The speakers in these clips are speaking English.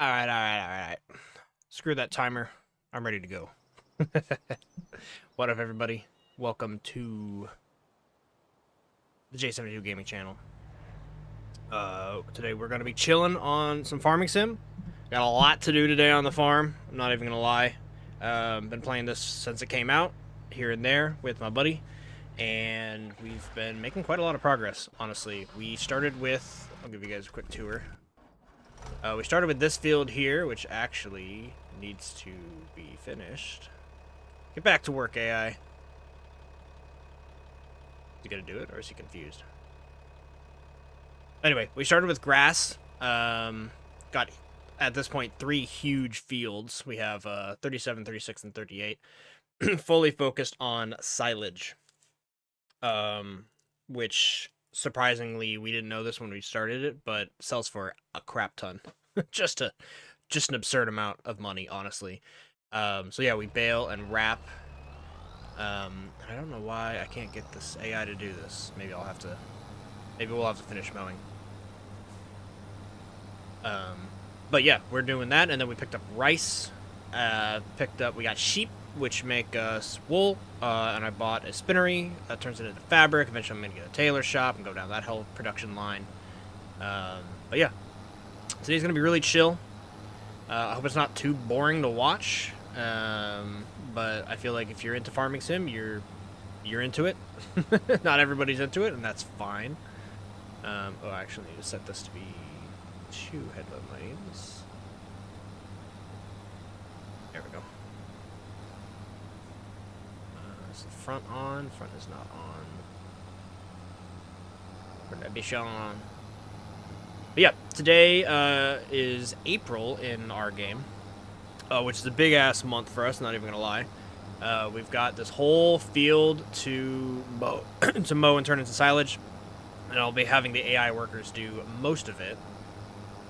All right. Screw that timer. I'm ready to go. What up, everybody? Welcome to the J72 Gaming Channel. Today we're going to be chilling on some farming sim. Got a lot to do today on the farm. I'm not even going to lie. Been playing this since it came out, here and there, with my buddy. And we've been making quite a lot of progress, honestly. We started with... I'll give you guys a quick tour. We started with this field here, which actually needs to be finished. Get back to work, AI. Is he gonna do it, or is he confused? Anyway, we started with grass. Got, at this point, 3 huge fields. We have 37, 36, and 38. Fully focused on silage. Which, surprisingly, we didn't know this when we started it, but sells for a crap ton. just an absurd amount of money, honestly. So yeah, we bale and wrap. I don't know why I can't get this AI to do this. Maybe we'll have to finish mowing. But yeah, we're doing that, and then we picked up rice. We got sheep, which make us wool, and I bought a spinnery that turns it into fabric. Eventually I'm going to get a tailor shop and go down that whole production line. But yeah, today's going to be really chill. I hope it's not too boring to watch, but I feel like if you're into farming sim, you're into it. Not everybody's into it, and that's fine. I actually need to set this to be 2 headland lanes. There we go. Is the front on? Front is not on. Where'd that be shown? But yeah, today is April in our game, which is a big-ass month for us, not even going to lie. We've got this whole field to mow, to mow and turn into silage, and I'll be having the AI workers do most of it.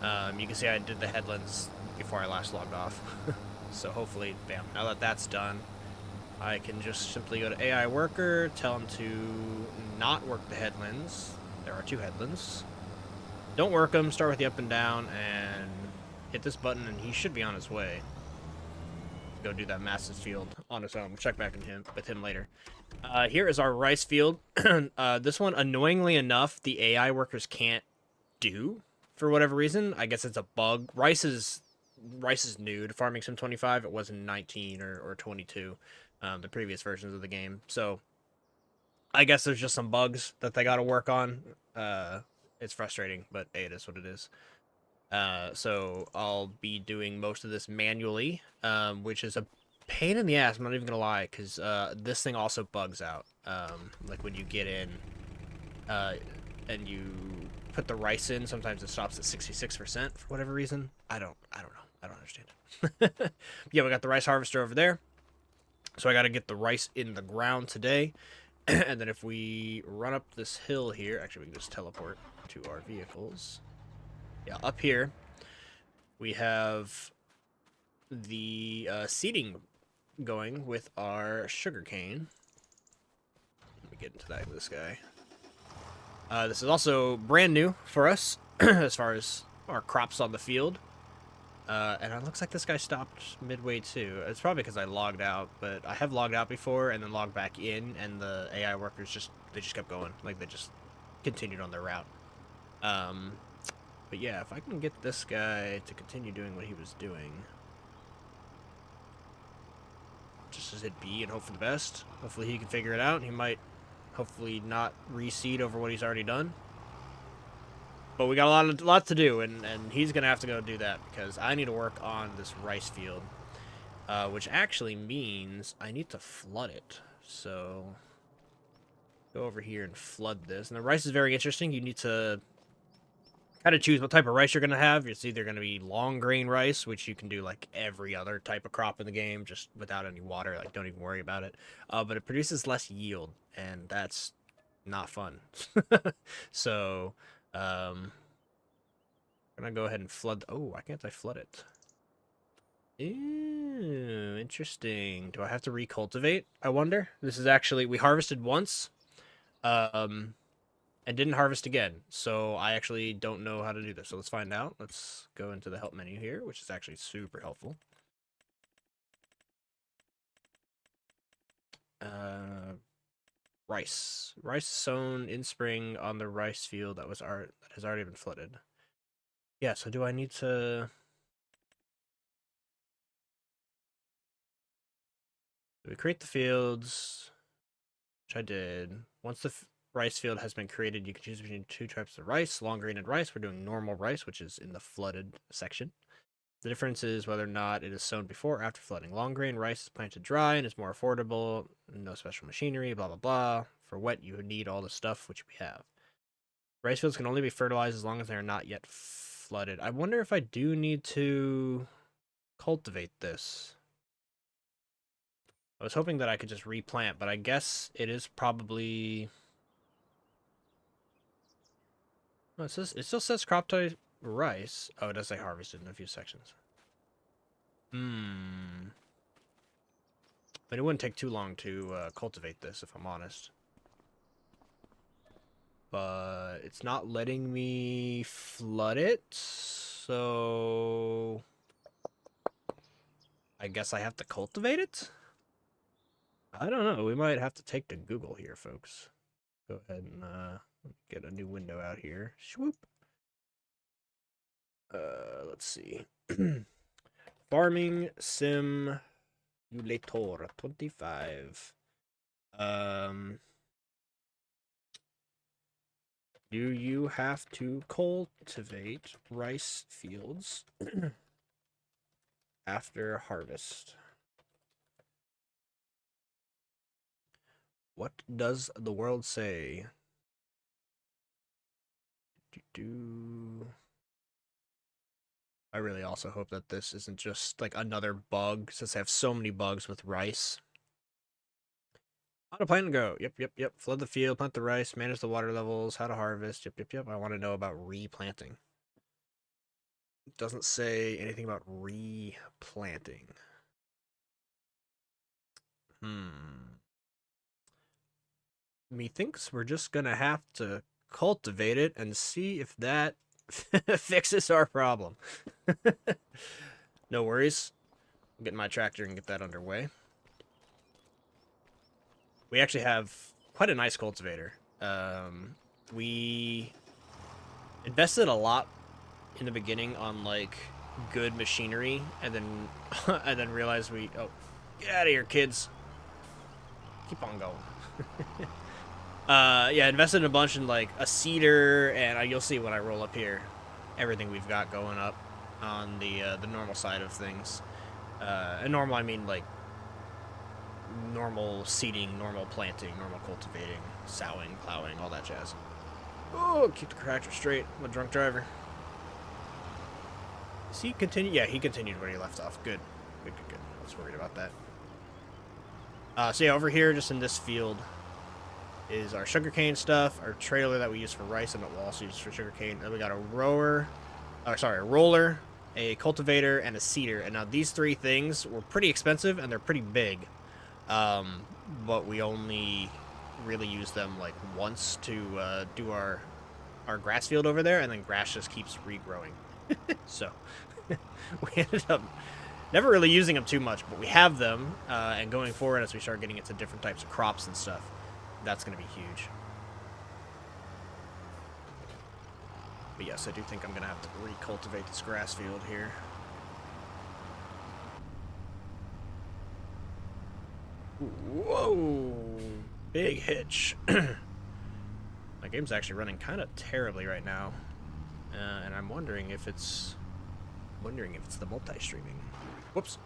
You can see I did the headlands before I last logged off. So hopefully, bam, now that that's done, I can just simply go to AI worker, tell him to not work the headlands. There are 2 headlands. Don't work them, start with the up and down, and hit this button, and he should be on his way. Go do that massive field on his own. We'll check back with him later. Here is our rice field. This one, annoyingly enough, the AI workers can't do for whatever reason. I guess it's a bug. Rice is new to Farming Sim 25. It wasn't 19 or 22, the previous versions of the game. So I guess there's just some bugs that they got to work on. It's frustrating, but hey, it is what it is. So I'll be doing most of this manually, which is a pain in the ass, I'm not even gonna lie, because this thing also bugs out. Like when you get in and you put the rice in, sometimes it stops at 66% for whatever reason. I don't know. I don't understand. Yeah, we got the rice harvester over there. So I got to get the rice in the ground today. And then if we run up this hill here, actually we can just teleport to our vehicles. Yeah, up here we have the seeding going with our sugarcane. Let me get into this guy. This is also brand new for us as far as our crops on the field. And it looks like this guy stopped midway too. It's probably because I logged out, but I have logged out before and then logged back in, and the AI workers just kept going. Like, they just continued on their route. But yeah, if I can get this guy to continue doing what he was doing, just hit B and hope for the best. Hopefully he can figure it out. He might hopefully not reseed over what he's already done. But we got a lot to do, and he's going to have to go do that because I need to work on this rice field, which actually means I need to flood it. So go over here and flood this. And the rice is very interesting. You need to kind of choose what type of rice you're going to have. It's either going to be long grain rice, which you can do like every other type of crop in the game, just without any water. Like, don't even worry about it. But it produces less yield, and that's not fun. So... I'm gonna go ahead and flood. Oh, why can't I flood it? Ew, interesting. Do I have to recultivate? I wonder. This is actually, we harvested once. and didn't harvest again. So I actually don't know how to do this. So let's find out. Let's go into the help menu here, which is actually super helpful. Rice. Rice sown in spring on the rice field that has already been flooded. Yeah, so do I need to... We create the fields, which I did. Once the rice field has been created, you can choose between two types of rice, long-grained rice. We're doing normal rice, which is in the flooded section. The difference is whether or not it is sown before or after flooding. Long grain rice is planted dry and is more affordable. No special machinery, blah, blah, blah. For wet, you would need all the stuff, which we have. Rice fields can only be fertilized as long as they are not yet flooded. I wonder if I do need to cultivate this. I was hoping that I could just replant, but I guess it is probably... Oh, it still says crop type rice. Oh, it does say harvested in a few sections. But it wouldn't take too long to cultivate this, if I'm honest. But it's not letting me flood it, so... I guess I have to cultivate it? I don't know. We might have to take to Google here, folks. Go ahead and get a new window out here. Swoop. Let's see. Farming Simulator 25. Do you have to cultivate rice fields after harvest? What does the world say? I really also hope that this isn't just like another bug, since I have so many bugs with rice. How to plant and go. Yep. Flood the field, plant the rice, manage the water levels, how to harvest. Yep. I want to know about replanting. It doesn't say anything about replanting. Methinks we're just gonna have to cultivate it and see if that fixes our problem. No worries. I'll get my tractor and get that underway. We actually have quite a nice cultivator. We invested a lot in the beginning on like good machinery, and then and then realized we get out of here, kids. Keep on going. Yeah, invested in a bunch in like a seeder, and you'll see when I roll up here, everything we've got going up on the normal side of things. And normal, I mean like normal seeding, normal planting, normal cultivating, sowing, plowing, all that jazz. Oh, keep the tractor straight. I'm a drunk driver. Does he continue? Yeah, he continued where he left off. Good. I was worried about that. So yeah, over here, just in this field, is our sugarcane stuff, our trailer that we use for rice, and we'll also use for sugarcane. Then we got a roller, a cultivator, and a seeder. And now these three things were pretty expensive, and they're pretty big. But we only really use them like once to do our grass field over there, and then grass just keeps regrowing. So we ended up never really using them too much, but we have them, and going forward as we start getting into different types of crops and stuff, that's going to be huge. But yes, I do think I'm going to have to recultivate this grass field here. Whoa! Big hitch. My game's actually running kind of terribly right now, and I'm wondering if it's the multi-streaming. Whoops.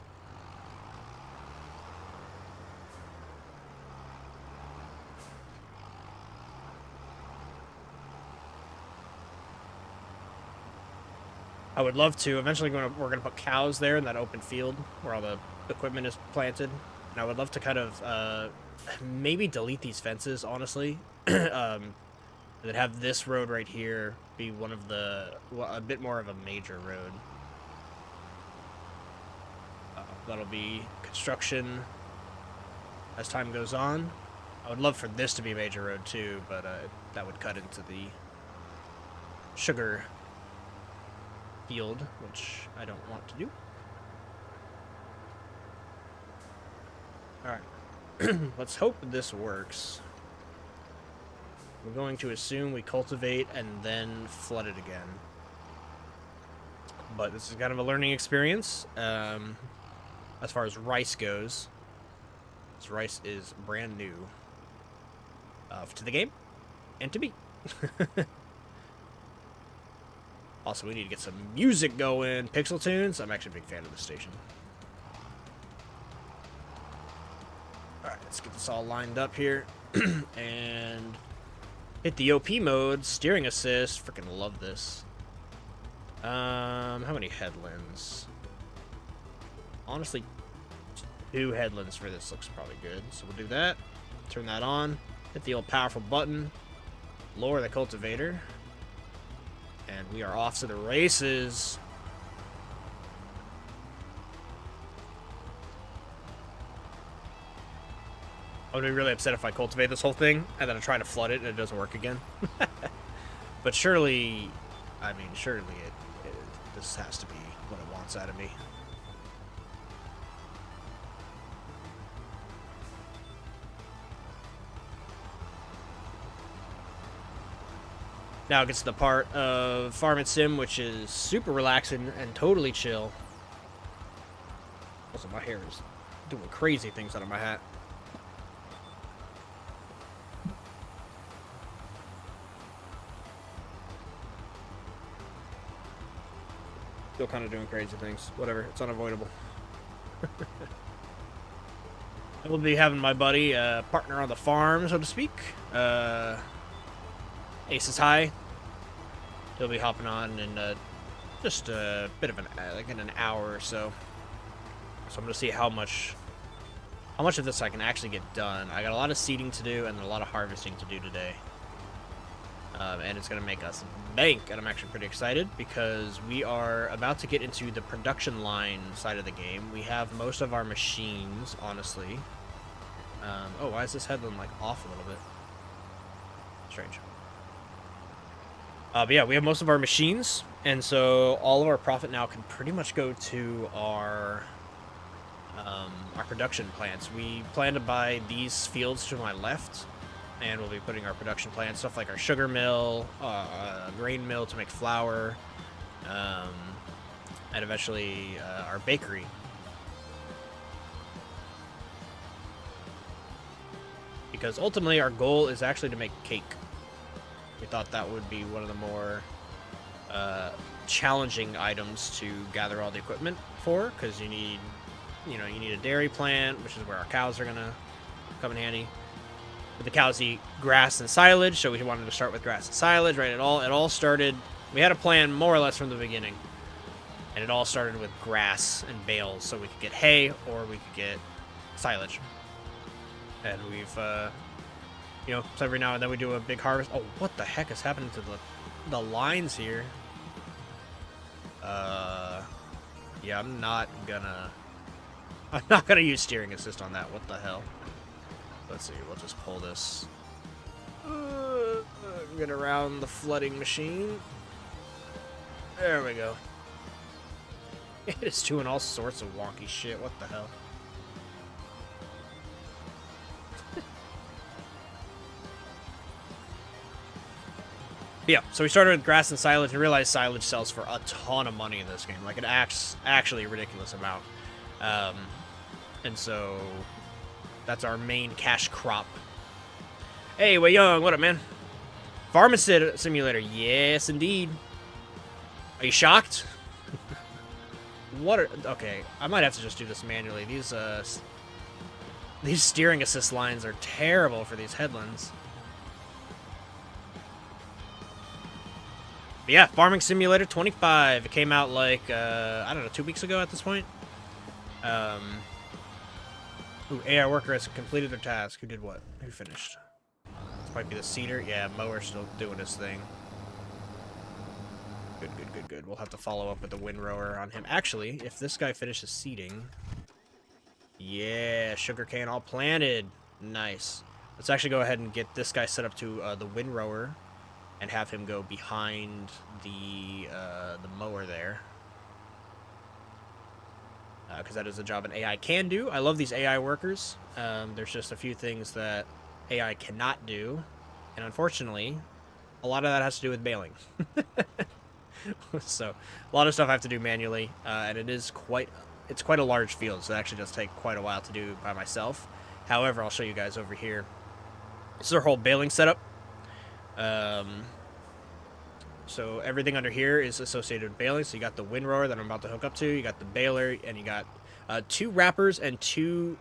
I would love to. Eventually, we're going to put cows there in that open field where all the equipment is planted. And I would love to kind of maybe delete these fences, honestly. And then have this road right here be one of a bit more of a major road. That'll be construction as time goes on. I would love for this to be a major road too, but that would cut into the sugar field, which I don't want to do. Alright. Let's hope this works. We're going to assume we cultivate and then flood it again. But this is kind of a learning experience as far as rice goes. This rice is brand new to the game and to me. Also, we need to get some music going. Pixel tunes. I'm actually a big fan of this station. Alright, let's get this all lined up here. And hit the OP mode. Steering assist. Freaking love this. How many headlands? Honestly, 2 headlands for this looks probably good. So we'll do that. Turn that on. Hit the old powerful button. Lower the cultivator. And we are off to the races. I would be really upset if I cultivate this whole thing and then I try to flood it and it doesn't work again. But surely, I mean, surely this has to be what it wants out of me. Now it gets to the part of Farm and Sim, which is super relaxing and totally chill. Also, my hair is doing crazy things out of my hat. Still kind of doing crazy things. Whatever, it's unavoidable. I will be having my buddy, partner on the farm, so to speak. Ace is high. He'll be hopping on in just a bit of like in an hour or so. So I'm gonna see how much of this I can actually get done. I got a lot of seeding to do and a lot of harvesting to do today. And it's gonna make us bank, and I'm actually pretty excited because we are about to get into the production line side of the game. We have most of our machines, honestly. Oh, why is this headland like off a little bit? Strange. But yeah, we have most of our machines, and so all of our profit now can pretty much go to our production plants. We plan to buy these fields to my left, and we'll be putting our production plants, stuff like our sugar mill, grain mill to make flour, and eventually our bakery. Because ultimately our goal is actually to make cake. We thought that would be one of the more challenging items to gather all the equipment for, because you need a dairy plant, which is where our cows are gonna come in handy. But the cows eat grass and silage, so we wanted to start with grass and silage, right? It all started. We had a plan more or less from the beginning, and it all started with grass and bales, so we could get hay or we could get silage. And we've so every now and then we do a big harvest. Oh, what the heck is happening to the lines here? Yeah, I'm not gonna use steering assist on that. What the hell? Let's see. We'll just pull this. Get around the flooding machine. There we go. It is doing all sorts of wonky shit. What the hell? Yeah, so we started with grass and silage and realized silage sells for a ton of money in this game. Like, it acts actually a ridiculous amount. And so that's our main cash crop. Hey, Wei Young, what up, man? Farming Simulator, yes, indeed. Are you shocked? Okay, I might have to just do this manually. These steering assist lines are terrible for these headlands. But yeah, Farming Simulator 25. It came out like, I don't know, 2 weeks ago at this point. Ooh, AI worker has completed their task. Who did what? Who finished? This might be the seeder. Yeah, mower's still doing his thing. Good. We'll have to follow up with the windrower on him. Actually, if this guy finishes seeding... Yeah, sugarcane all planted. Nice. Let's actually go ahead and get this guy set up to the windrower and have him go behind the mower there. Because that is a job an AI can do. I love these AI workers. There's just a few things that AI cannot do. And unfortunately, a lot of that has to do with baling. So, a lot of stuff I have to do manually. And it's quite a large field, so it actually does take quite a while to do by myself. However, I'll show you guys over here. This is our whole baling setup. So everything under here is associated with baling. So you got the windrower that I'm about to hook up to. You got the baler, and you got 2 wrappers and 2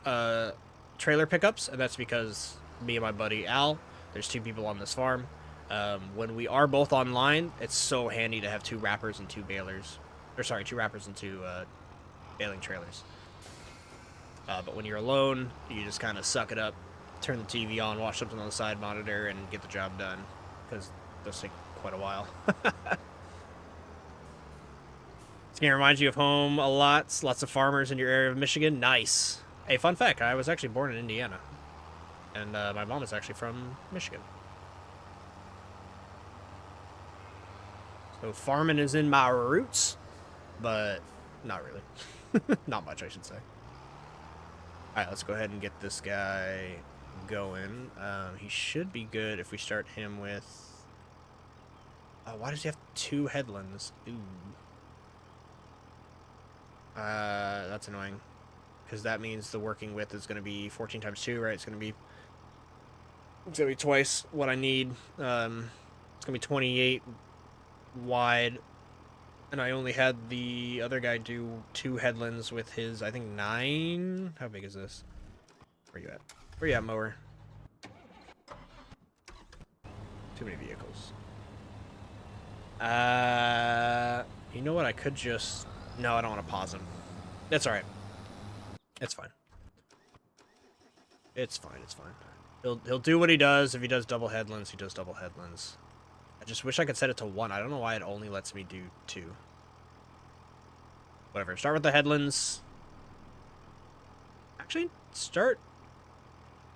trailer pickups. And that's because me and my buddy Al, there's 2 people on this farm. When we are both online, it's so handy to have 2 wrappers and 2 balers. Or sorry, 2 wrappers and 2 baling trailers. But when you're alone, you just kind of suck it up, turn the TV on, watch something on the side monitor, and get the job done. Because those take quite a while. It's gonna remind you of home a lot. Lots of farmers in your area of Michigan. Nice. Hey, fun fact, I was actually born in Indiana. And my mom is actually from Michigan. So farming is in my roots, but not really. Not much, I should say. Alright, let's go ahead and get this guy going. He should be good if we start him with... why does he have 2 headlands? Ooh. That's annoying. Because that means the working width is going to be 14 times 2, right? It's going to be twice what I need. It's going to be 28 wide. And I only had the other guy do 2 headlands with his, I think, 9? How big is this? Where you at? Where you at, mower? Too many vehicles. You know what? I could just... No, I don't want to pause him. That's alright. It's fine. It's fine, it's fine. He'll do what he does. If he does double headlands, he does double headlands. I just wish I could set it to 1. I don't know why it only lets me do 2. Whatever. Start with the headlands. Actually, start...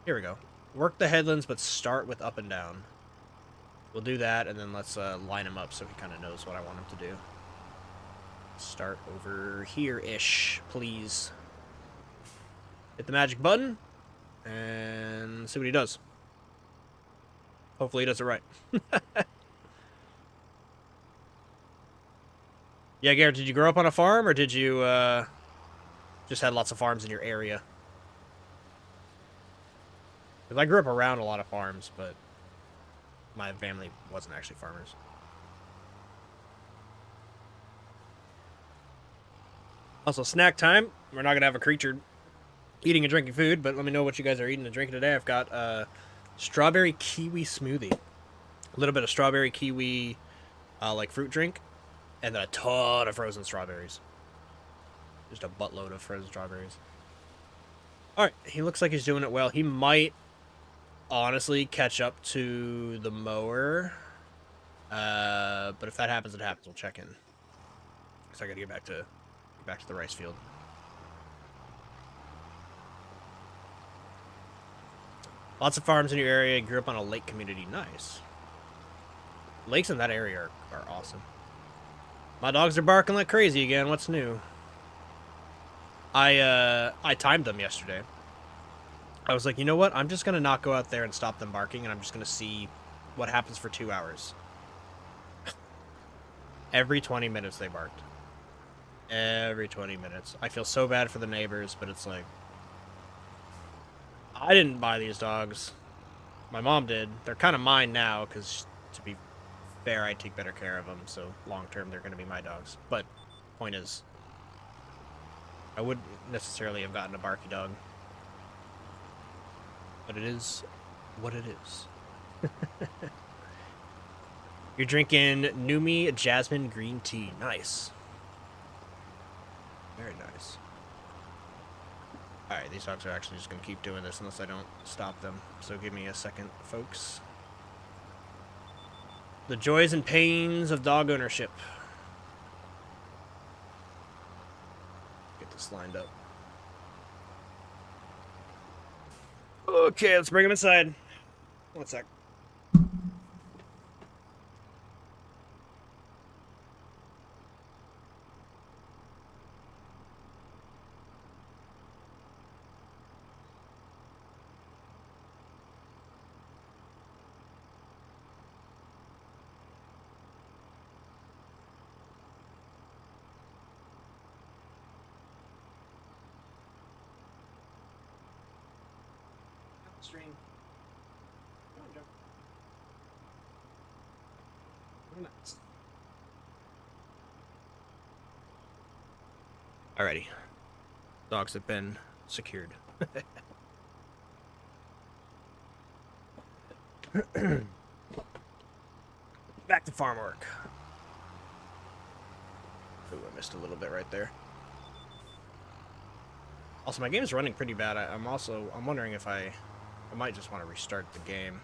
Here we go. Work the headlands, but start with up and down. We'll do that, and then let's line him up so he kind of knows what I want him to do. Start over here-ish, please. Hit the magic button, and see what he does. Hopefully he does it right. Yeah, Garrett, did you grow up on a farm, or did you just had lots of farms in your area? Because I grew up around a lot of farms, but my family wasn't actually farmers. Also, snack time. We're not going to have a creature eating and drinking food, but let me know what you guys are eating and drinking today. I've got strawberry kiwi smoothie. A little bit of strawberry kiwi, like fruit drink, and then a ton of frozen strawberries. Just a buttload of frozen strawberries. Alright, he looks like he's doing it well. He might honestly catch up to the mower. But if that happens, it happens. We'll check in. Because I gotta get back to the rice field. Lots of farms in your area. Grew up on a lake community. Nice. Lakes in that area are awesome. My dogs are barking like crazy again. What's new? I timed them yesterday. I was like, you know what? I'm just gonna not go out there and stop them barking, and I'm just gonna see what happens for 2 hours. Every 20 minutes they barked. Every 20 minutes. I feel so bad for the neighbors, but it's like, I didn't buy these dogs. My mom did. They're kind of mine now, because to be fair, I take better care of them, so long term they're going to be my dogs. But point is, I wouldn't necessarily have gotten a barky dog. But it is what it is. You're drinking Numi Jasmine Green Tea. Nice. Very nice. Alright, these dogs are actually just going to keep doing this unless I don't stop them. So give me a second, folks. The joys and pains of dog ownership. Get this lined up. Okay, let's bring him inside. One sec. Stream. Come on, Joe. Nice. Alrighty. Dogs have been secured. Back to farm work. Ooh, I missed a little bit right there. Also, my game is running pretty bad. I'm wondering if I might just want to restart the game.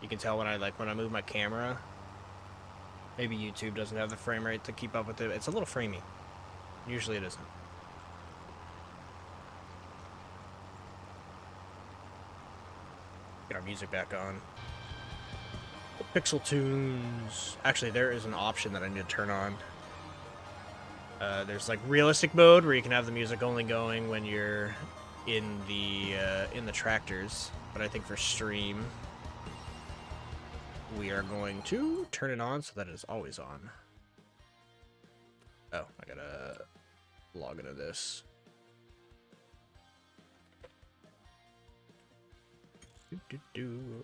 You can tell when I move my camera. Maybe YouTube doesn't have the frame rate to keep up with it. It's a little framey. Usually it isn't. Get our music back on. Pixel tunes. Actually, there is an option that I need to turn on. There's like realistic mode where you can have the music only going when you're in the tractors. But I think for stream, we are going to turn it on so that it is always on. Oh, I gotta log into this.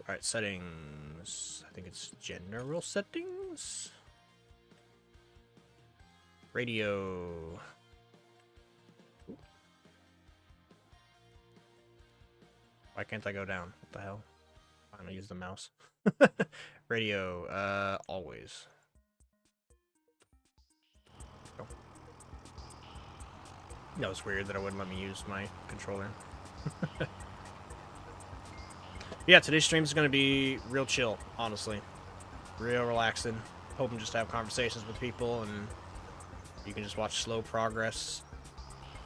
Alright, settings. I think it's general settings. Radio. Ooh. Why can't I go down? What the hell? I'm gonna use the mouse. Radio, always. Oh. That was weird that it wouldn't let me use my controller. Yeah, today's stream is going to be real chill, honestly. Real relaxing. Hoping just to have conversations with people, and you can just watch slow progress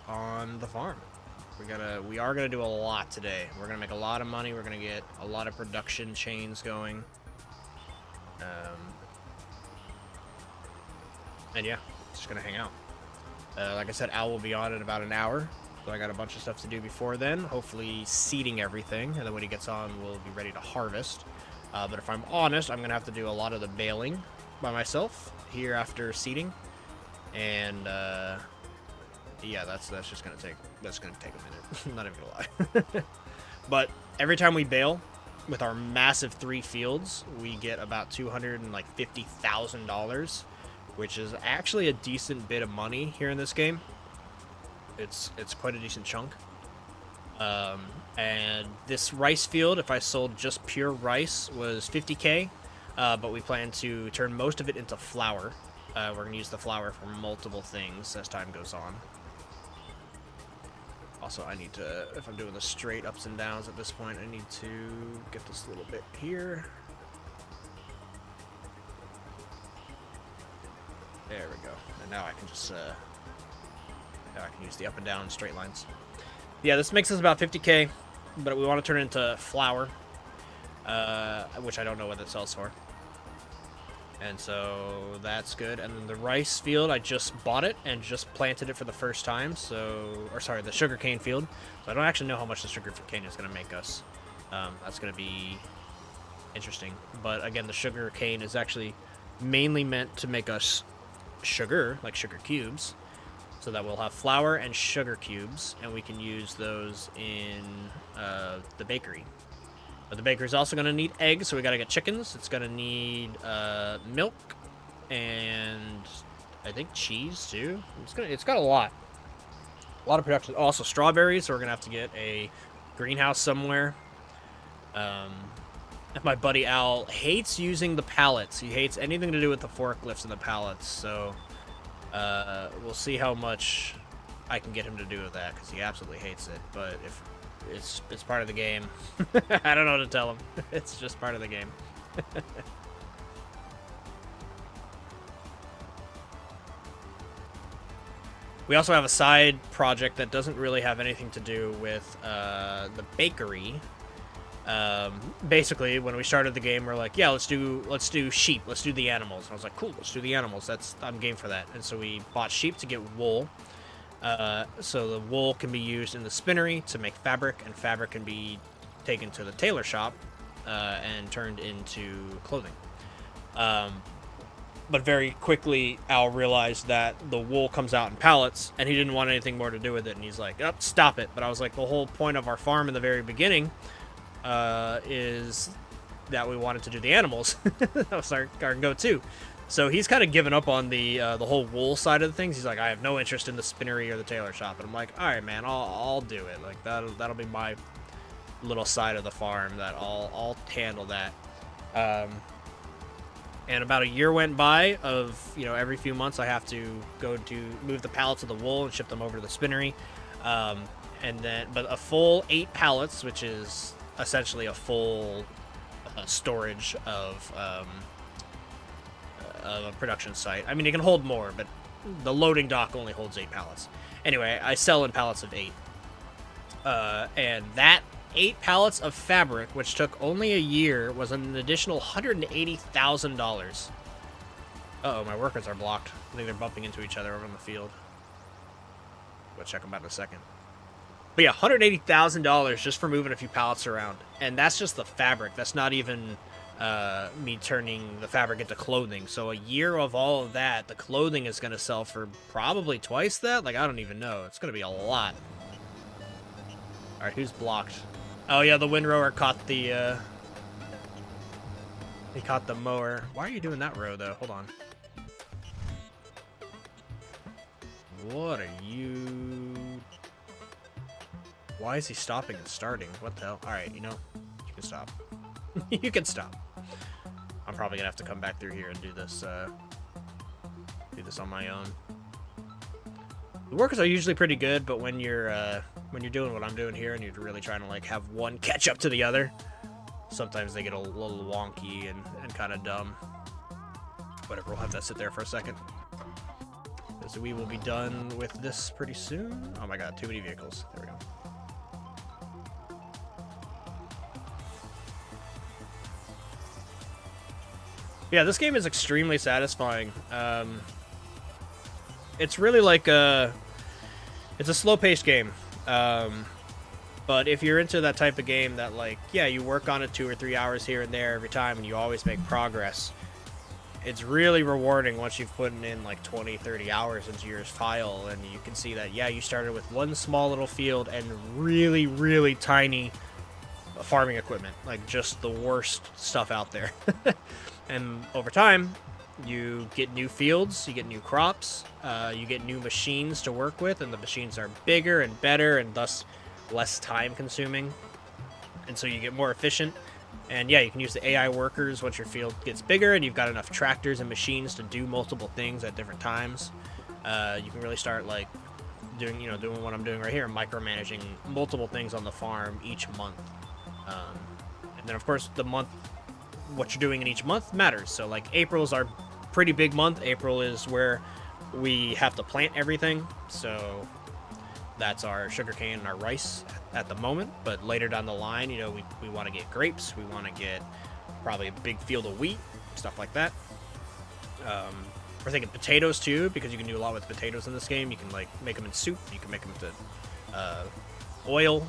on the farm. We are gonna do a lot today. We're gonna make a lot of money. We're gonna get a lot of production chains going. And yeah, just gonna hang out. Like I said, Al will be on in about an hour. So I got a bunch of stuff to do before then. Hopefully seeding everything, and then when he gets on, we'll be ready to harvest. But if I'm honest, I'm gonna have to do a lot of the baling by myself here after seeding. And yeah, that's just gonna take a minute. Not even gonna lie. But every time we bale with our massive 3 fields, we get about $250,000, which is actually a decent bit of money here in this game. It's quite a decent chunk. And this rice field, if I sold just pure rice, was 50K. But we plan to turn most of it into flour. We're going to use the flour for multiple things as time goes on. Also, I need to, if I'm doing the straight ups and downs at this point, I need to get this little bit here. There we go. And now I can just, now I can use the up and down straight lines. Yeah, this makes us about 50K, but we want to turn it into flour, which I don't know what it sells for. And so that's good. And then the rice field, I just bought it and just planted it for the first time. So, or sorry, the sugarcane field. So I don't actually know how much the sugarcane is going to make us. That's going to be interesting. But again, the sugarcane is actually mainly meant to make us sugar, like sugar cubes. So that we'll have flour and sugar cubes, and we can use those in the bakery. But the bakery is also going to need eggs, so we got to get chickens. It's going to need milk and I think cheese too. It's got a lot of production. Also strawberries, so we're going to have to get a greenhouse somewhere. My buddy Al hates using the pallets. He hates anything to do with the forklifts and the pallets. So we'll see how much I can get him to do with that, because he absolutely hates it. But if it's part of the game. I don't know what to tell him. It's just part of the game. We also have a side project that doesn't really have anything to do with the bakery. Basically, when we started the game, we're like, yeah, let's do sheep, let's do the animals. And I was like, cool, let's do the animals. I'm game for that. And so we bought sheep to get wool. So the wool can be used in the spinnery to make fabric, and fabric can be taken to the tailor shop and turned into clothing. But very quickly, Al realized that the wool comes out in pallets, and he didn't want anything more to do with it, and he's like, oh, stop it. But I was like, the whole point of our farm in the very beginning is that we wanted to do the animals. That was our go-to. So he's kind of given up on the whole wool side of the things. He's like, I have no interest in the spinnery or the tailor shop. And I'm like, all right, man, I'll do it. Like, that'll be my little side of the farm that I'll handle that. And about a year went by of, every few months I have to go to move the pallets of the wool and ship them over to the spinnery. But a full 8 pallets, which is essentially a full storage of a production site. I mean, it can hold more, but the loading dock only holds 8 pallets. Anyway, I sell in pallets of 8. And that 8 pallets of fabric, which took only a year, was an additional $180,000. Uh-oh, my workers are blocked. I think they're bumping into each other over in the field. We'll check them out in a second. But yeah, $180,000 just for moving a few pallets around. And that's just the fabric. That's not even me turning the fabric into clothing. So a year of all of that, the clothing is going to sell for probably twice that? Like, I don't even know. It's going to be a lot. Alright, who's blocked? Oh yeah, the windrower caught the, he caught the mower. Why are you doing that row, though? Hold on. What are you... Why is he stopping and starting? What the hell? Alright, you can stop. You can stop. I'm probably gonna have to come back through here and do this on my own. The workers are usually pretty good, but when you're doing what I'm doing here and you're really trying to like have one catch up to the other, sometimes they get a little wonky and kind of dumb. Whatever, we'll have that sit there for a second. So we will be done with this pretty soon. Oh my god, too many vehicles. There we go. Yeah, this game is extremely satisfying. It's really like it's a slow-paced game. But if you're into that type of game that, like, yeah, you work on it 2 or 3 hours here and there every time and you always make progress, it's really rewarding once you've put in like 20, 30 hours into your file and you can see that, yeah, you started with one small little field and really, really tiny farming equipment. Like, just the worst stuff out there. And over time, you get new fields, you get new crops, you get new machines to work with, and the machines are bigger and better and thus less time consuming. And so you get more efficient. And yeah, you can use the AI workers once your field gets bigger and you've got enough tractors and machines to do multiple things at different times. You can really start like doing what I'm doing right here, micromanaging multiple things on the farm each month. And then of course what you're doing in each month matters. So like April's our pretty big month. April is where we have to plant everything. So that's our sugarcane and our rice at the moment. But later down the line, we want to get grapes. We want to get probably a big field of wheat, stuff like that. We're thinking potatoes too, because you can do a lot with potatoes in this game. You can like make them in soup. You can make them into oil,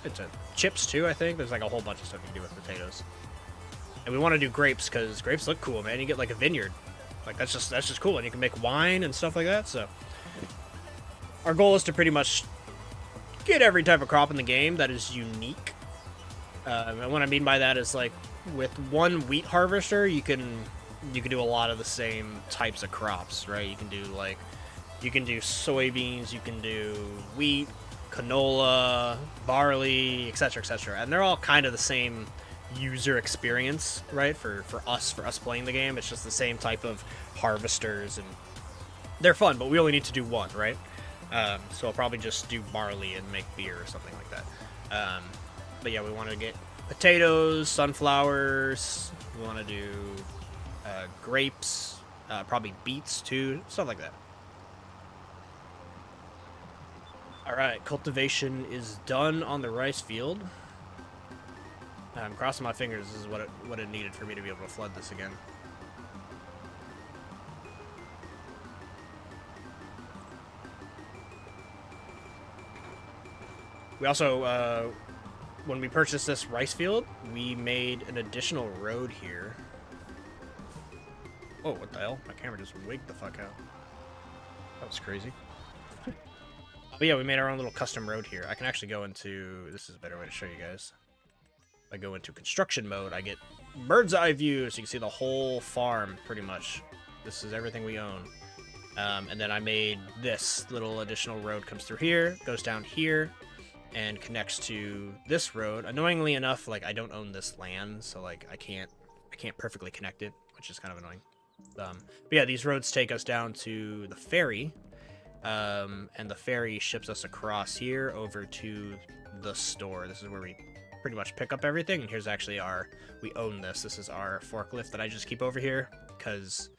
into chips too. I think there's like a whole bunch of stuff you can do with potatoes. And we want to do grapes because grapes look cool, man. You get like a vineyard, like that's just cool, and you can make wine and stuff like that. So our goal is to pretty much get every type of crop in the game that is unique. And what I mean by that is like with one wheat harvester, you can do a lot of the same types of crops, right? You can do soybeans, you can do wheat, canola, barley, etc., etc. And they're all kind of the same user experience, right? For us playing the game, it's just the same type of harvesters, and they're fun, but we only need to do one, right? So I'll probably just do barley and make beer or something like that. But yeah, we want to get potatoes, sunflowers, we want to do grapes, probably beets too, stuff like that. Alright, cultivation is done on the rice field. I'm crossing my fingers. This is what it needed for me to be able to flood this again. We also, when we purchased this rice field, we made an additional road here. Oh, what the hell? My camera just wigged the fuck out. That was crazy. But yeah, we made our own little custom road here. I can actually go into... This is a better way to show you guys. If I go into construction mode, I get bird's eye view, so you can see the whole farm, pretty much. This is everything we own. And then I made this little additional road comes through here, goes down here, and connects to this road. Annoyingly enough, like, I don't own this land, so, like, I can't perfectly connect it, which is kind of annoying. But yeah, these roads take us down to the ferry, and the ferry ships us across here over to the store. This is where we pretty much pick up everything, and here's actually we own this. This is our forklift that I just keep over here, because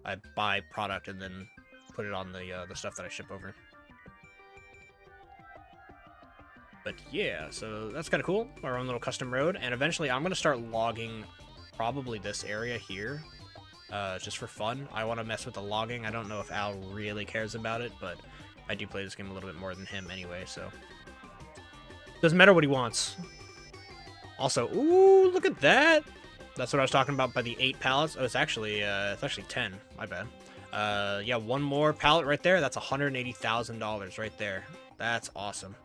I buy product and then put it on the stuff that I ship over. But yeah, so that's kind of cool, our own little custom road, and eventually I'm going to start logging probably this area here, just for fun. I want to mess with the logging. I don't know if Al really cares about it, but I do play this game a little bit more than him anyway, so doesn't matter what he wants. Also, ooh, look at that! That's what I was talking about by the 8 pallets. Oh, it's actually 10. My bad. Yeah, one more pallet right there. That's $180,000 right there. That's awesome.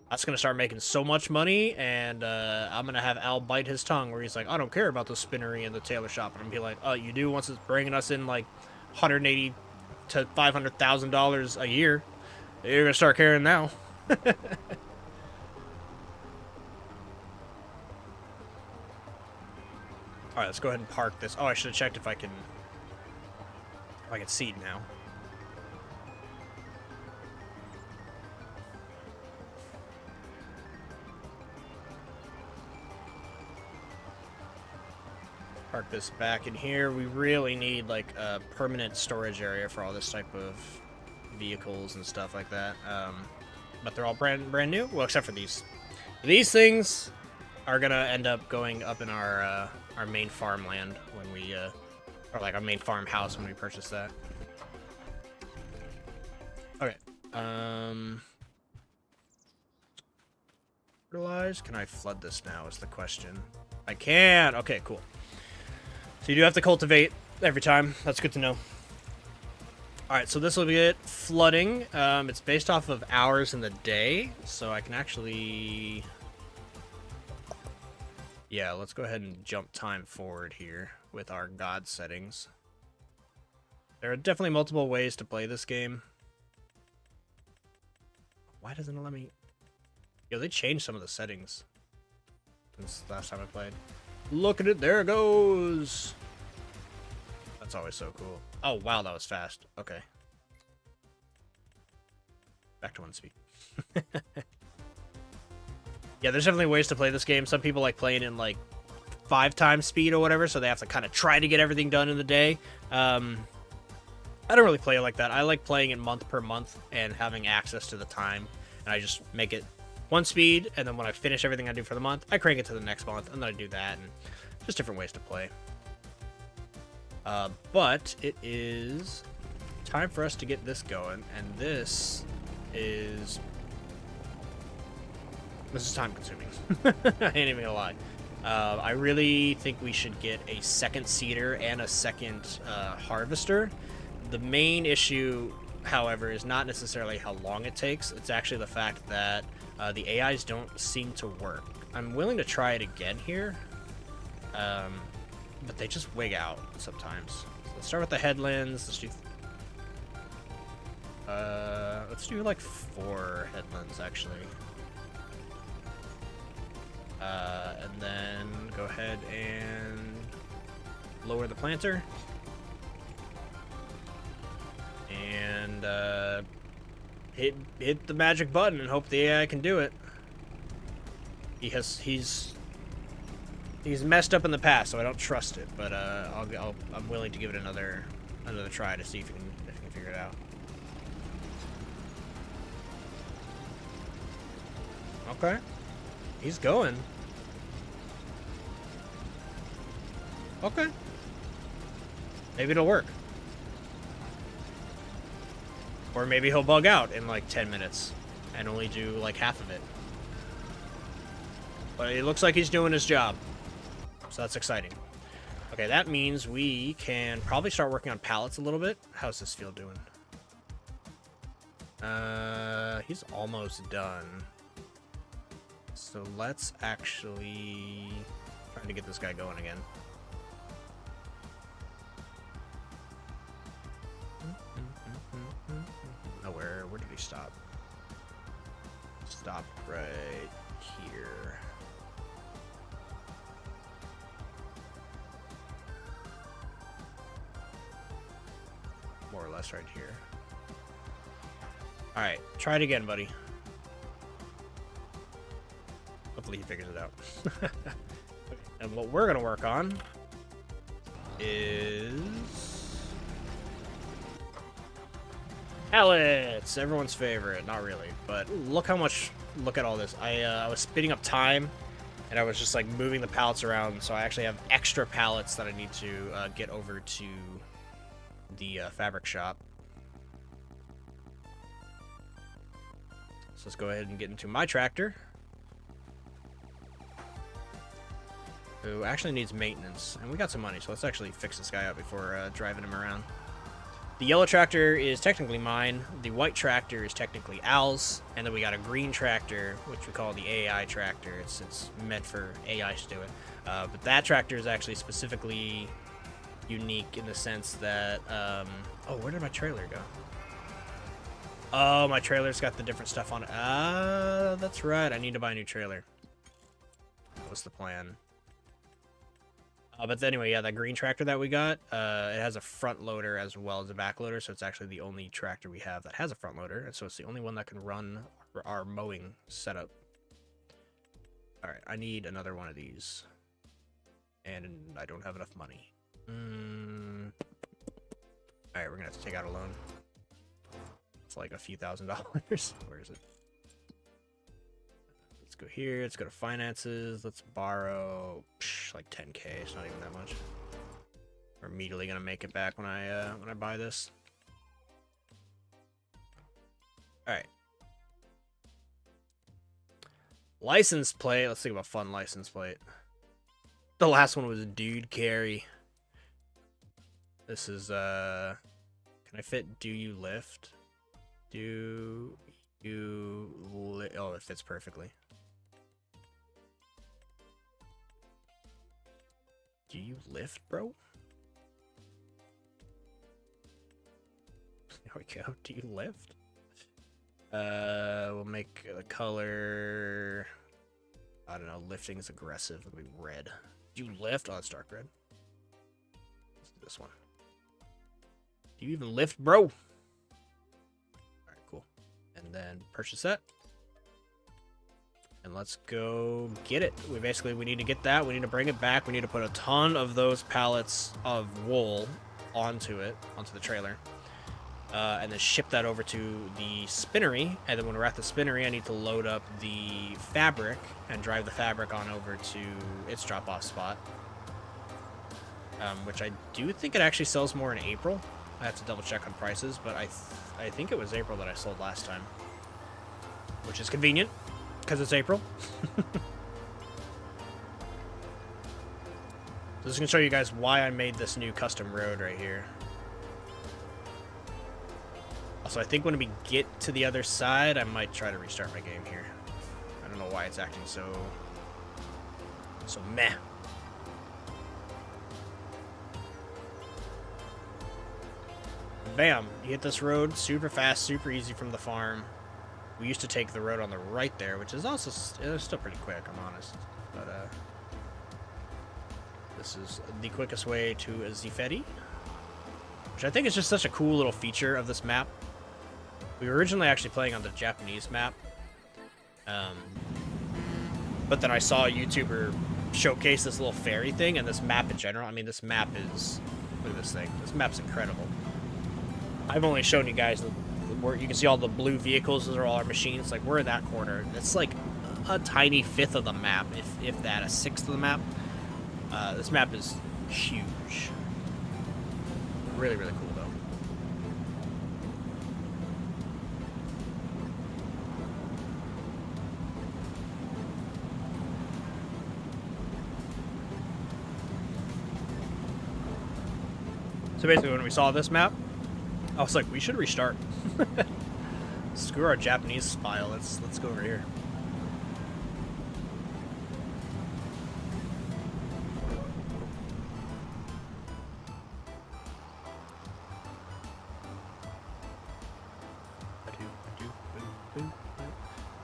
That's going to start making so much money, and I'm going to have Al bite his tongue where he's like, I don't care about the spinnery and the tailor shop. And I'm going to be like, oh, you do once it's bringing us in like $180,000 to $500,000 a year. You're going to start caring now. Alright, let's go ahead and park this. Oh, I should have checked if I can seed now. Park this back in here. We really need like a permanent storage area for all this type of vehicles and stuff like that. But they're all brand new. Well, except for these. These things are gonna end up going up in our main farmland when we, or like our main farmhouse when we purchase that. Okay. Fertilize? Can I flood this now is the question. I can! Okay, cool. So you do have to cultivate every time. That's good to know. Alright, so this will be it. Flooding. It's based off of hours in the day, so I can actually... Yeah, let's go ahead and jump time forward here with our God settings. There are definitely multiple ways to play this game. Why doesn't it let me... Yo, they changed some of the settings since last time I played. Look at it, there it goes! That's always so cool. Oh, wow, that was fast. Okay. Back to 1 speed. Yeah, there's definitely ways to play this game. Some people like playing in like 5 times speed or whatever, so they have to kind of try to get everything done in the day. I don't really play it like that. I like playing it month per month and having access to the time, and I just make it 1 speed, and then when I finish everything I do for the month, I crank it to the next month, and then I do that, and just different ways to play. But it is time for us to get this going, and this is time consuming. I ain't even gonna lie. I really think we should get a second seeder and a second harvester. The main issue, however, is not necessarily how long it takes. It's actually the fact that the AIs don't seem to work. I'm willing to try it again here, but they just wig out sometimes. So let's start with the headlands. Let's do like 4 headlands actually. And then go ahead and lower the planter. And hit the magic button and hope the AI can do it. He's messed up in the past, so I don't trust it. But I'm willing to give it another try to see if it can figure it out. Okay, he's going. Okay. Maybe it'll work. Or maybe he'll bug out in like 10 minutes and only do like half of it. But it looks like he's doing his job. So that's exciting. Okay, that means we can probably start working on pallets a little bit. How's this field doing? He's almost done. So let's actually try to get this guy going again. Oh, where did he stop? Stop right here. More or less right here. Alright, try it again, buddy. Hopefully he figures it out. And what we're going to work on is pallets, everyone's favorite. Not really, but look how much, look at all this. I was speeding up time, and I was just like moving the pallets around, so I actually have extra pallets that I need to get over to the fabric shop. So let's go ahead and get into my tractor, who actually needs maintenance, and we got some money, so let's actually fix this guy up before driving him around. The yellow tractor is technically mine, the white tractor is technically Al's, and then we got a green tractor, which we call the AI tractor. It's meant for AI to do it. But that tractor is actually specifically unique in the sense that, oh, where did my trailer go? Oh, my trailer's got the different stuff on it. That's right, I need to buy a new trailer. That was the plan. But anyway, yeah, that green tractor that we got, it has a front loader as well as a back loader, so it's actually the only tractor we have that has a front loader, and so it's the only one that can run our mowing setup. Alright, I need another one of these. And I don't have enough money. Alright, we're gonna have to take out a loan. It's like a few $1,000s. Where is it? Let's go here. Let's go to finances. Let's borrow like 10K. It's not even that much. We're immediately gonna make it back when I buy this. All right. License plate. Let's think about fun license plate. The last one was Dude Carry. This is can I fit Do You Lift? Do you lift? Oh, it fits perfectly. Do you lift, bro? There we go. Do you lift? We'll make the color, I don't know, lifting is aggressive. It'll be red. Do you lift? Oh, it's dark red. Let's do this one. Do you even lift, bro? Alright, cool. And then purchase that. And let's go get it. We need to get that. We need to bring it back. We need to put a ton of those pallets of wool onto the trailer. And then ship that over to the spinnery. And then when we're at the spinnery, I need to load up the fabric and drive the fabric on over to its drop-off spot. Which I do think it actually sells more in April. I have to double check on prices, but I think it was April that I sold last time. Which is convenient, because it's April. So this is going to show you guys why I made this new custom road right here. Also, I think when we get to the other side, I might try to restart my game here. I don't know why it's acting so meh. Bam! You hit this road super fast, super easy from the farm. We used to take the road on the right there, which is also still pretty quick, I'm honest. But this is the quickest way to Zifedi, which I think is just such a cool little feature of this map. We were originally actually playing on the Japanese map, but then I saw a YouTuber showcase this little ferry thing, and this map in general. I mean, this map is, look at this thing. This map's incredible. I've only shown you guys where you can see all the blue vehicles. Those are all our machines. Like, we're in that corner. It's like a tiny fifth of the map, if that, a sixth of the map. This map is Huge. Really, really cool, though. So basically, when we saw this map, I was like, we should restart. Screw our Japanese file. Let's go over here.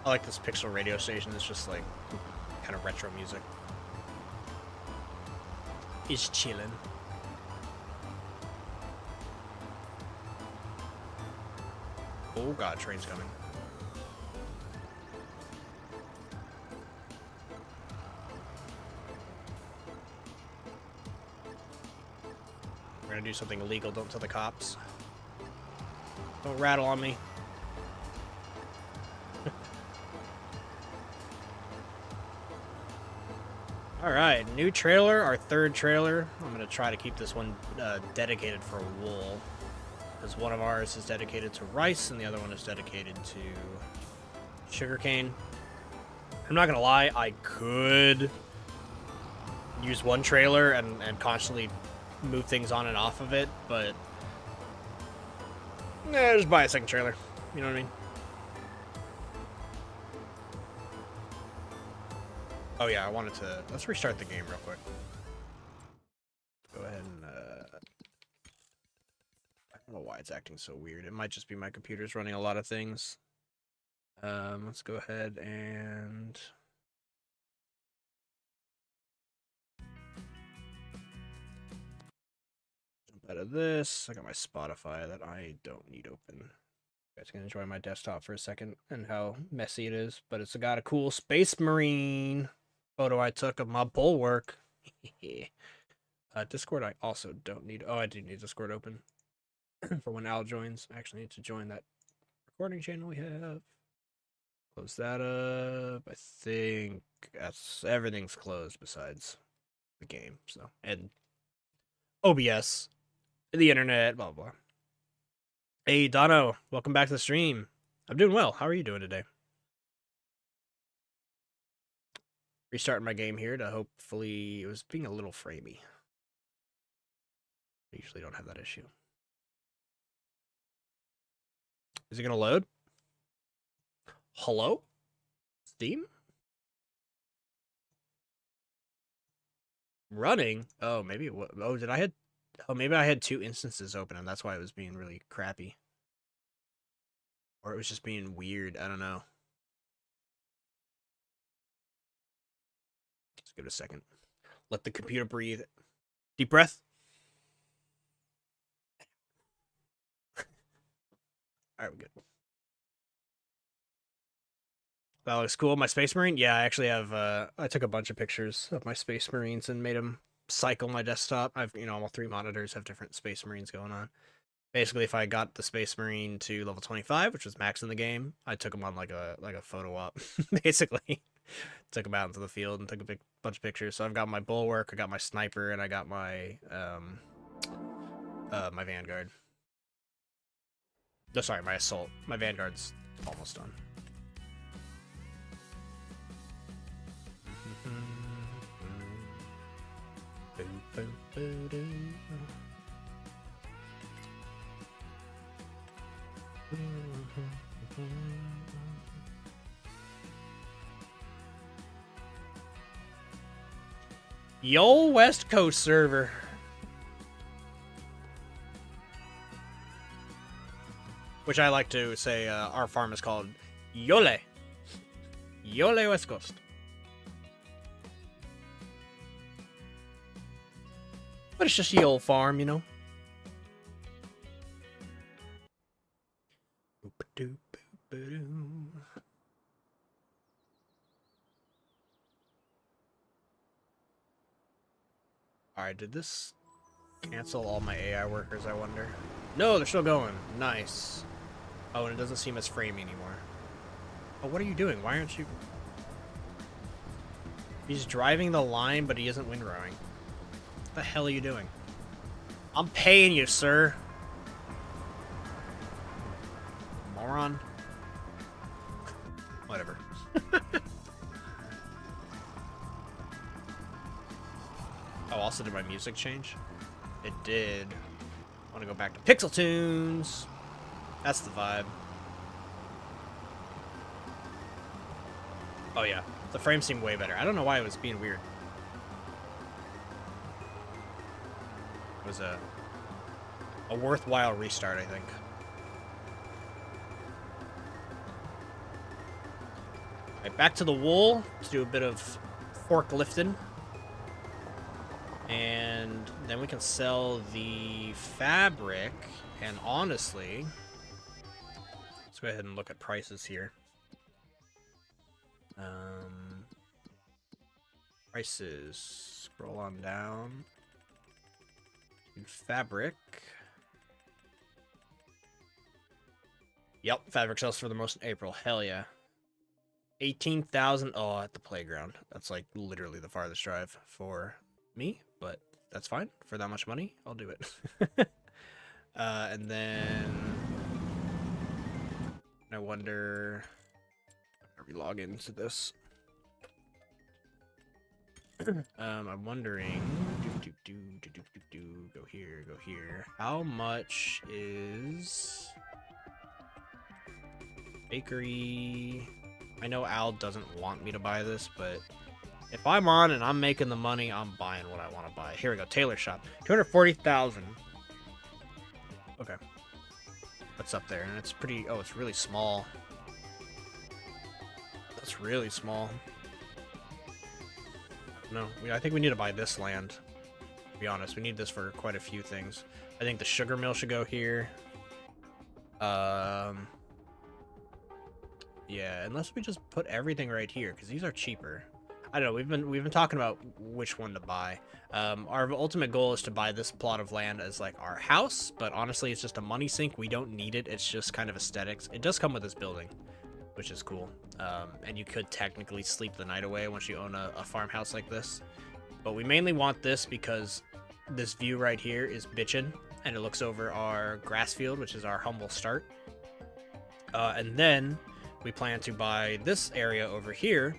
I like this Pixel radio station. It's just like kind of retro music. He's chilling. Oh god, train's coming. We're gonna do something illegal. Don't tell the cops. Don't rattle on me. Alright, new trailer, our third trailer. I'm going to try to keep this one dedicated for wool. Because one of ours is dedicated to rice, and the other one is dedicated to sugarcane. I'm not going to lie, I could use one trailer and constantly move things on and off of it, but just buy a second trailer. You know what I mean? Oh yeah, I wanted to... Let's restart the game real quick. Go ahead and... I don't know why it's acting so weird. It might just be my computer's running a lot of things. Let's go ahead and... jump out of this. I got my Spotify that I don't need open. You guys can enjoy my desktop for a second and how messy it is. But it's got a cool Space Marine photo I took of my bulwark. Discord I also don't need. Oh, I do need Discord open for when Al joins. I actually need to join that recording channel we have. Close that up. I think everything's closed besides the game. So, and OBS, the internet, blah blah. Hey Dono, welcome back to the stream. I'm doing well. How are you doing today? Restarting my game here to hopefully... It was being a little framey. I usually don't have that issue. Is it going to load? Hello? Steam? Running? Oh, maybe it was... Oh, did I had... Oh, maybe I had two instances open and that's why it was being really crappy. Or it was just being weird. I don't know. Give it a second. Let the computer breathe. Deep breath. Alright, we're good. That looks cool. My Space Marine? Yeah, I actually have, I took a bunch of pictures of my Space Marines and made them cycle my desktop. I've, all three monitors have different Space Marines going on. Basically, if I got the Space Marine to level 25, which was max in the game, I took him on like a photo op, basically. Took him out into the field and took a bunch of pictures. So I've got my bulwark, I got my sniper, and I got my my vanguard. No, sorry, my assault. My vanguard's almost done. Yo, West Coast server. Which I like to say our farm is called Yole. Yole West Coast. But it's just the old farm, Alright, did this cancel all my AI workers, I wonder? No, they're still going. Nice. Oh, and it doesn't seem as framey anymore. Oh, what are you doing? Why aren't you... He's driving the line, but he isn't windrowing. the hell are you doing? I'm paying you, sir. Moron. Whatever. Oh, also did my music change? It did. I want to go back to Pixel Tunes. That's the vibe. Oh yeah, the frames seem way better. I don't know why it was being weird. It was a worthwhile restart, I think. Alright, back to the wool to do a bit of forklifting. And then we can sell the fabric. And honestly, let's go ahead and look at prices here. Prices. Scroll on down. Fabric. Yep, fabric sells for the most in April. Hell yeah. 18,000. Oh, at the playground. That's like literally the farthest drive for me, but that's fine. For that much money, I'll do it. And then I wonder. How do we log into this? I'm wondering. Go here, go here. How much is bakery? I know Al doesn't want me to buy this, but if I'm on and I'm making the money, I'm buying what I want to buy. Here we go, tailor shop, 240,000. Okay, what's up there? And it's pretty. Oh, it's really small. That's really small. No, I think we need to buy this land. To be honest, we need this for quite a few things. I think the sugar mill should go here. Yeah, unless we just put everything right here, because these are cheaper. I don't know. We've been talking about which one to buy. Our ultimate goal is to buy this plot of land as like our house, but honestly, it's just a money sink. We don't need it. It's just kind of aesthetics. It does come with this building, which is cool. And you could technically sleep the night away once you own a farmhouse like this. But we mainly want this because this view right here is bitchin', and it looks over our grass field, which is our humble start. And then we plan to buy this area over here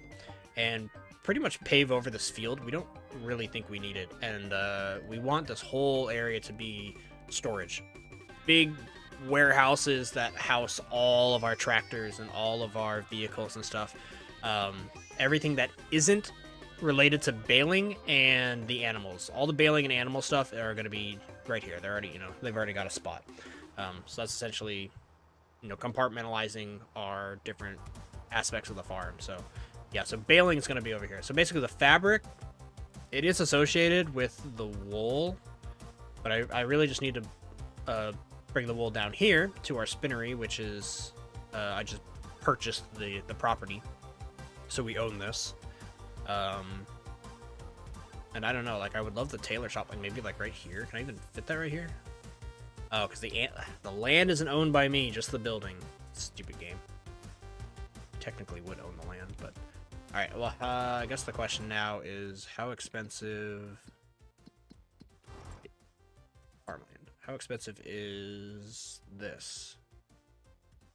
and pretty much pave over this field. We don't really think we need it. And we want this whole area to be storage. Big warehouses that house all of our tractors and all of our vehicles and stuff. Everything that isn't related to baling and the animals. All the baling and animal stuff are going to be right here. They're already, they've already got a spot. So that's essentially, compartmentalizing our different aspects of the farm. So yeah, so baling is going to be over here. So basically the fabric, it is associated with the wool, but I really just need to bring the wool down here to our spinnery, which is, I just purchased the property, so we own this. And I don't know, like I would love the tailor shop, like maybe like right here. Can I even fit that right here? Oh, because the land isn't owned by me, just the building. Stupid game. Technically would own the land, but all right. Well, I guess the question now is how expensive farmland? How expensive is this?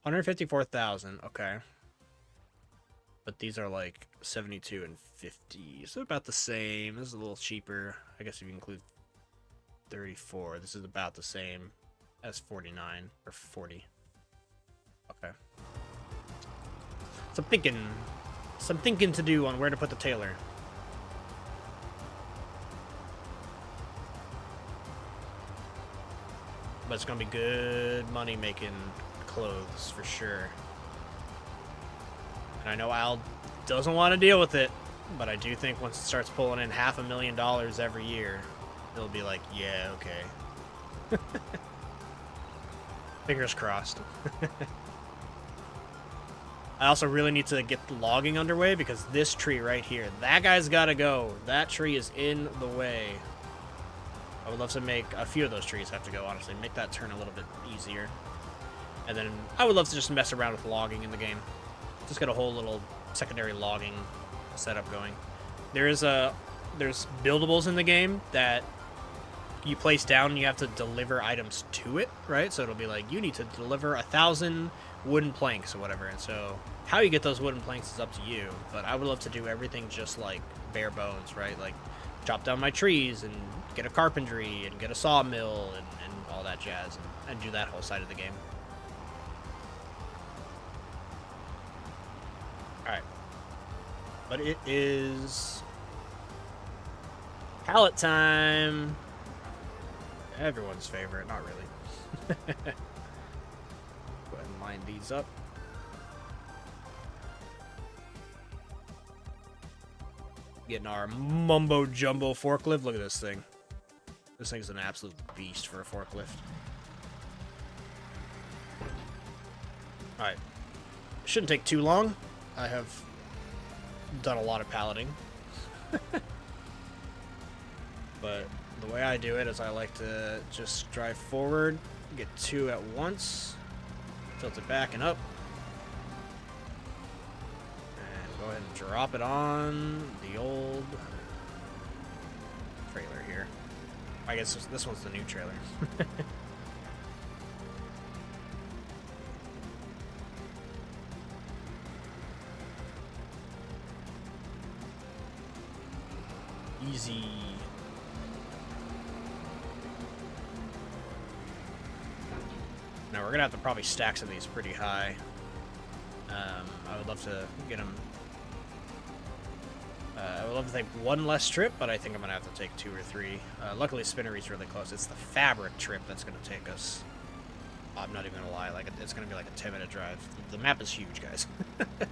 154,000. Okay. But these are like 72 and 50, so about the same. This is a little cheaper. I guess if you include 34, this is about the same as 49 or 40. Okay. So I'm thinking to do on where to put the tailor. But it's gonna be good money making clothes for sure. And I know Al doesn't want to deal with it, but I do think once it starts pulling in $500,000 every year, he'll be like, yeah, okay. Fingers crossed. I also really need to get the logging underway because this tree right here, that guy's got to go. That tree is in the way. I would love to make a few of those trees have to go, honestly. Make that turn a little bit easier. And then I would love to just mess around with logging in the game. Just get a whole little secondary logging setup going. There's buildables in the game that you place down and you have to deliver items to it, right? So it'll be like, you need to deliver 1,000 wooden planks or whatever. And so how you get those wooden planks is up to you. But I would love to do everything just like bare bones, right? Like chop down my trees and get a carpentry and get a sawmill and all that jazz and do that whole side of the game. Alright. But it is pallet time. Everyone's favorite, not really. Go ahead and line these up. Getting our mumbo jumbo forklift. Look at this thing. This thing's an absolute beast for a forklift. Alright. Shouldn't take too long. I have done a lot of palleting. But the way I do it is I like to just drive forward, get two at once, tilt it back and up, and go ahead and drop it on the old trailer here. I guess this one's the new trailer. Easy. Now we're gonna have to probably stack some of these pretty high. I would love to get them. I would love to take one less trip, but I think I'm gonna have to take 2 or 3. Luckily, Spinnery's really close. It's the fabric trip that's gonna take us. I'm not even gonna lie. Like it's gonna be like a 10-minute drive. The map is huge, guys. The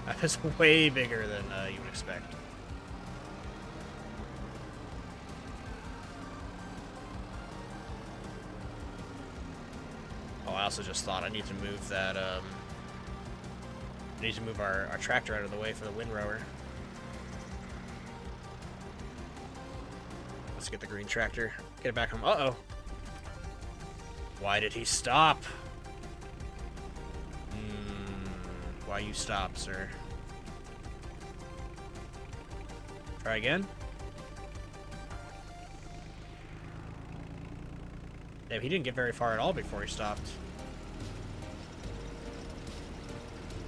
map is way bigger than you would expect. I also just thought I need to move that, I need to move our tractor out of the way for the windrower. Let's get the green tractor. Get it back home. Uh-oh. Why did he stop? Why you stop, sir? Try again? Damn, he didn't get very far at all before he stopped.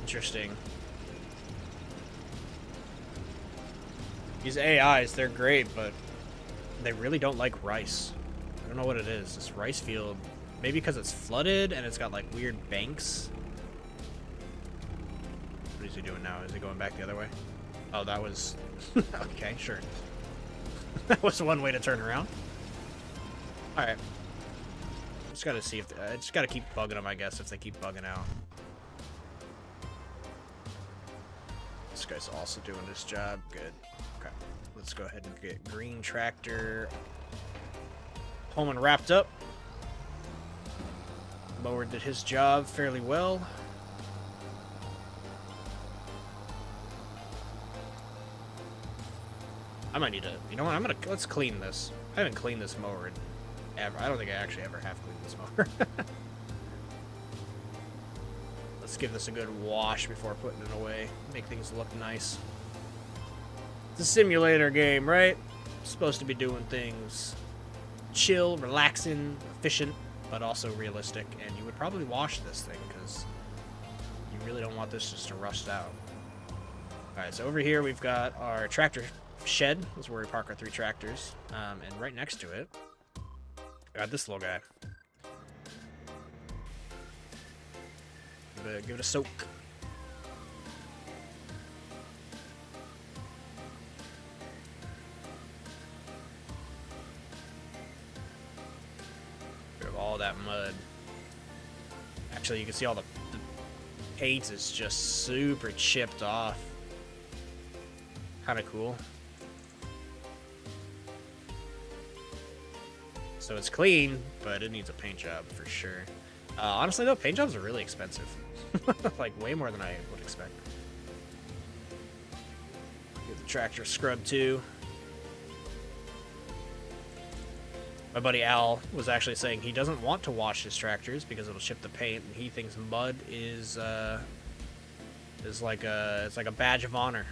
Interesting. These AIs, they're great, but they really don't like rice. I don't know what it is. This rice field, maybe because it's flooded and it's got like weird banks. What is he doing now? Is he going back the other way? Oh, that was... okay, sure. That was one way to turn around. Alright. Just gotta see if... I just gotta keep bugging them, I guess, if they keep bugging out. This guy's also doing this job. Good. Okay. Let's go ahead and get green tractor home and wrapped up. Mower did his job fairly well. I might need to... You know what? Let's clean this. I haven't cleaned this mower ever. I don't think I actually ever have cleaned this mower. Let's give this a good wash before putting it away. Make things look nice. It's a simulator game, right? Supposed to be doing things chill, relaxing, efficient, but also realistic. And you would probably wash this thing because you really don't want this just to rust out. Alright, so over here we've got our tractor shed. This is where we park our 3 tractors. And right next to it, got this little guy. Give it a soak. Rid of all that mud. Actually, you can see all the paint is just super chipped off. Kind of cool. So it's clean, but it needs a paint job for sure. Honestly, though, paint jobs are really expensive. Like, way more than I would expect. Get the tractor scrubbed, too. My buddy Al was actually saying he doesn't want to wash his tractors because it'll chip the paint, and he thinks mud is like it's like a badge of honor.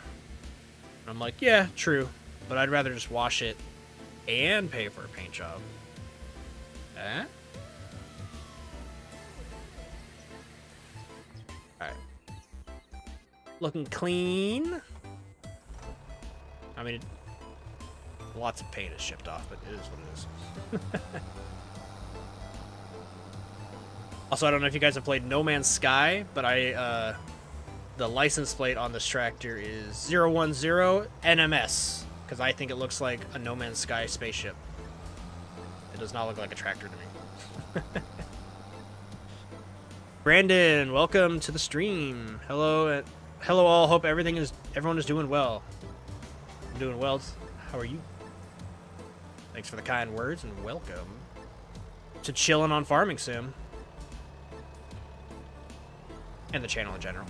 And I'm like, yeah, true, but I'd rather just wash it and pay for a paint job. Eh? Alright. Looking clean. I mean, lots of paint is shipped off, but it is what it is. Also, I don't know if you guys have played No Man's Sky, but the license plate on this tractor is 010 NMS, because I think it looks like a No Man's Sky spaceship. It does not look like a tractor to me. Brandon, welcome to the stream. Hello, hello all. Hope everyone is doing well. I'm doing well. How are you? Thanks for the kind words and welcome to Chillin' on Farming Sim and the channel in general.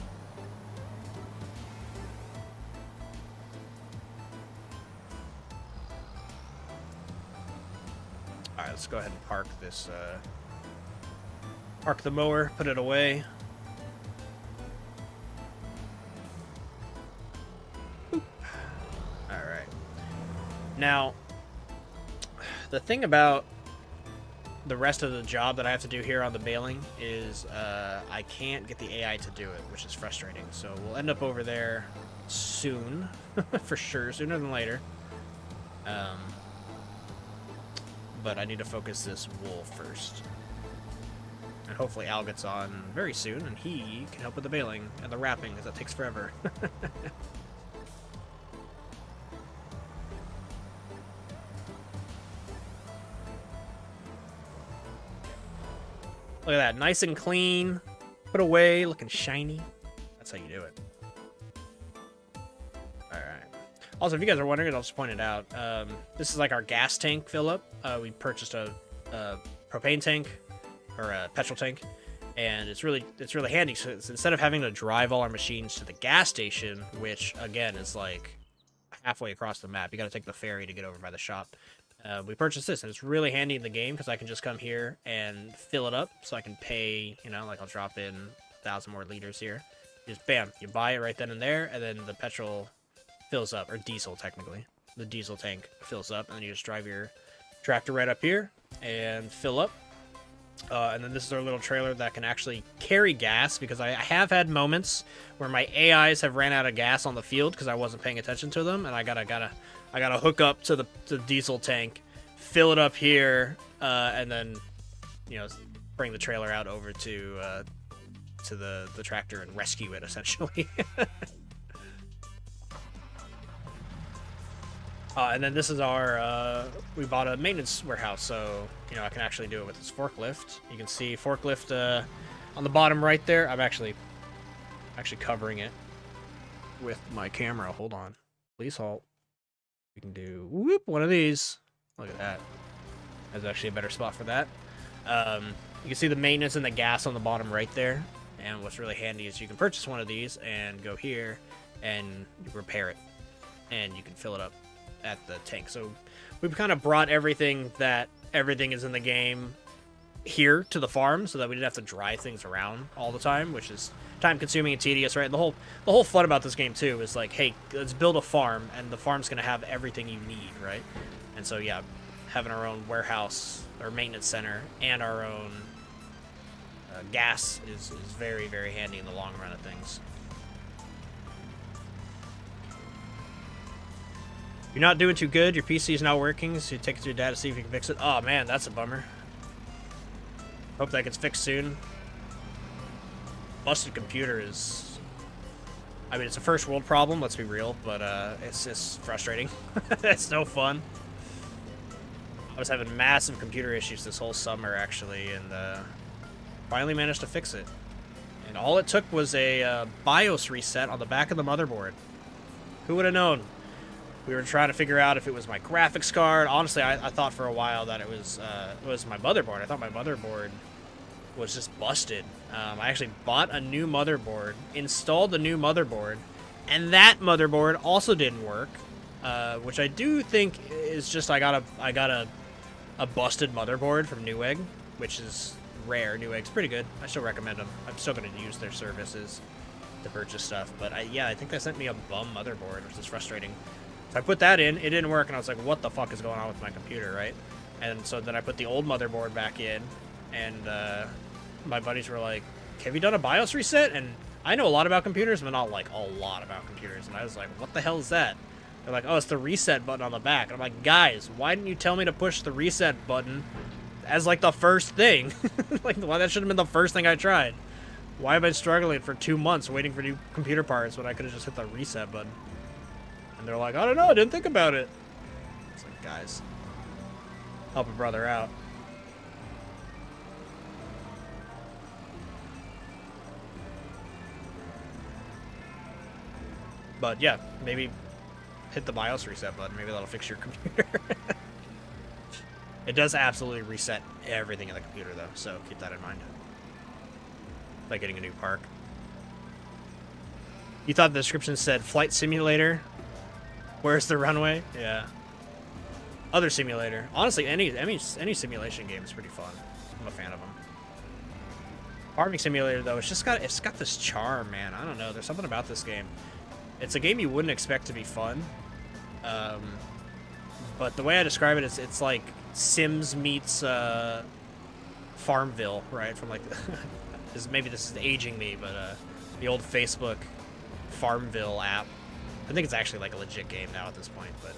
All right, let's go ahead and park this. Park the mower, put it away. Boop. All right. Now, the thing about the rest of the job that I have to do here on the baling is I can't get the AI to do it, which is frustrating. So we'll end up over there soon, for sure, sooner than later. But I need to focus this wool first. And hopefully Al gets on very soon, and he can help with the baling and the wrapping, because that takes forever. Look at that, nice and clean, put away, looking shiny. That's how you do it. All right. Also, if you guys are wondering, I'll just point it out. This is like our gas tank fill up. We purchased a propane tank or a petrol tank, and it's really handy. So instead of having to drive all our machines to the gas station, which again is like halfway across the map, you got to take the ferry to get over by the shop. We purchased this, and it's really handy in the game because I can just come here and fill it up, so I can pay. You know, like I'll drop in 1,000 more liters here. Just bam, you buy it right then and there, and then the petrol fills up, or diesel technically. The diesel tank fills up, and then you just drive your tractor right up here and fill up. And then this is our little trailer that can actually carry gas, because I have had moments where my AIs have ran out of gas on the field because I wasn't paying attention to them, and I gotta hook up to the diesel tank, fill it up here, and then, you know, bring the trailer out over to the tractor and rescue it essentially. And then this is our, we bought a maintenance warehouse, so, you know, I can actually do it with this forklift. You can see forklift on the bottom right there. I'm actually covering it with my camera. Hold on. Please halt. We can do, whoop, one of these. Look at that. That's actually a better spot for that. You can see the maintenance and the gas on the bottom right there. And what's really handy is you can purchase one of these and go here and repair it. And you can fill it up at the tank. So we've kind of brought everything is in the game here to the farm, so that we didn't have to drive things around all the time, which is time consuming and tedious, right? The whole fun about this game too is like, hey, let's build a farm, and the farm's gonna have everything you need, right? And so yeah, having our own warehouse or maintenance center and our own gas is very, very handy in the long run of things. You're not doing too good. Your PC is not working, so you take it to your dad to see if you can fix it. Oh man, that's a bummer. Hope that gets fixed soon. Busted computer is... I mean, it's a first world problem, let's be real, but it's just frustrating. It's no fun. I was having massive computer issues this whole summer, actually, and finally managed to fix it. And all it took was a BIOS reset on the back of the motherboard. Who would have known? We were trying to figure out if it was my graphics card. Honestly, I thought for a while that it was my motherboard. I thought my motherboard was just busted. I actually bought a new motherboard, installed the new motherboard, and that motherboard also didn't work, which I do think is just I got a busted motherboard from Newegg, which is rare. Newegg's pretty good. I still recommend them. I'm still going to use their services to purchase stuff, but yeah, I think they sent me a bum motherboard, which is frustrating. So I put that in, it didn't work, and I was like, what the fuck is going on with my computer, right? And so then I put the old motherboard back in, and my buddies were like, have you done a BIOS reset? And I know a lot about computers, but not like a lot about computers. And I was like, what the hell is that? They're like, oh, it's the reset button on the back. And I'm like, guys, why didn't you tell me to push the reset button as like the first thing? Like, why that should have been the first thing I tried. Why have I been struggling for 2 months waiting for new computer parts when I could have just hit the reset button? And they're like, I don't know, I didn't think about it. It's like, guys, help a brother out. But yeah, maybe hit the BIOS reset button. Maybe that'll fix your computer. It does absolutely reset everything in the computer, though, so keep that in mind. Like getting a new park. You thought the description said flight simulator? Where's the runway? Yeah. Other simulator. Honestly, any simulation game is pretty fun. I'm a fan of them. Farming simulator, though, it's got this charm, man. I don't know. There's something about this game. It's a game you wouldn't expect to be fun. But the way I describe it is it's like Sims meets Farmville, right? From like maybe this is aging me, but the old Facebook Farmville app. I think it's actually like a legit game now at this point, but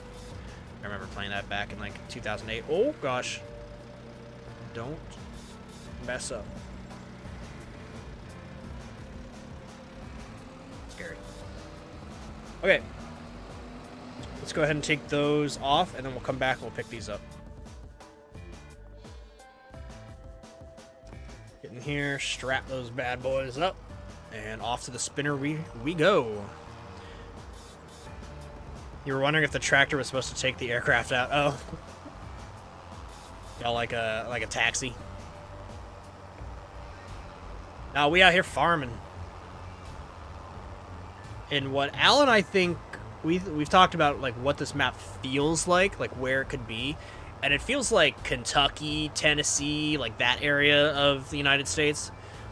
I remember playing that back in like 2008. Oh gosh. Don't mess up. Scary. Okay. Let's go ahead and take those off, and then we'll come back and we'll pick these up. Get in here, strap those bad boys up, and off to the spinner we go. You were wondering if the tractor was supposed to take the aircraft out. Oh. Y'all like a taxi. Now we out here farming. And what Al and I think we've talked about, like what this map feels like where it could be, and it feels like Kentucky, Tennessee, like that area of the United States.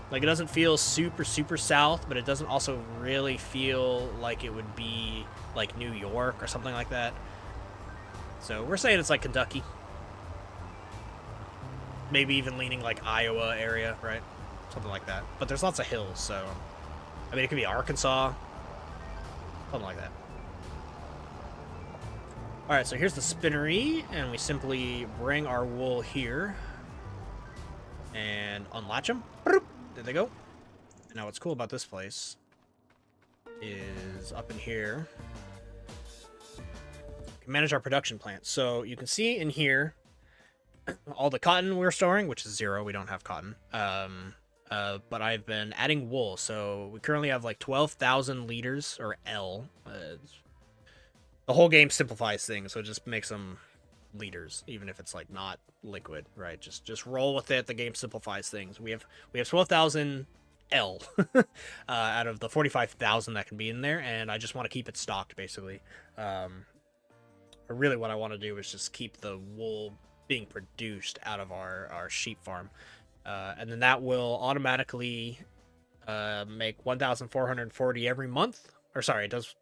Like, it doesn't feel super south, but it doesn't also really feel like it would be like New York or something like that. So we're saying it's like Kentucky, maybe even leaning like Iowa area, right? Something like that. But there's lots of hills, so I mean, it could be Arkansas, something like that. Alright, so here's the spinnery, and we simply bring our wool here and unlatch them. There they go. And now what's cool about this place is up in here, we can manage our production plant. So you can see in here all the cotton we're storing, which is 0. We don't have cotton. But I've been adding wool. So we currently have like 12,000 liters, or L. The whole game simplifies things, so it just makes them liters, even if it's like not liquid, right? Just roll with it. The game simplifies things. We have 12,000 L out of the 45,000 that can be in there, and I just want to keep it stocked, basically. Really what I want to do is just keep the wool being produced out of our sheep farm, and then that will automatically make 1,440 every month. Or sorry, it does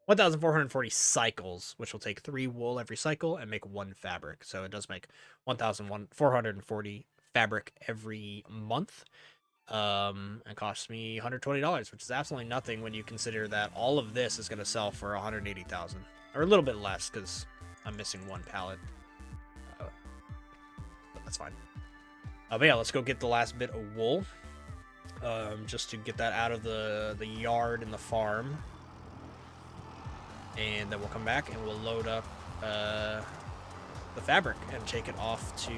1,440 cycles, which will take 3 wool every cycle and make 1 fabric. So it does make 1,440 fabric every month. And costs me $120, which is absolutely nothing when you consider that all of this is going to sell for 180,000, or a little bit less because I'm missing 1 pallet. But that's fine. But yeah, let's go get the last bit of wool, just to get that out of the yard and the farm. And then we'll come back and we'll load up the fabric and take it off to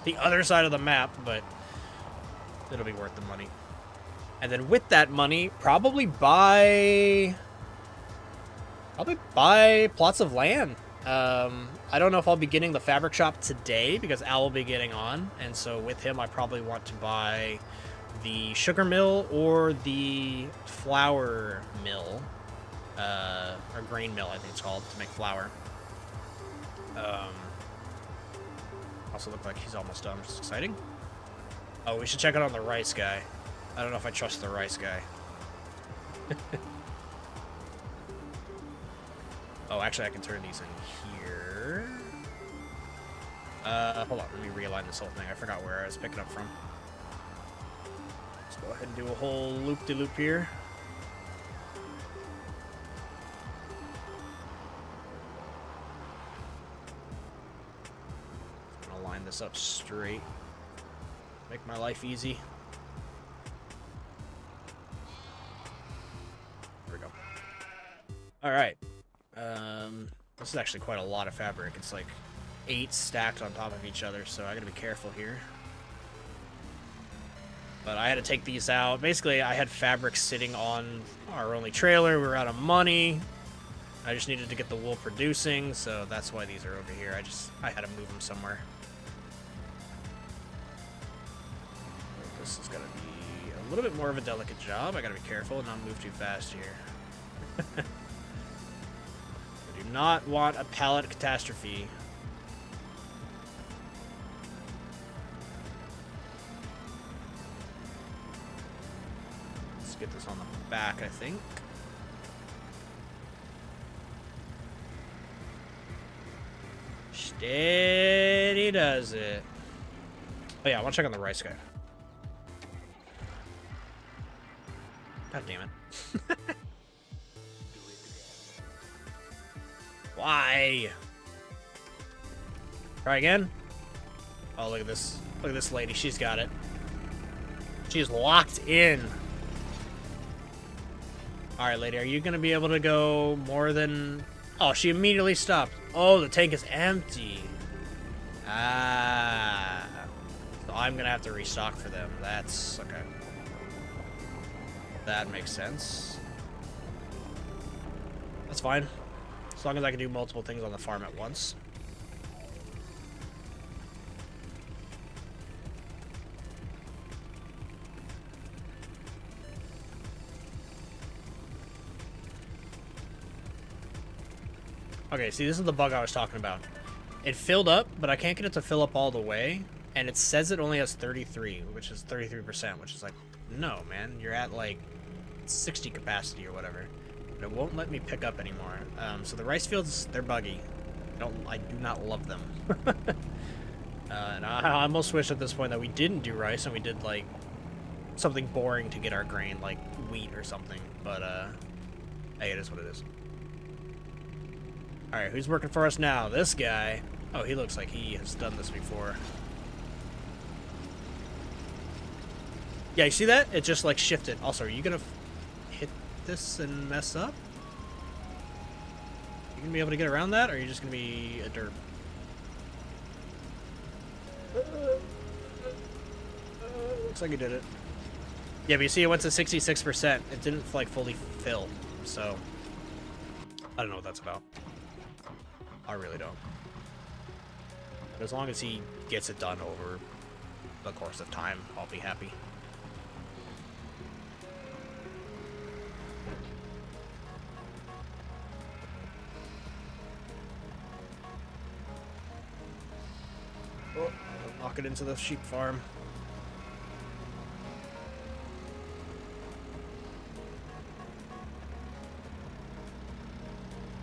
the other side of the map, but it'll be worth the money. And then with that money, probably buy plots of land. I don't know if I'll be getting the fabric shop today because Al will be getting on, and so with him I probably want to buy the sugar mill or the flour mill. Or grain mill, I think it's called, to make flour. Also look like he's almost done, which is exciting. Oh, we should check it on the rice guy. I don't know if I trust the rice guy. Oh, actually, I can turn these in here. Hold on. Let me realign this whole thing. I forgot where I was picking up from. Let's go ahead and do a whole loop-de-loop here. I'm gonna line this up straight. Make my life easy. There we go. All right. This is actually quite a lot of fabric. It's like 8 stacked on top of each other, so I gotta be careful here. But I had to take these out. Basically, I had fabric sitting on our only trailer. We were out of money. I just needed to get the wool producing, so that's why these are over here. I had to move them somewhere. This is gonna be a little bit more of a delicate job. I gotta be careful and not move too fast here. I do not want a pallet catastrophe. Let's get this on the back, I think. Steady does it. Oh yeah, I want to check on the rice guy. God damn it. Why? Try again? Oh, look at this. Look at this lady. She's got it. She's locked in. Alright, lady. Are you going to be able to go more than... Oh, she immediately stopped. Oh, the tank is empty. Ah. So I'm going to have to restock for them. That's... Okay. That makes sense. That's fine. As long as I can do multiple things on the farm at once. Okay, see, this is the bug I was talking about. It filled up, but I can't get it to fill up all the way, and it says it only has 33, which is 33%, which is like, no, man, you're at like 60 capacity or whatever. But it won't let me pick up anymore. So the rice fields, they're buggy. I do not love them. And I almost wish at this point that we didn't do rice and we did like something boring to get our grain, like wheat or something. But hey, it is what it is. Alright, who's working for us now? This guy. Oh, he looks like he has done this before. Yeah, you see that? It just like shifted. Also, are you gonna hit this and mess up? You gonna be able to get around that, or are you just gonna be a derp? Looks like you did it. Yeah, but you see it went to 66%. It didn't like fully fill, so I don't know what that's about. I really don't. But as long as he gets it done over the course of time, I'll be happy. Oh, knock it into the sheep farm.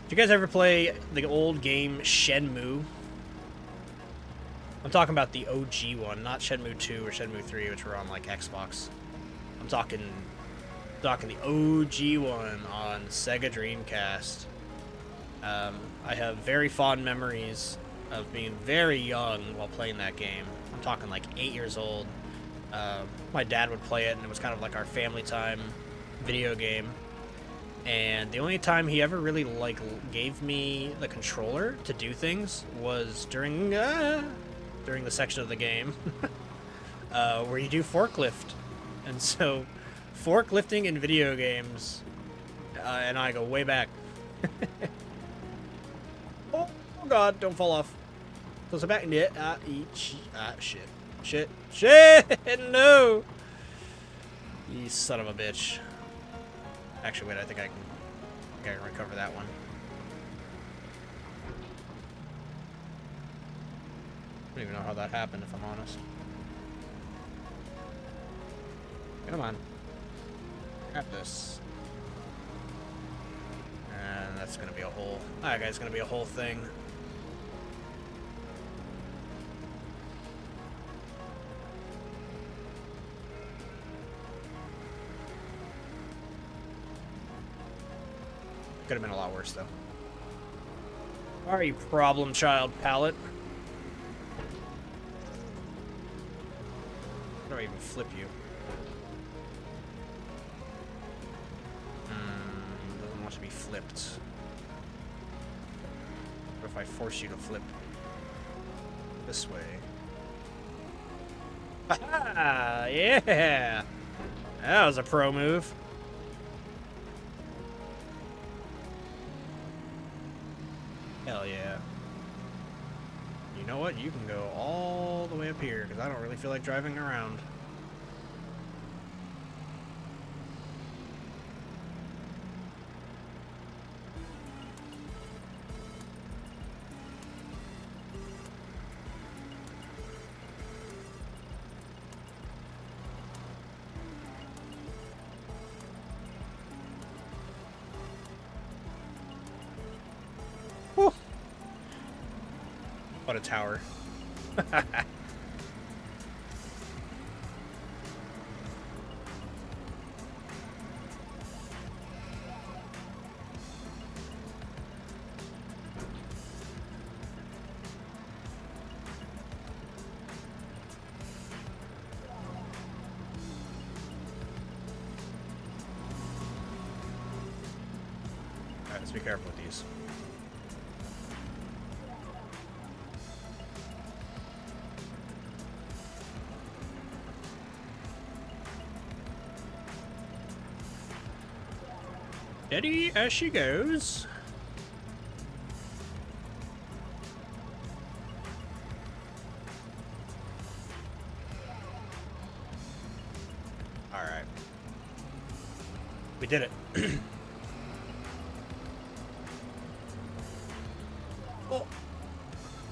Did you guys ever play the old game Shenmue? I'm talking about the OG one, not Shenmue 2 or Shenmue 3, which were on like Xbox. I'm talking the OG one on Sega Dreamcast. I have very fond memories of being very young while playing that game. I'm talking like 8 years old. My dad would play it, and it was kind of like our family time video game. And the only time he ever really like gave me the controller to do things was during the section of the game where you do forklift. And so forklifting in video games, and I go way back. Oh god, don't fall off. Close it back and it. Shit, no. You son of a bitch. Actually, wait, I think I can recover that one. I don't even know how that happened, if I'm honest. Come on. Grab this. And That's gonna be a whole... That guy's gonna be a whole thing. Could have been a lot worse, though. Are you problem child, pallet? How do I even flip you? Doesn't want to be flipped. What if I force you to flip this way? Ha! Yeah! That was a pro move. Hell yeah. You know what? You can go all the way up here, because I don't really feel like driving around. Whew. What a tower. Alright, let's be careful with these. Steady as she goes. All right. We did it. Oh.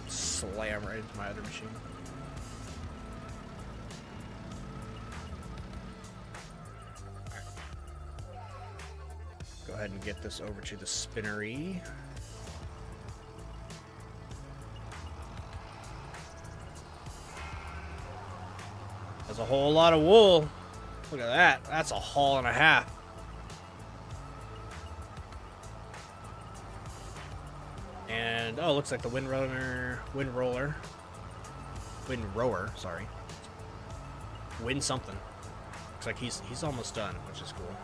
Slam right into my other machine. Go ahead and get this over to the spinnery. That's a whole lot of wool. Look at that. That's a haul and a half. And oh, looks like the windrower, sorry. Wind something. Looks like he's almost done, which is cool.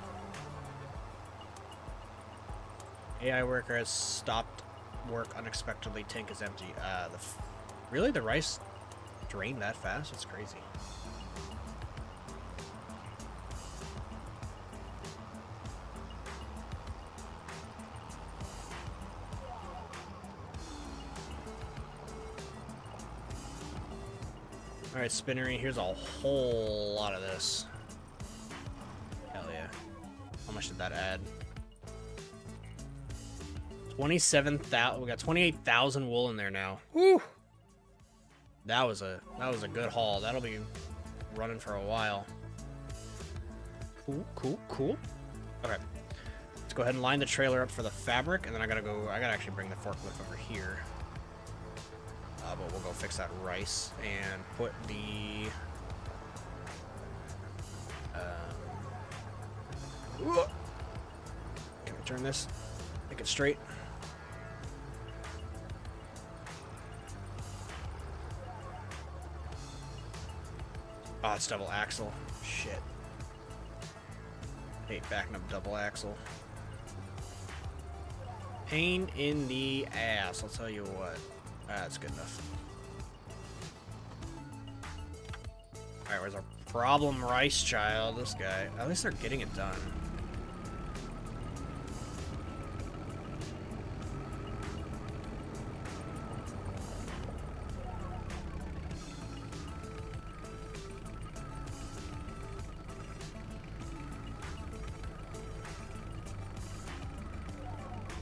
AI worker has stopped work unexpectedly. Tank is empty. Really? The rice drained that fast? That's crazy. Alright, spinnery. Here's a whole lot of this. Hell yeah. How much did that add? 27,000. We got 28,000 wool in there now. Woo! That was a good haul. That'll be running for a while. Cool, cool, cool. Okay, let's go ahead and line the trailer up for the fabric, and then I gotta actually bring the forklift over here. But we'll go fix that rice and put the. Can we turn this? Make it straight. Oh, it's double axle. Shit. Hate backing up double axle. Pain in the ass, I'll tell you what. That's good enough. Alright, where's our problem rice child? This guy. At least they're getting it done.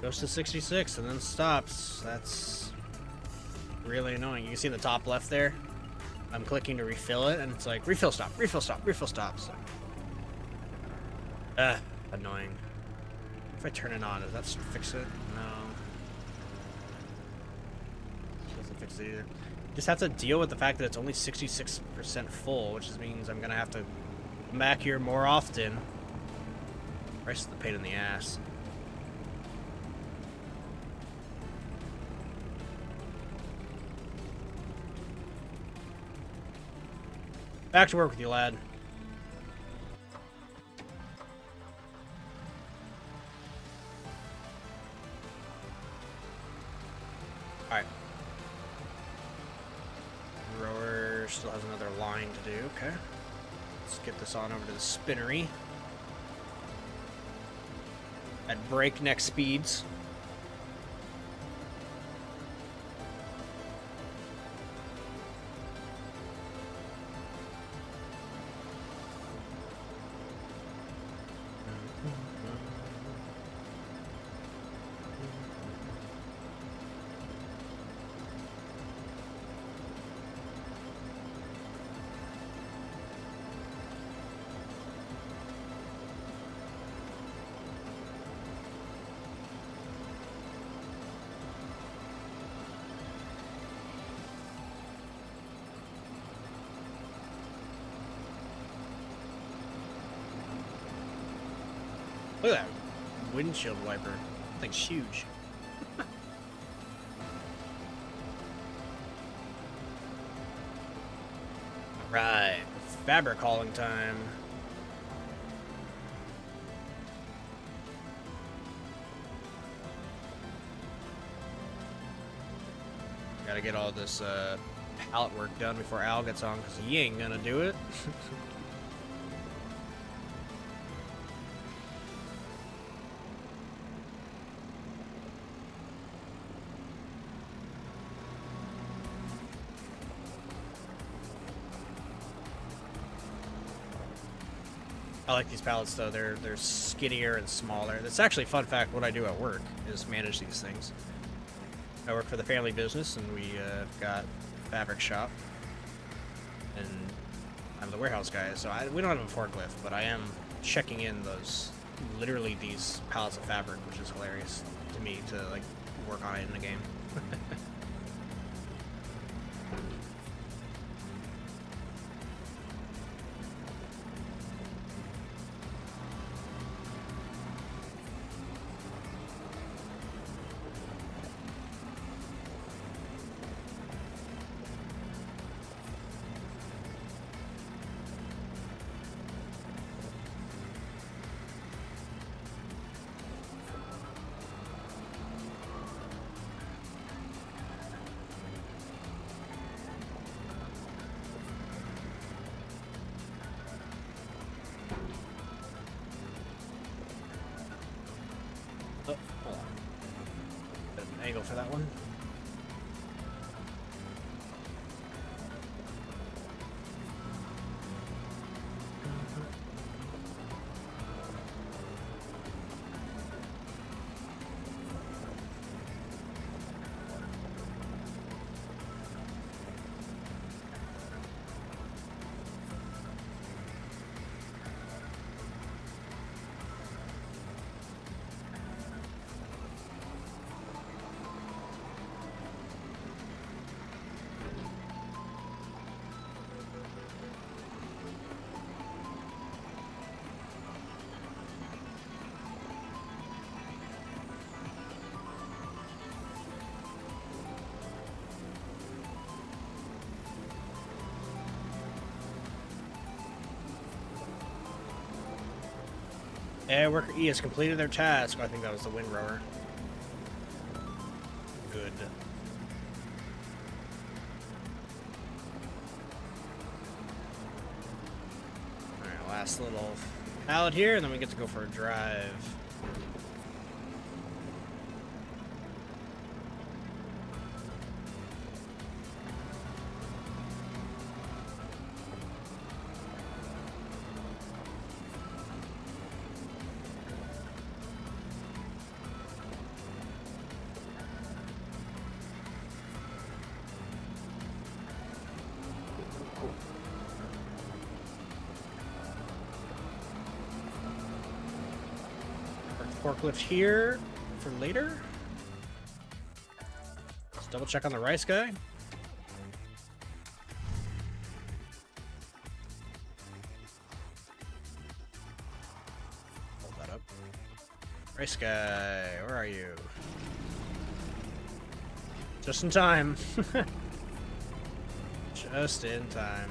Goes to 66 and then stops. That's really annoying. You can see the top left there. I'm clicking to refill it, and it's like, refill stop, refill stop, refill stop. So, annoying. If I turn it on, does that fix it? No. Doesn't fix it either. Just have to deal with the fact that it's only 66% full, which means I'm gonna have to come back here more often. Price is the pain in the ass. Back to work with you, lad. Alright. Rower still has another line to do. Okay. Let's get this on over to the spinnery. At breakneck speeds. Look at that windshield wiper. That thing's huge. Right, fabric hauling time. Gotta get all this pallet work done before Al gets on, because he ain't gonna do it. I like these pallets though. They're skinnier and smaller. That's actually a fun fact. What I do at work is manage these things. I work for the family business, and we got a fabric shop, and I'm the warehouse guy. So we don't have a forklift, but I am checking in literally these pallets of fabric, which is hilarious to me to like work on it in the game. Oh, hold on. Bit of an angle for that one. Yeah, worker E has completed their task. I think that was the windrower. Good. Alright, last little pallet here, and then we get to go for a drive. Forklift here for later. Let's double check on the rice guy. Hold that up. Rice guy, where are you? Just in time. Just in time.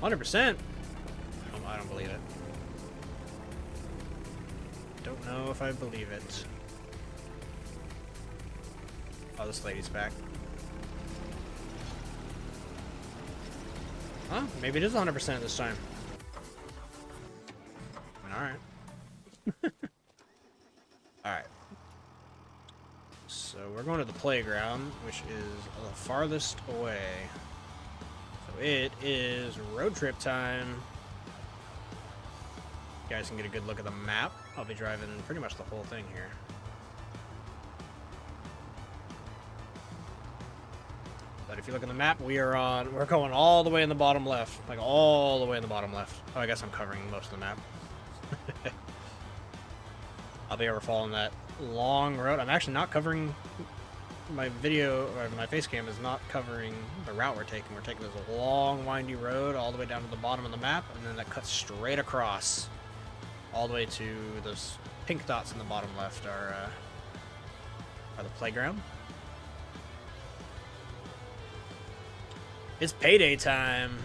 $100%. I don't believe it. Don't know if I believe it. Oh, this lady's back. Huh? Maybe it is 100% this time. Alright. Alright. So we're going to the playground, which is the farthest away. So it is road trip time. You guys can get a good look at the map. I'll be driving pretty much the whole thing here. But if you look at the map, we're going all the way in the bottom left. Like all the way in the bottom left. Oh, I guess I'm covering most of the map. I'll be over following that long road. I'm actually not covering my video, or my face cam is not covering the route we're taking. We're taking this long, windy road all the way down to the bottom of the map, and then that cuts straight across all the way to those pink dots in the bottom left are the playground. It's payday time.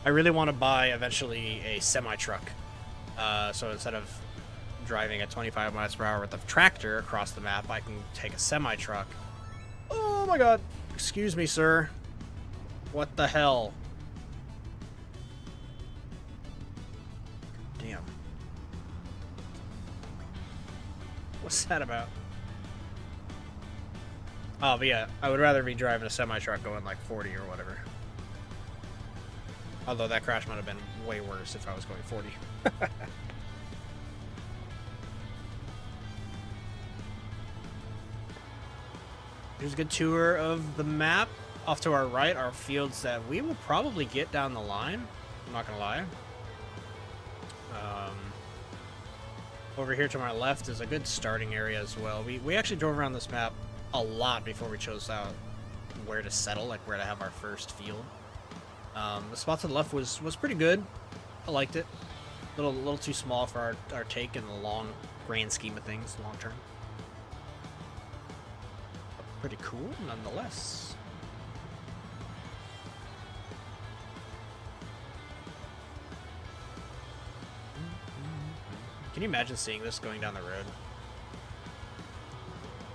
I really want to buy eventually a semi-truck. So instead of driving at 25 miles per hour with a tractor across the map, I can take a semi-truck. Oh my god. Excuse me, sir. What the hell? Damn. What's that about? Oh, but yeah, I would rather be driving a semi-truck going like 40 or whatever. Although that crash might have been way worse if I was going 40. Here's a good tour of the map. Off to our right are fields that we will probably get down the line. I'm not gonna lie. Over here to my left is a good starting area as well. We actually drove around this map a lot before we chose out where to settle, like where to have our first field. The spot to the left was pretty good. I liked it. A little too small for our take in the long grand scheme of things, long term. But pretty cool nonetheless. Can you imagine seeing this going down the road?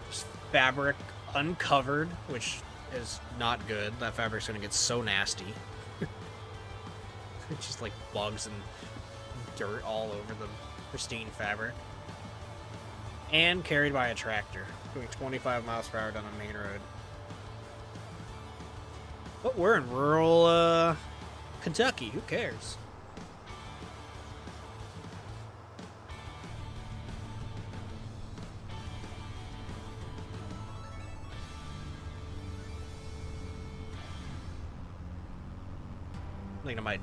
Just fabric uncovered, which is not good. That fabric's gonna get so nasty. It's just like bugs and dirt all over the pristine fabric. And carried by a tractor, doing 25 miles per hour down a main road. But we're in rural Kentucky, who cares? I think I might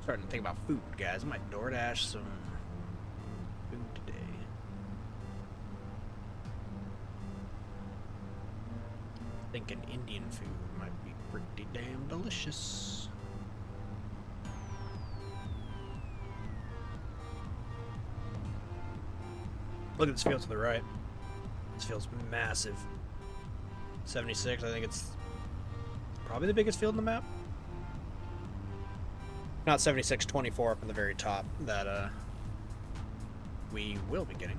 starting to think about food, guys. I might DoorDash some food today. Thinking Indian food might be pretty damn delicious. Look at this field to the right. This field's massive. 76, I think it's probably the biggest field on the map. Not 76, 24 up in the very top that we will be getting.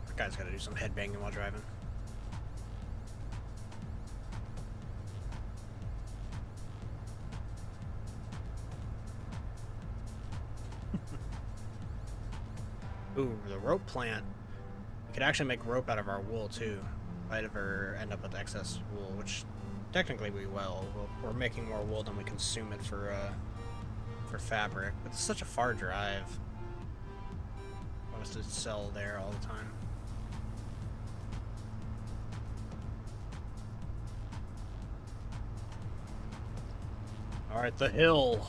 That guy's got to do some headbanging while driving. Ooh, the rope plant. We could actually make rope out of our wool, too. I'd ever end up with excess wool, which technically we will. We're making more wool than we consume it for fabric. But it's such a far drive. I want us to sell there all the time. All right, the hill.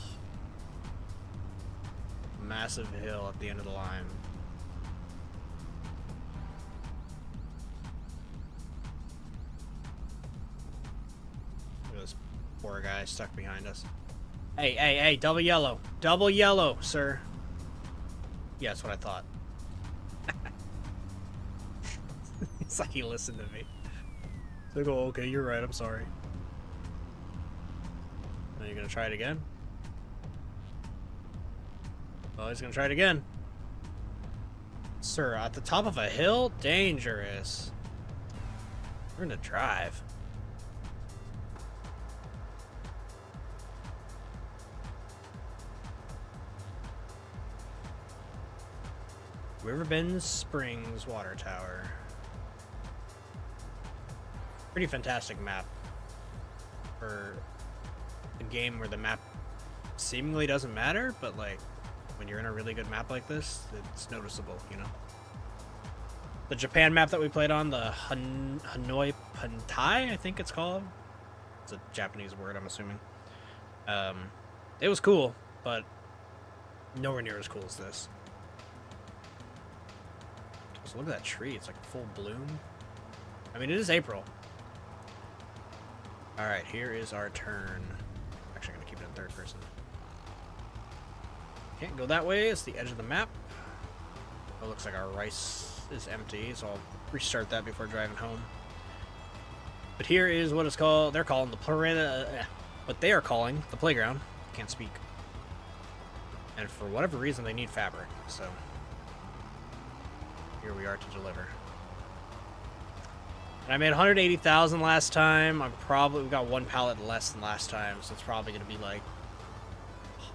Massive hill at the end of the line. Look at this poor guy stuck behind us. Hey, hey, hey, double yellow. Double yellow, sir. Yeah, that's what I thought. It's like he listened to me. It's like, oh, okay, you're right, I'm sorry. Are you gonna try it again? Oh, he's gonna try it again. Sir, at the top of a hill? Dangerous. We're gonna drive. Riverbend Springs Water Tower. Pretty fantastic map for a game where the map seemingly doesn't matter, but like when you're in a really good map like this, it's noticeable, you know? The Japan map that we played on, the Hanoi Pantai, I think it's called. It's a Japanese word, I'm assuming. It was cool, but nowhere near as cool as this. So look at that tree, it's like full bloom. I mean, it is April. Alright, here is our turn. Actually, I'm going to keep it in third person. Can't go that way, it's the edge of the map. It looks like our rice is empty, so I'll restart that before driving home. But here is what it's called, they're calling what they are calling the playground. Can't speak. And for whatever reason, they need fabric, so here we are to deliver. And I made 180,000 last time. We got one pallet less than last time, so it's probably gonna be like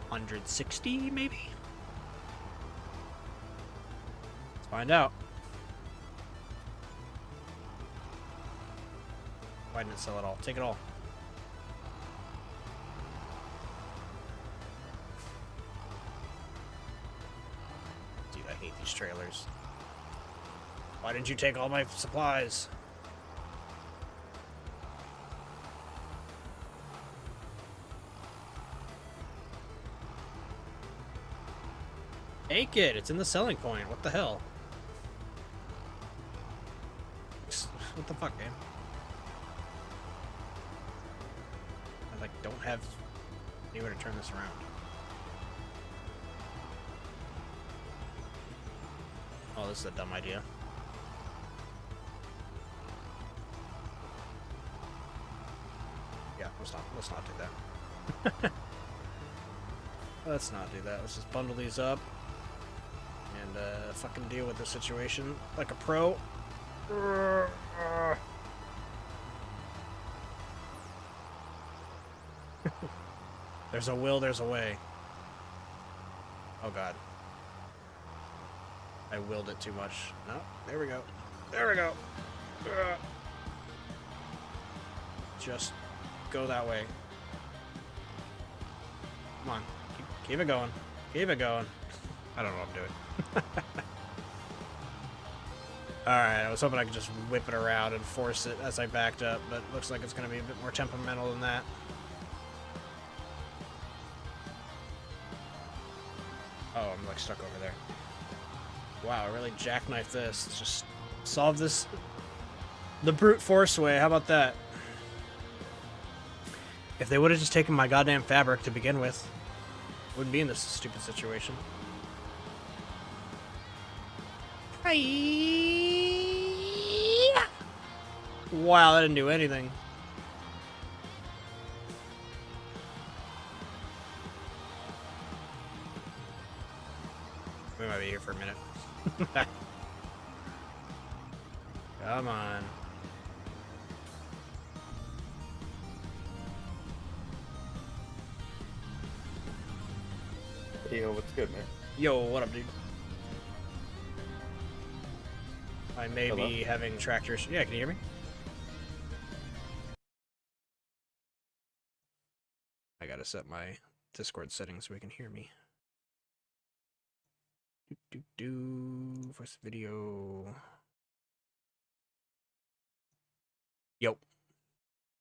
160 maybe? Let's find out. Why didn't it sell it all? Take it all. Dude, I hate these trailers. Why didn't you take all my supplies? Take it! It's in the selling point. What the hell? What the fuck, man? I like don't have anywhere to turn this around. Oh, this is a dumb idea. Yeah, let's not do that. Let's not do that. Let's just bundle these up and fucking deal with the situation like a pro. There's a will, there's a way. Oh god. I willed it too much. No, there we go. There we go. Just go that way. Come on. Keep it going. Keep it going. I don't know what I'm doing. Alright, I was hoping I could just whip it around and force it as I backed up, but it looks like it's going to be a bit more temperamental than that. Oh, I'm like stuck over there. Wow, I really jackknifed this. Let's just solve this the brute force way. How about that? If they would have just taken my goddamn fabric to begin with, I wouldn't be in this stupid situation. Wow, that didn't do anything. We might be here for a minute. Come on. Hey, yo, what's good, man? Yo, what up, dude? I may be having tractors. Yeah, can you hear me? gotta set my Discord settings so we can hear me. First video. Yo.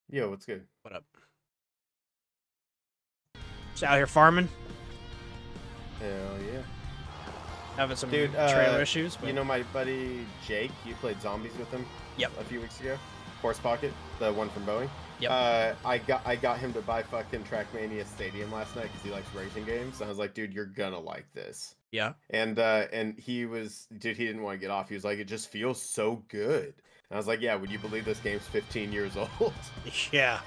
Yo, what's good? What up? Just out here farming. Hell yeah. Having some Dude, trailer issues. But... You know my buddy Jake? You played zombies with him. Yep. A few weeks ago. Horse Pocket, the one from Boeing. Yep. I got him to buy fucking Trackmania Stadium last night because he likes racing games. And I was like, dude, you're gonna like this. Yeah. And he was, dude, he didn't want to get off. He was like, it just feels so good. And I was like, yeah, would you believe this game's 15 years old? Yeah.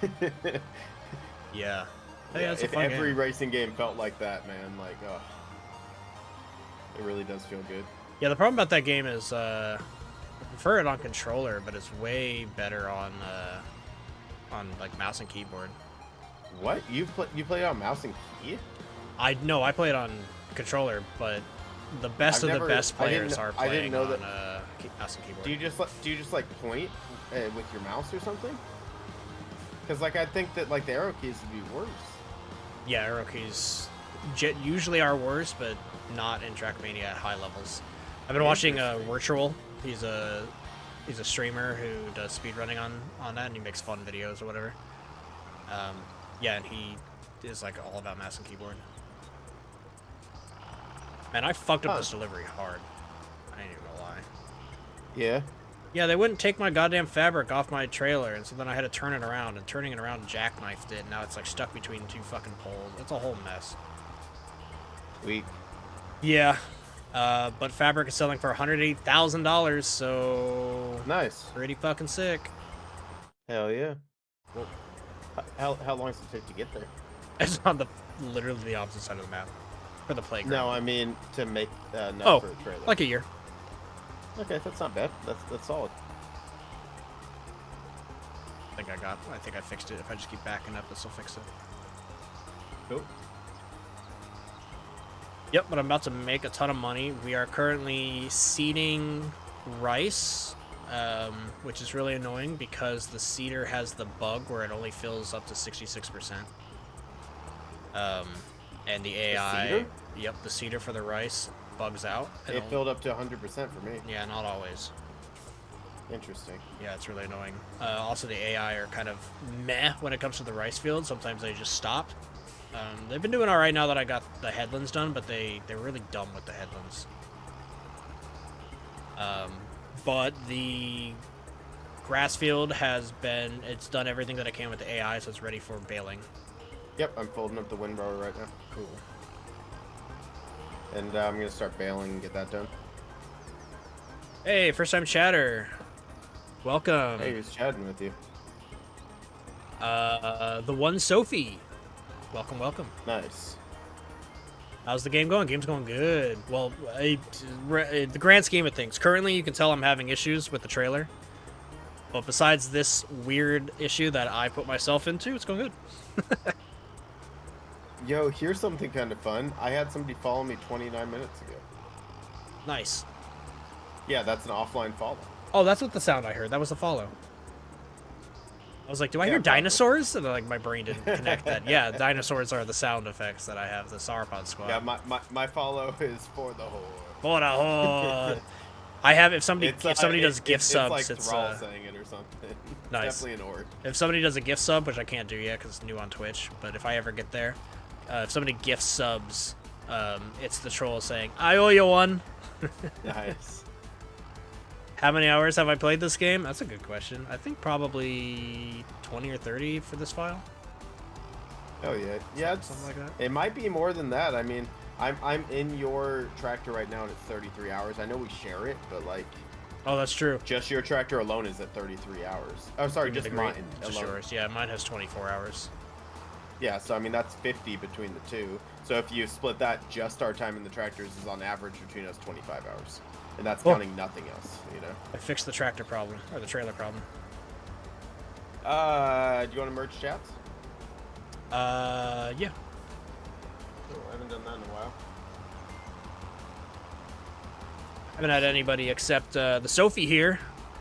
Yeah. Hey, Yeah, that's a if fun every game. racing game felt like that, man, like, oh, it really does feel good. Yeah, the problem about that game is I prefer it on controller, but it's way better on like mouse and keyboard. What? You play on mouse and key? I play it on controller, but the best of the best players are playing on mouse and keyboard. Do you just like point with your mouse or something? Because like I think that like the arrow keys would be worse. Yeah, arrow keys usually are worse, but not in Trackmania at high levels. I've been watching Virtual. He's a streamer who does speedrunning on that, and he makes fun videos or whatever. Yeah, and he is like all about mouse and keyboard. Man, I fucked up this delivery hard. I ain't even gonna lie. Yeah? Yeah, they wouldn't take my goddamn fabric off my trailer, and so then I had to turn it around, and turning it around jackknifed it, and now it's like stuck between two fucking poles. It's a whole mess. Weak. Yeah. But fabric is selling for $108,000, so... Nice. Pretty fucking sick. Hell yeah. Well, how long does it take to get there? It's on literally the opposite side of the map. For the playground. No, I mean to make enough for a trailer. Like a year. Okay, that's not bad. That's solid. I think I fixed it. If I just keep backing up, this will fix it. Cool. Yep, but I'm about to make a ton of money. We are currently seeding rice, which is really annoying because the seeder has the bug where it only fills up to 66%. And the AI... The seeder? Yep, the seeder for the rice bugs out. It filled up to 100% for me. Yeah, not always. Interesting. Yeah, it's really annoying. Also, the AI are kind of meh when it comes to the rice field. Sometimes they just stop. They've been doing all right now that I got the headlands done, but they're really dumb with the headlands. But the grass field it's done everything that it can with the AI, so it's ready for baling. Yep, I'm folding up the windrower right now. Cool. And I'm going to start baling and get that done. Hey, first time chatter. Welcome. Hey, who's chatting with you? The one Sophie. Welcome, welcome. Nice. How's the game going? Game's going good. Well, the grand scheme of things. Currently, you can tell I'm having issues with the trailer. But besides this weird issue that I put myself into, it's going good. Yo, here's something kind of fun. I had somebody follow me 29 minutes ago. Nice. Yeah, that's an offline follow. Oh, that's what the sound I heard. That was the follow. I was like, do I hear dinosaurs? And like my brain didn't connect that. Yeah, dinosaurs are the sound effects that I have, the Sauropod squad. Yeah, my follow is for the horde. For the horde. I have, if somebody does gift subs, it's like Thrall saying it or something. Nice. Definitely an orc. If somebody does a gift sub, which I can't do yet because it's new on Twitch, but if I ever get there, if somebody gift subs, it's the troll saying, I owe you one. Nice. How many hours have I played this game? That's a good question. I think probably 20 or 30 for this file. Oh yeah, yeah, something like that. It might be more than that. I mean, I'm in your tractor right now, and it's 33 hours. I know we share it, but like, oh, that's true. Just your tractor alone is at 33 hours. Oh, sorry, just mine. Just yours. Yeah, mine has 24 hours. Yeah, so I mean that's 50 between the two. So if you split that, just our time in the tractors is on average between us 25 hours. And that's counting nothing else, you know? I fixed the tractor problem, or the trailer problem. Do you want to merge chats? Yeah. Cool, I haven't done that in a while. I haven't had anybody except the Sophie here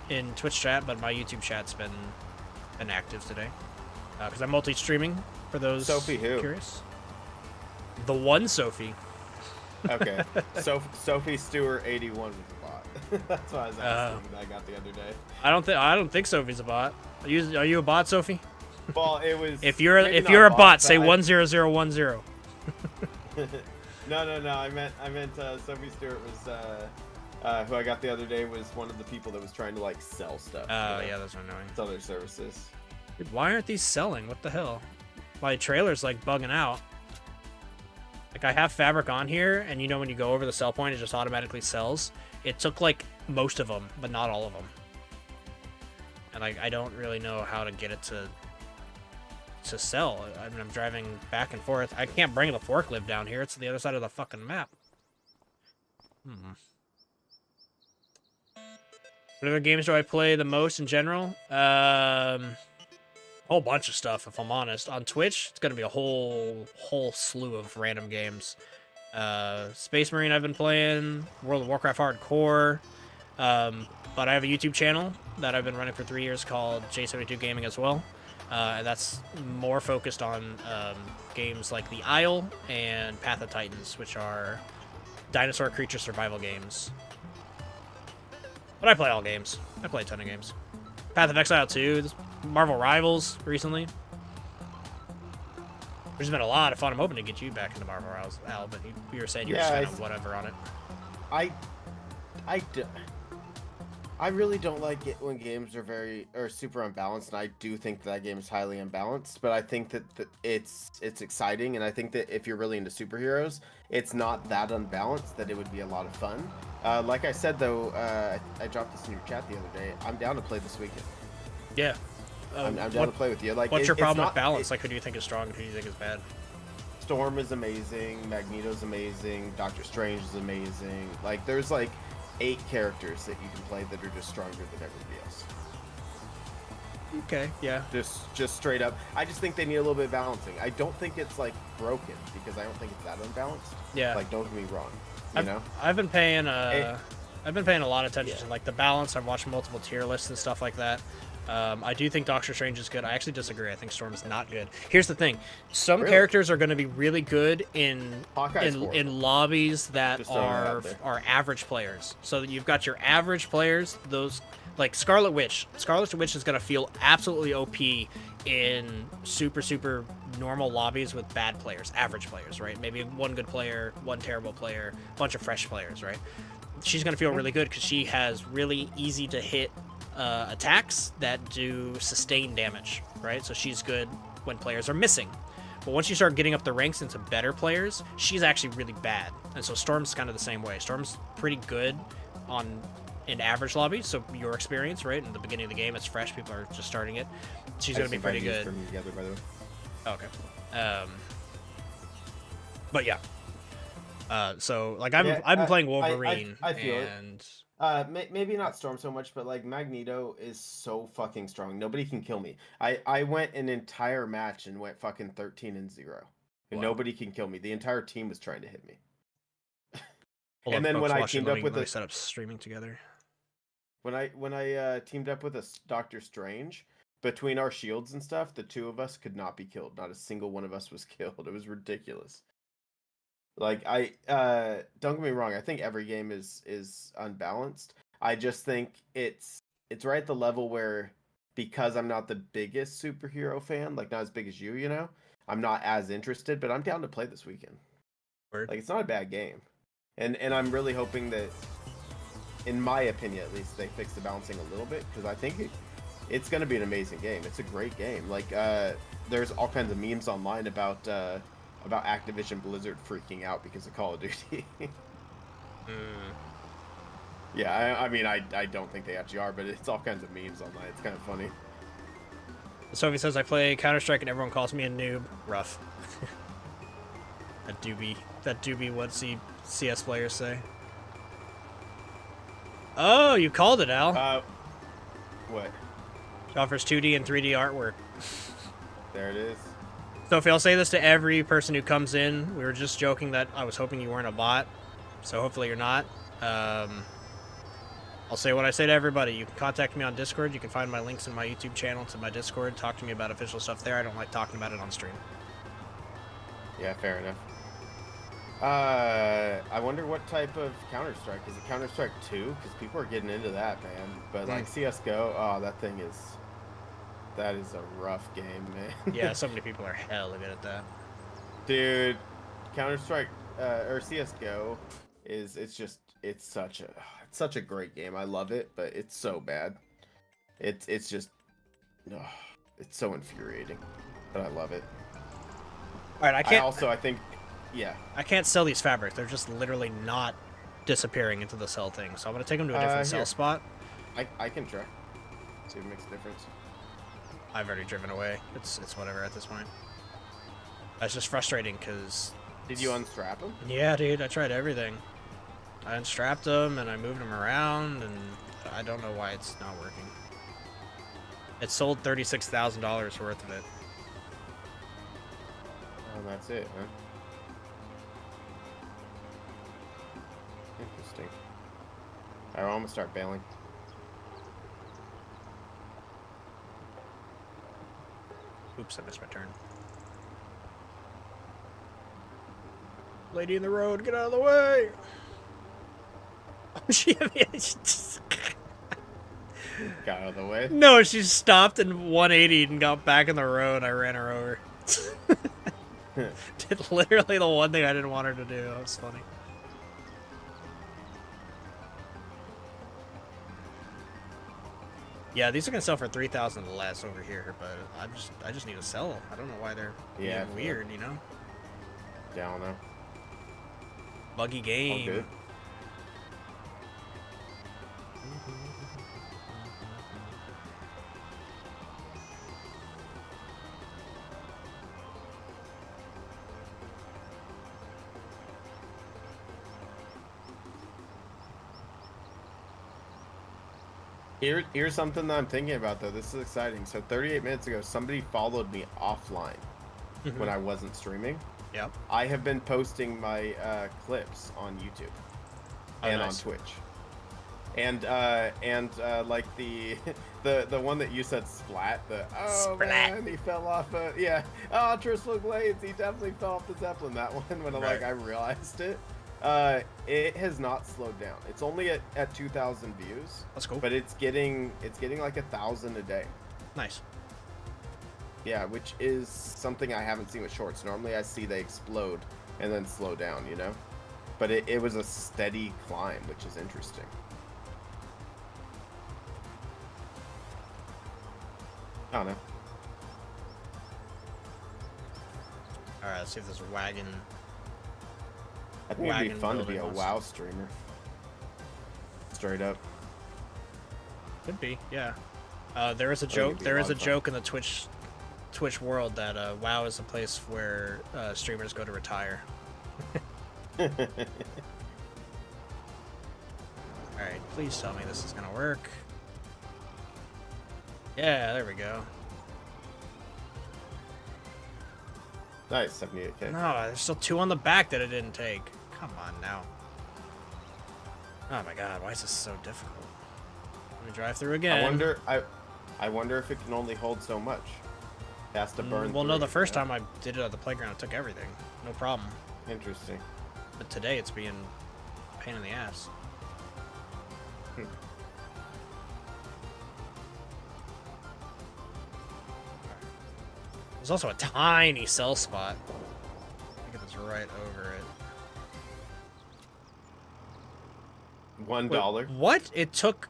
in Twitch chat, but my YouTube chat's been active today. Because I'm multi-streaming for those Sophie who? curious. The one Sophie. Okay. Sophie Stewart 81 was a bot. That's what I was asking that I got the other day. I don't think Sophie's a bot. Are you a bot, Sophie? Well, it was. If you're a bot, say 10010. No. I meant Sophie Stewart was who I got the other day was one of the people that was trying to like sell stuff. Oh yeah, those are annoying. Sell their services. Dude, why aren't these selling? What the hell? My trailer's like bugging out. Like I have fabric on here, and you know when you go over the sell point, it just automatically sells. It took like most of them, but not all of them. And like I don't really know how to get it to sell. I mean, I'm driving back and forth. I can't bring the forklift down here. It's the other side of the fucking map. What other games do I play the most in general? Whole bunch of stuff, if I'm honest. On Twitch, it's gonna be a whole slew of random games. Space Marine I've been playing, World of Warcraft Hardcore, but I have a YouTube channel that I've been running for 3 years called J72 Gaming as well. And that's more focused on games like The Isle and Path of Titans, which are dinosaur creature survival games. But I play all games. I play a ton of games. Path of Exile 2, Marvel Rivals recently. Which has been a lot of fun. I'm hoping to get you back into Marvel Rivals, Al, but you were saying you're just kind of whatever on it. I really don't like it when games are super unbalanced, and I do think that game is highly unbalanced. But I think that it's exciting, and I think that if you're really into superheroes, it's not that unbalanced that it would be a lot of fun. Like I said though, I dropped this in your chat the other day. I'm down to play this weekend. Yeah. I'm down to play with you. Like, what's your problem with balance? Like, who do you think is strong and who do you think is bad? Storm is amazing. Magneto's amazing. Doctor Strange is amazing. Like, there's like 8 characters that you can play that are just stronger than everybody else. Okay, yeah. Just straight up. I just think they need a little bit of balancing. I don't think it's like broken because I don't think it's that unbalanced. Yeah. Like, don't get me wrong. I've been paying a lot of attention to like the balance. I've watched multiple tier lists and stuff like that. I do think Doctor Strange is good. I actually disagree. I think Storm is not good. Here's the thing: some characters are going to be really good in lobbies that are average players. So you've got your average players. Those like Scarlet Witch. Scarlet Witch is going to feel absolutely OP in super normal lobbies with bad players, average players, right? Maybe one good player, one terrible player, a bunch of fresh players, right? She's going to feel really good because she has really easy to hit attacks that do sustained damage, right? So she's good when players are missing. But once you start getting up the ranks into better players, she's actually really bad. And so Storm's kind of the same way. Storm's pretty good in average lobbies, so your experience, right? In the beginning of the game, it's fresh. People are just starting it. She's going to be pretty good. Together, by the way. Okay. But yeah. So like I've been playing Wolverine. I feel it. Maybe not Storm so much, but like Magneto is so fucking strong. Nobody can kill me. I went an entire match and went fucking 13-0. And nobody can kill me. The entire team was trying to hit me. And then when I teamed up with set up streaming together. When I teamed up with a Doctor Strange, between our shields and stuff, the two of us could not be killed. Not a single one of us was killed. It was ridiculous. Like don't get me wrong, I think every game is unbalanced. I just think it's right at the level where, because I'm not the biggest superhero fan, like not as big as you know, I'm not as interested, but I'm down to play this weekend. Word. Like, it's not a bad game. And I'm really hoping that, in my opinion at least, they fix the balancing a little bit, because I think it's going to be an amazing game. It's a great game. Like, there's all kinds of memes online about Activision Blizzard freaking out because of Call of Duty. Yeah, I mean, I don't think they actually are, but it's all kinds of memes online. It's kind of funny. Sophie says, I play Counter-Strike and everyone calls me a noob. Rough. That doobie what's the CS players say. Oh, you called it, Al. What? It offers 2D and 3D artwork. There it is. Sophie, I'll say this to every person who comes in. We were just joking that I was hoping you weren't a bot, so hopefully you're not. I'll say what I say to everybody. You can contact me on Discord. You can find my links in my YouTube channel to my Discord. Talk to me about official stuff there. I don't like talking about it on stream. Yeah, fair enough. I wonder what type of Counter-Strike. Is it Counter-Strike 2? Because people are getting into that, man. But like CSGO, oh, that is a rough game, man. Yeah, so many people are hella good at that. Dude, Counter-Strike or CSGO it's such a great game. I love it, but it's so bad. It's just it's so infuriating, but I love it. All right, I think yeah. I can't sell these fabrics. They're just literally not disappearing into the sell thing. So I'm gonna take them to a different sell spot. I can try. See if it makes a difference. I've already driven away. It's whatever at this point. That's just frustrating because. Did you unstrap them? Yeah, dude. I tried everything. I unstrapped them and I moved them around, and I don't know why it's not working. It sold $36,000 worth of it. Oh, that's it, huh? Interesting. Alright, I'm gonna start bailing. Oops, I missed my turn. Lady in the road, get out of the way! She just... Got out of the way? No, she stopped and 180'd and got back in the road. I ran her over. Did literally the one thing I didn't want her to do. That was funny. Yeah, these are gonna sell for 3,000 less over here, but I just need to sell them. I don't know why they're being weird, you know? Yeah, I don't know. Buggy game. All good. Here's something that I'm thinking about, though. This is exciting. So 38 minutes ago, somebody followed me offline when I wasn't streaming. Yep. I have been posting my clips on YouTube and on Twitch. And like the one that you said, Splat. Splat. Man, he fell off. Yeah. Oh, Tristan Blades. He definitely fell off the Zeppelin. That one when I realized it. It has not slowed down. It's only at 2,000 views. That's cool. But it's getting like 1,000 a day. Nice. Yeah, which is something I haven't seen with shorts. Normally I see they explode and then slow down, you know? But it was a steady climb, which is interesting. I don't know. Alright, let's see if this wagon... I think it'd be fun to be a WoW streamer. Straight up. Could be, yeah. There is a joke. There is a joke in the Twitch world that WoW is a place where streamers go to retire. All right, please tell me this is gonna work. Yeah, there we go. Nice, 78K. No, there's still 2 on the back that it didn't take. Come on now. Oh my god, why is this so difficult? Let me drive through again. I wonder if it can only hold so much. It has to burn. Well, no, the first time I did it at the playground, it took everything. No problem. Interesting. But today it's being a pain in the ass. There's also a tiny cell spot. I think it's right over it. $1. Wait, what? It took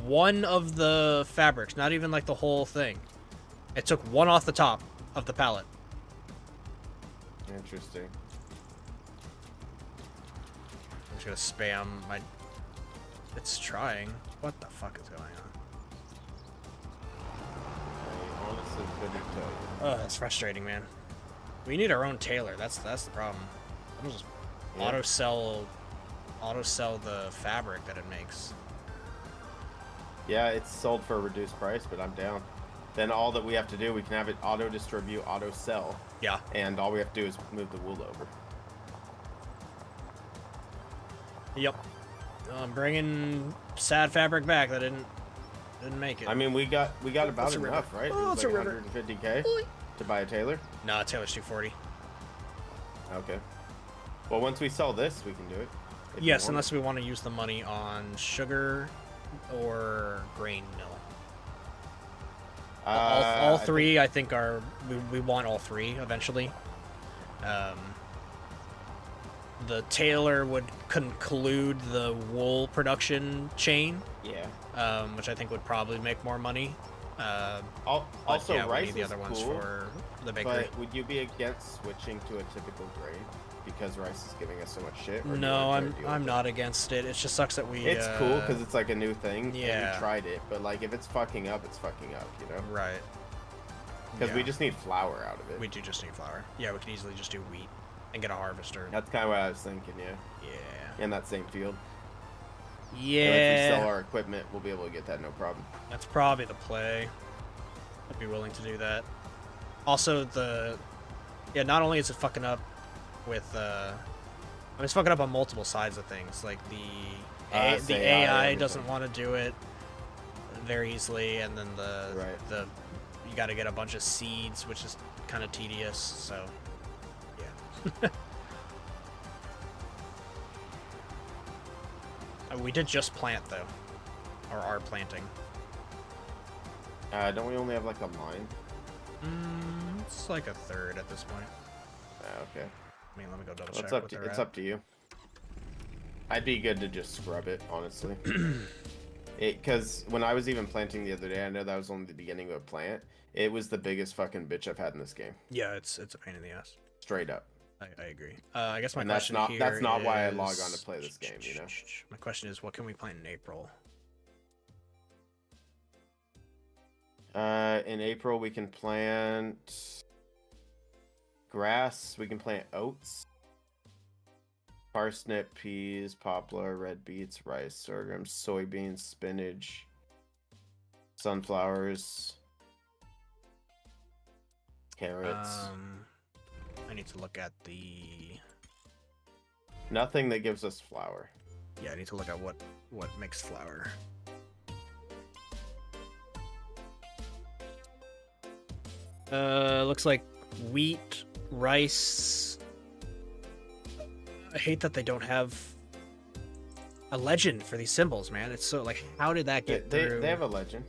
one of the fabrics, not even like the whole thing. It took one off the top of the pallet. Interesting. I'm just gonna spam my... It's trying. What the fuck is going on? I honestly couldn't tell you. Oh, that's frustrating, man. We need our own tailor. That's the problem. I'm just auto sell the fabric that it makes. Yeah, it's sold for a reduced price, but I'm down. Then all that we have to do, we can have it auto distribute, auto sell. Yeah. And all we have to do is move the wool over. Yep. I'm bringing sad fabric back. That didn't make it. I mean, we got about That's a river. enough, right? Oh, It was it's a like river. 150K to buy a Taylor. No, Taylor's 240. Okay. Well, once we sell this, we can do it. if you Yes, want. unless we want to use the money on sugar or grain mill. All three, I think, are we want all three eventually. The Taylor would conclude the wool production chain, Yeah. which I think would probably make more money. Also, yeah, we rice need the is other ones cool, for the bakery. but would you be against switching to a typical grade because rice is giving us so much shit? Or do you No, wanna try to deal I'm with not against it. It just sucks that we. It's cool because it's like a new thing. Yeah. And we tried it, but like if it's fucking up, it's fucking up, you know? Right. Because we Yeah. just need flour out of it. We do just need flour. Yeah, we could easily just do wheat and get a harvester. That's kind of what I was thinking, yeah. Yeah. In that same field. Yeah. And if we sell our equipment, we'll be able to get that no problem. That's probably the play. I'd be willing to do that. Also, not only is it fucking up with, it's fucking up on multiple sides of things. Like the AI everything. doesn't want to do it very easily, and then Right. you got to get a bunch of seeds, which is kind of tedious. So, yeah. We did just plant though, or are planting. Don't we only have like a line? It's like a third at this point. Okay. I mean, let me go double Well, check. it's up to you. I'd be good to just scrub it, honestly. Because when I was even planting the other day, I know that was only the beginning of a plant. It was the biggest fucking bitch I've had in this game. Yeah, it's a pain in the ass. Straight up. I agree. I guess my And question that's not here why I log is- on to play this game, you know? My question is, what can we plant in April? In April, we can plant grass. We can plant oats, parsnip, peas, poplar, red beets, rice, sorghum, soybeans, spinach, sunflowers, carrots. I need to look at the. Nothing that gives us flour. Yeah, I need to look at what makes flour. Looks like wheat, rice. I hate that they don't have a legend for these symbols, man. It's so like, how did that get through? They have a legend.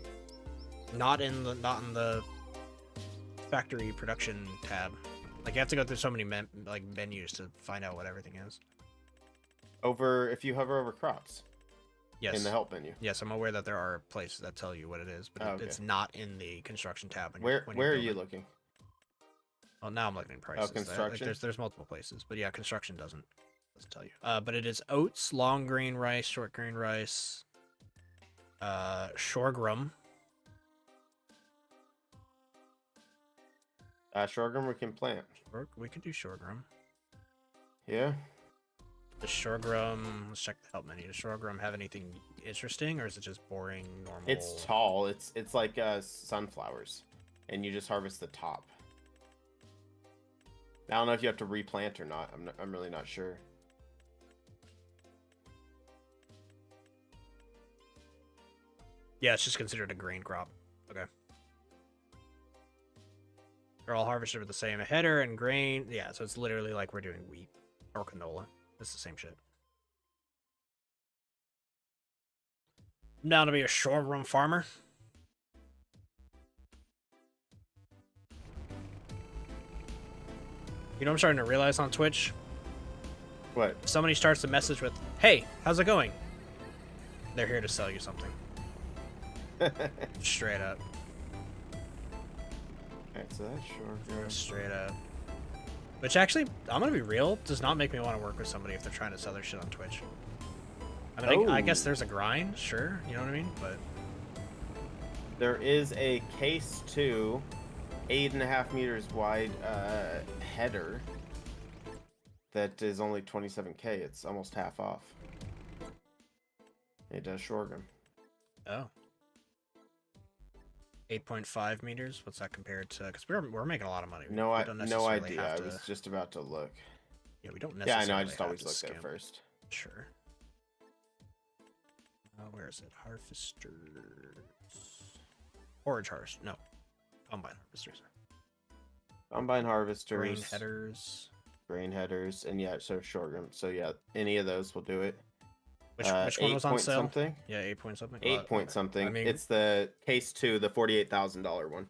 Not in the factory production tab. Like, you have to go through so many menus to find out what everything is. If you hover over crops. Yes. In the help menu. Yes, I'm aware that there are places that tell you what it is, but Okay. it's not in the construction tab. Where are you looking? Well, now I'm looking at prices. construction? Like, there's multiple places, but yeah, construction doesn't tell you. But it is oats, long grain rice, short grain rice, sorghum. Sorghum we can plant. We could do sorghum. Yeah. The sorghum. Let's check the help menu. Does sorghum have anything interesting, or is it just boring, normal? It's tall. It's like sunflowers, and you just harvest the top. I don't know if you have to replant or not. I'm really not sure. Yeah, it's just considered a grain crop. Okay. They're all harvested with the same header and grain. Yeah, so it's literally like we're doing wheat or canola. It's the same shit. I'm down to be a sorghum farmer. You know what I'm starting to realize on Twitch? What? If somebody starts a message with, "Hey, how's it going?" They're here to sell you something. Straight up. Alright, so that's sorghum. Straight up. Which actually, I'm gonna be real, does not make me want to work with somebody if they're trying to sell their shit on Twitch. I mean, I guess there's a grind, sure, you know what I mean? But There is a case 2, 8.5 meters wide header that is only 27K. It's almost half off. It does sorghum. oh, 8.5 meters. What's that compared to? Because we're making a lot of money. No, We don't no necessarily idea. have I to- was just about to look. Yeah, we don't Yeah, necessarily. I know. I just have always to look there skimp. first. Sure. Where is it? Harvesters. Forage harvest. No. Combine harvesters. Combine harvesters. Grain headers. Grain headers. And yeah, so sorghum. So yeah, any of those will do it. Which one was on sale? Something? Yeah, 8 point something. 8 point something. I mean, it's the case 2, the $48,000 one.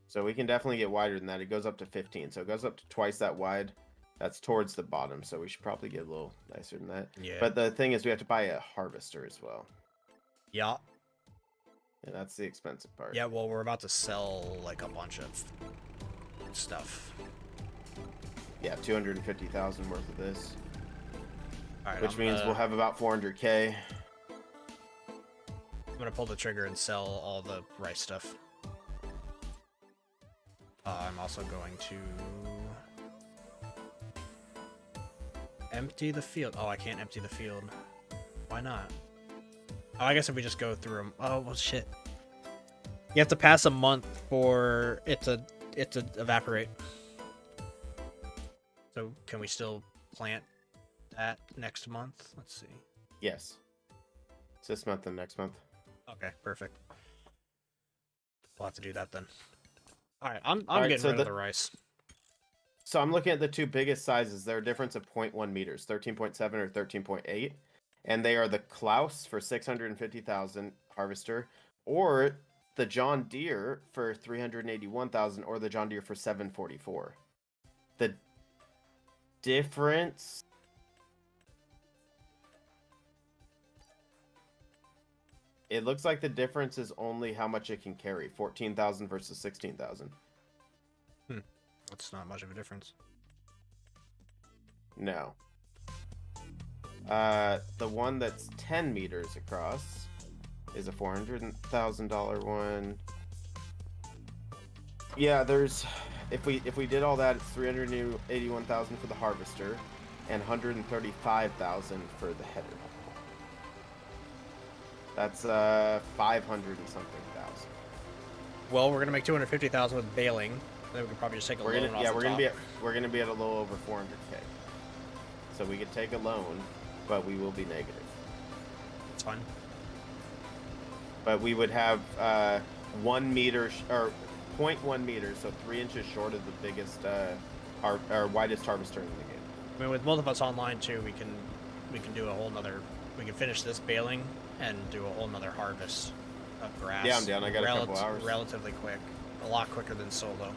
So we can definitely get wider than that. It goes up to 15. So it goes up to twice that wide. That's towards the bottom. So we should probably get a little nicer than that. Yeah. But the thing is, we have to buy a harvester as well. Yeah. And that's the expensive part. Yeah, well, we're about to sell like a bunch of stuff. Yeah, 250,000 worth of this. All right, which means we'll have about 400K. I'm gonna pull the trigger and sell all the rice stuff. I'm also going to empty the field. Oh, I can't empty the field. Why not? Oh, I guess if we just go through them. Oh, well, shit. You have to pass a month for it to evaporate. So can we still plant that next month? Let's see. Yes. It's this month and next month. Okay, perfect. We'll have to do that then. All right, I'm getting rid of the rice. So I'm looking at the two biggest sizes. They're a difference of 0.1 meters, 13.7 or 13.8. And they are the Klaus for 650,000 harvester, or the John Deere for 381,000, or the John Deere for 744. The difference... It looks like the difference is only how much it can carry. 14,000 versus 16,000. That's not much of a difference. No. The one that's 10 meters across is a $400,000 one. Yeah, there's... If we did all that, it's 381,000 for the harvester and 135,000 for the header. That's 500 and something thousand. Well, we're gonna make 250,000 with baling. Then we could probably just take a loan off the top. We're gonna be at a little over 400K. So we could take a loan, but we will be negative. It's fine. But we would have 1 meter or 0.1 meters, so 3 inches short of the biggest, our widest harvester in the game. I mean, with both of us online too, we can do a whole nother. We can finish this baling and do a whole nother harvest of grass. Yeah, I'm down. I got a couple hours. Relatively quick, a lot quicker than solo.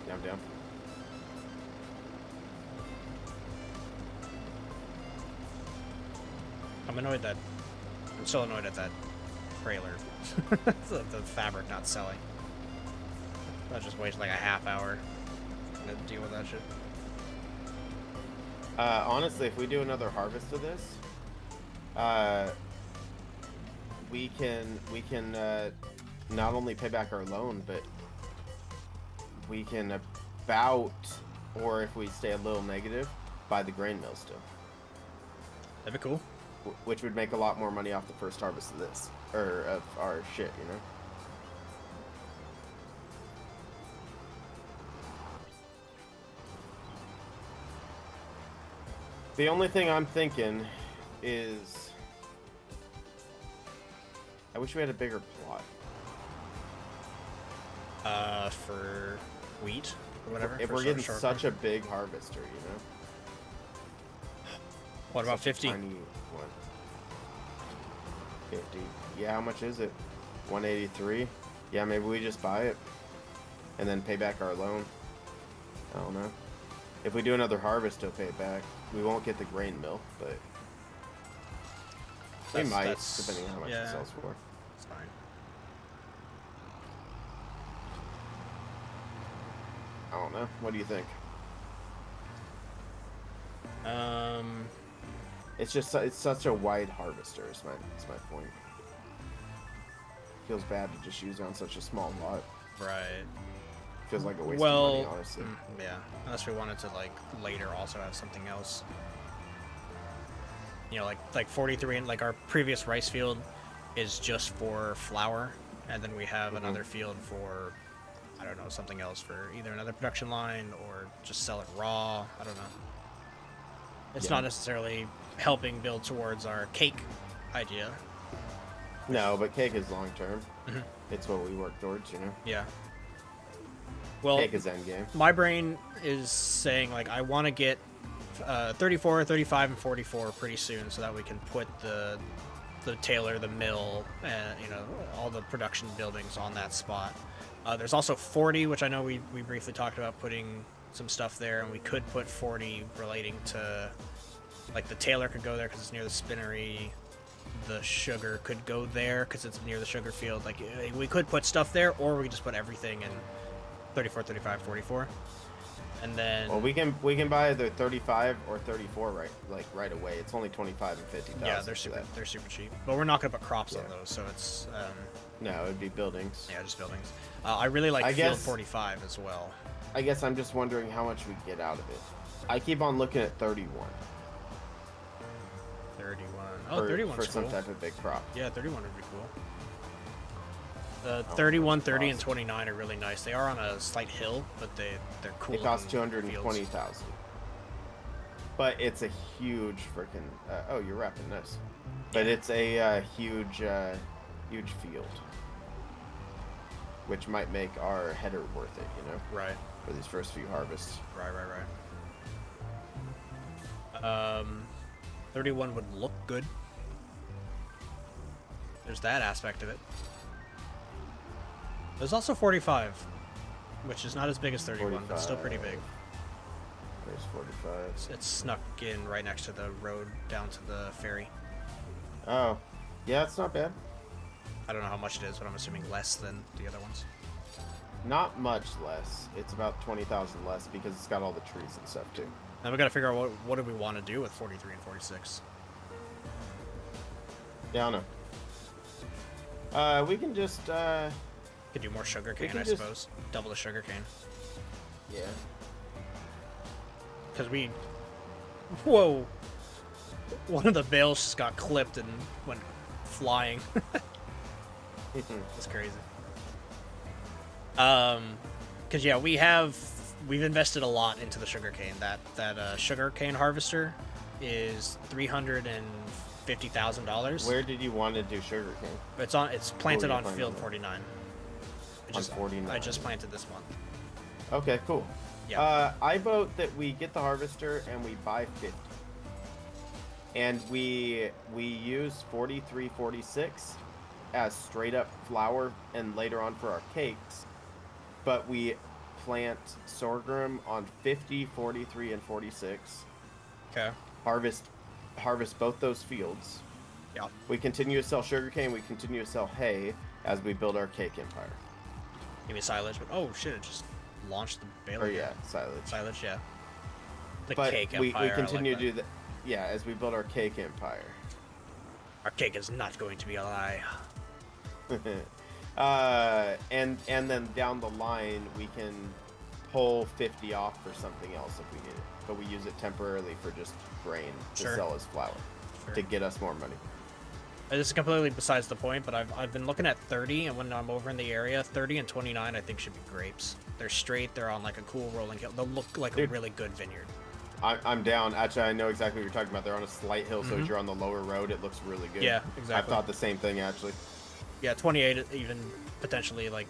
Yeah, I'm down. I'm still annoyed at that trailer. the fabric not selling. I just wasted like a half hour to deal with that shit. Honestly, if we do another harvest of this, we can not only pay back our loan, but we can or if we stay a little negative, buy the grain mill still. That'd be cool. Which would make a lot more money off the first harvest of this, or of our shit, you know? The only thing I'm thinking is... I wish we had a bigger plot. For wheat or whatever? If we're getting such a big harvester, you know? What about 50? Tiny one. 50. Yeah, how much is it? 183? Yeah, maybe we just buy it. And then pay back our loan. I don't know. If we do another harvest, he'll pay it back. We won't get the grain mill, but... we might, depending on how much it sells for. It's fine. I don't know. What do you think? It's such a wide harvester. Is my point. Feels bad to just use it on such a small lot. Right. Feels like a waste of money, honestly. Yeah. Unless we wanted to like later also have something else. You know, like 43 and like our previous rice field is just for flour, and then we have another field for, I don't know, something else for either another production line or just sell it raw. I don't know. It's Yeah. not necessarily helping build towards our cake idea. No, but cake is long term. Mhm. It's what we work towards, you know. Yeah. Well, Cake is end game. my brain is saying, like, I want to get 34, 35, and 44 pretty soon so that we can put the tailor, the mill, and, you know, all the production buildings on that spot. There's also 40, which I know we briefly talked about putting some stuff there, and we could put 40 relating to, like, the tailor could go there because it's near the spinnery. The sugar could go there because it's near the sugar field. Like, we could put stuff there, or we could just put everything in 34, 35, 44. And then... Well, we can buy either 35 or 34 right away. It's only 25 and 50,000. Yeah, they're super cheap. But we're not gonna put crops on Yeah. those, so it's No, it'd be buildings. yeah, just buildings. I really like I Field guess- 45 as well. I guess I'm just wondering how much we get out of it. I keep on looking at 31. 31. Oh, 31's for cool. some type of big crop. Yeah, 31 would be cool. Oh, 31, 30, and cost. 29 are really nice. They are on a slight hill, but they're cool. It costs looking fields. 220,000. But it's a huge freaking. Oh, you're wrapping this. But it's a huge field, which might make our header worth it, you know, Right. for these first few harvests. Right. 31 would look good. There's that aspect of it. There's also 45, which is not as big as 31, but still pretty big. There's 45. It's snuck in right next to the road down to the ferry. Oh, yeah, it's not bad. I don't know how much it is, but I'm assuming less than the other ones. Not much less. It's about 20,000 less because it's got all the trees and stuff too. Now we gotta figure out what do we want to do with 43 and 46. Yeah, I know. We can just Could do more sugarcane, can I just- suppose. Double the sugarcane. yeah. Because we... Whoa! One of the bales just got clipped and went flying. That's crazy. Because yeah, we've invested a lot into the sugarcane. That sugarcane harvester is $350,000. Where did you want to do sugarcane? It's planted you on find field that? 49. On 49. I just planted this month. Okay, cool. Yeah. I vote that we get the harvester and we buy 50. And we use 43, 46 as straight up flour and later on for our cakes. But we plant sorghum on 50, 43, and 46. Okay. Harvest both those fields. Yeah. We continue to sell sugarcane. We continue to sell hay as we build our cake empire. Give me silage, but oh shit! It just launched the bale. Or again. yeah, silage. Silage, yeah. The But cake we empire. continue I like to do that. Yeah, as we build our cake empire. Our cake is not going to be a lie. And then down the line we can pull 50 off for something else if we need it. But we use it temporarily for just grain to Sure. sell as flour Sure. to get us more money. This is completely besides the point, but I've been looking at 30, and when I'm over in the area, 30 and 29 I think should be grapes. They're straight, they're on like a cool rolling hill. They'll look like a Dude. really good vineyard. I'm down. Actually, I know exactly what you're talking about. They're on a slight hill, so Mhm. as you're on the lower road, it looks really good. Yeah, I exactly. thought the same thing, actually. Yeah, 28 even potentially like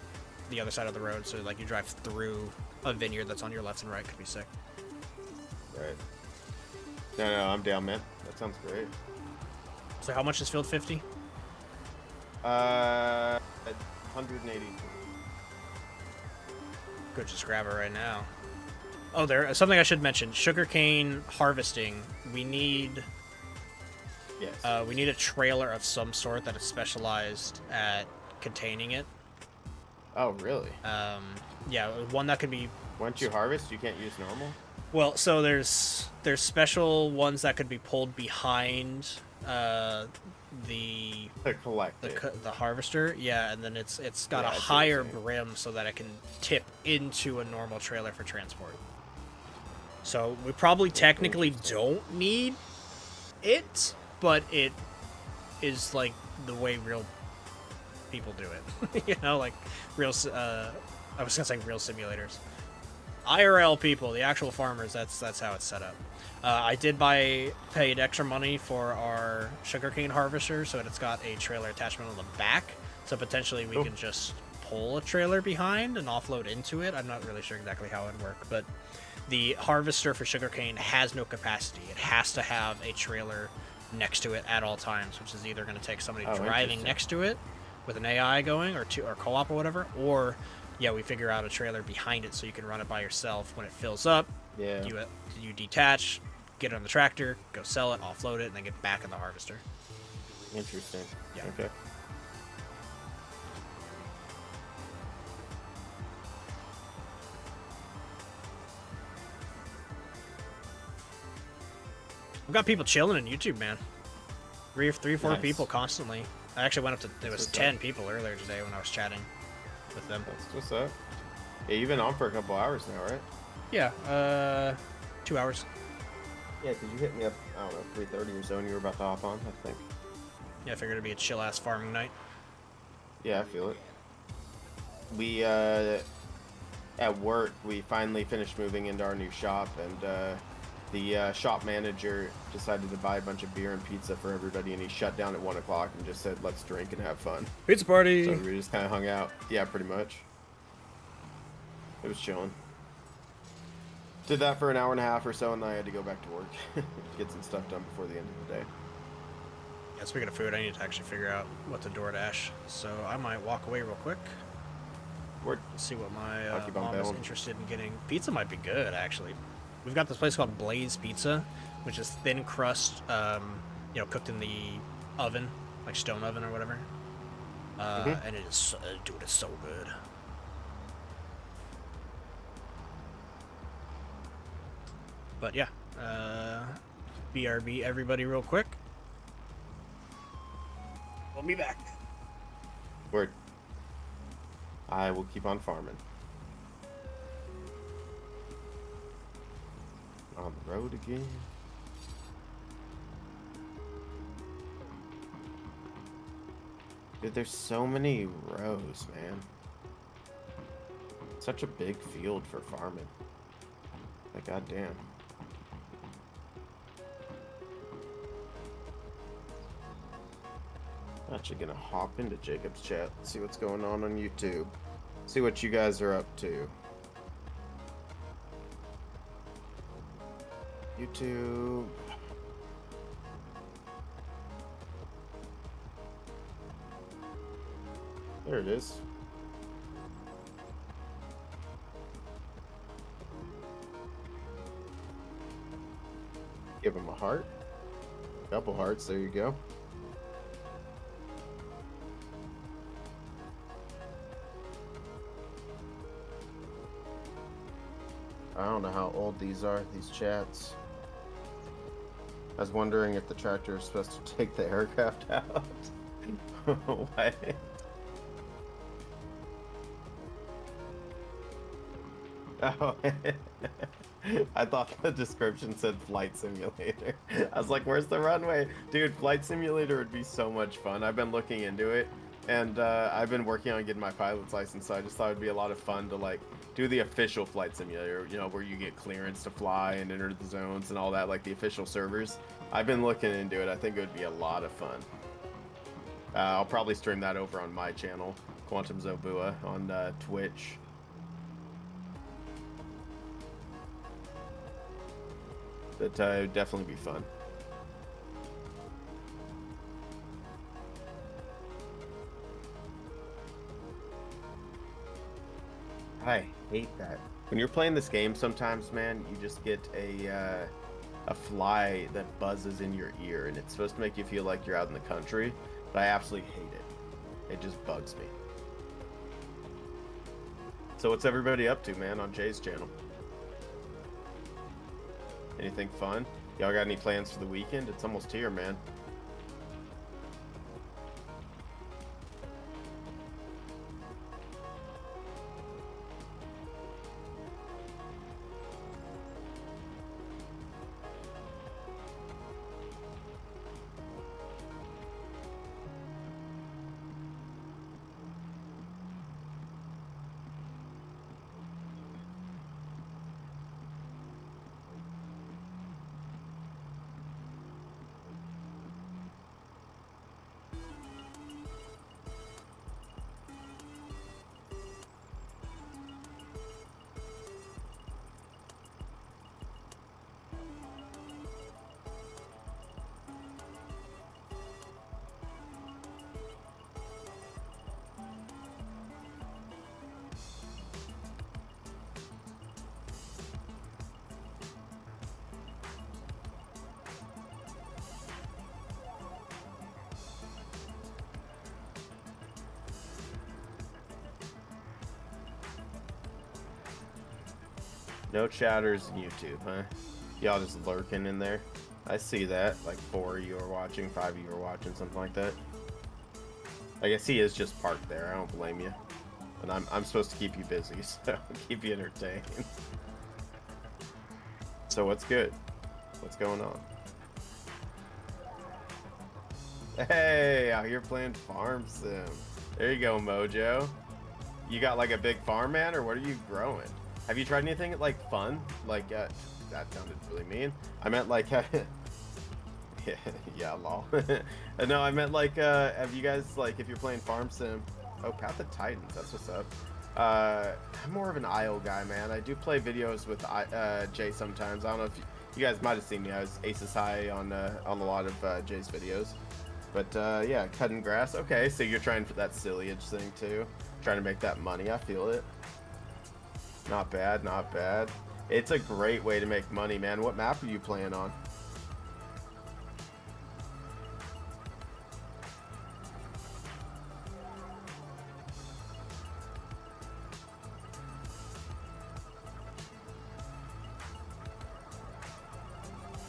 the other side of the road, so like you drive through a vineyard that's on your left and right could be sick. Right. No, I'm down, man. That sounds great. So how much is field 50? 180. Could just grab it right now. Oh, there something I should mention. Sugarcane harvesting. We need Yes. we need a trailer of some sort that is specialized at containing it. Oh, really? Yeah, one that could be Once you harvest, you can't use normal? well. So there's special ones that could be pulled behind the To collect it. the harvester. Yeah, and then it's got Yeah, a I see what higher you're saying. brim so that it can tip into a normal trailer for transport. So we probably technically don't need it, but it is like the way real people do it. You know, like real. I was gonna say real simulators. IRL people, the actual farmers. That's how it's set up. I did paid extra money for our sugarcane harvester, so it's got a trailer attachment on the back. So potentially we can just pull a trailer behind and offload into it. I'm not really sure exactly how it would work, but the harvester for sugarcane has no capacity. It has to have a trailer next to it at all times, which is either going to take somebody driving next to it with an AI going, or co-op or whatever, or yeah, we figure out a trailer behind it so you can run it by yourself. When it fills up, you detach, get it on the tractor, go sell it, offload it, and then get back in the harvester. Interesting. Yeah. Okay. We've got people chilling in YouTube, man. Three or four Nice. people constantly. I actually went up to, it was 10 people earlier today when I was chatting with them. That's what's up. Yeah, you've been on for a couple hours now, right? Yeah, 2 hours. Yeah, because you hit me up, I don't know, 3:30 or so, and you were about to hop on, I think. Yeah, I figured it'd be a chill-ass farming night. Yeah, I feel it. We, at work, we finally finished moving into our new shop, and the shop manager decided to buy a bunch of beer and pizza for everybody, and he shut down at 1 o'clock and just said, let's drink and have fun. Pizza party! So we just kind of hung out. Yeah, pretty much. It was chilling. Did that for an hour and a half or so, and then I had to go back to work to get some stuff done before the end of the day. Yeah, speaking of food, I need to actually figure out what to DoorDash, so I might walk away real quick. See what my mom is interested in getting. Pizza might be good, actually. We've got this place called Blaze Pizza, which is thin crust, cooked in the oven, like stone oven or whatever. And it is, dude, it's so good. But yeah, BRB everybody real quick. We'll be back. Word. I will keep on farming. On the road again. Dude, there's so many rows, man. Such a big field for farming. Like, goddamn. Actually gonna hop into Jacob's chat, see what's going on YouTube. See what you guys are up to. YouTube. There it is. Give him a heart. Couple hearts, there you go. I don't know how old these are, these chats. I was wondering if the tractor is supposed to take the aircraft out. What? Oh, I thought the description said flight simulator. I was like, where's the runway? Dude, flight simulator would be so much fun. I've been looking into it, and I've been working on getting my pilot's license, so I just thought it'd be a lot of fun to, like, do the official flight simulator, you know, where you get clearance to fly and enter the zones and all that, like the official servers. I've been looking into it. I think it would be a lot of fun. I'll probably stream that over on my channel, Quantum Zobua, on Twitch. But it would definitely be fun. I hate that. When you're playing this game, sometimes, man, you just get a fly that buzzes in your ear, and it's supposed to make you feel like you're out in the country, but I absolutely hate it. It just bugs me. So what's everybody up to, man, on Jay's channel? Anything fun? Y'all got any plans for the weekend? It's almost here, man. No chatters in YouTube, huh? Y'all just lurking in there. I see that. Like 4 of you are watching, 5 of you are watching, something like that. I guess he is just parked there. I don't blame you. And I'm supposed to keep you busy, so keep you entertained. So what's good? What's going on? Hey, out here playing Farm Sim. There you go, Mojo. You got like a big farm, man, or what are you growing? Have you tried anything like fun? Like that sounded really mean. I meant like yeah, lol. No, I meant like have you guys like if you're playing Farm Sim? Oh, Path of Titans, that's what's up. I'm more of an IO guy, man. I do play videos with Jay sometimes. I don't know if you guys might have seen me. I was aces high on a lot of Jay's videos. But yeah, cutting grass. Okay, so you're trying for that silage thing too. Trying to make that money. I feel it. Not bad, not bad. It's a great way to make money, man. What map are you playing on?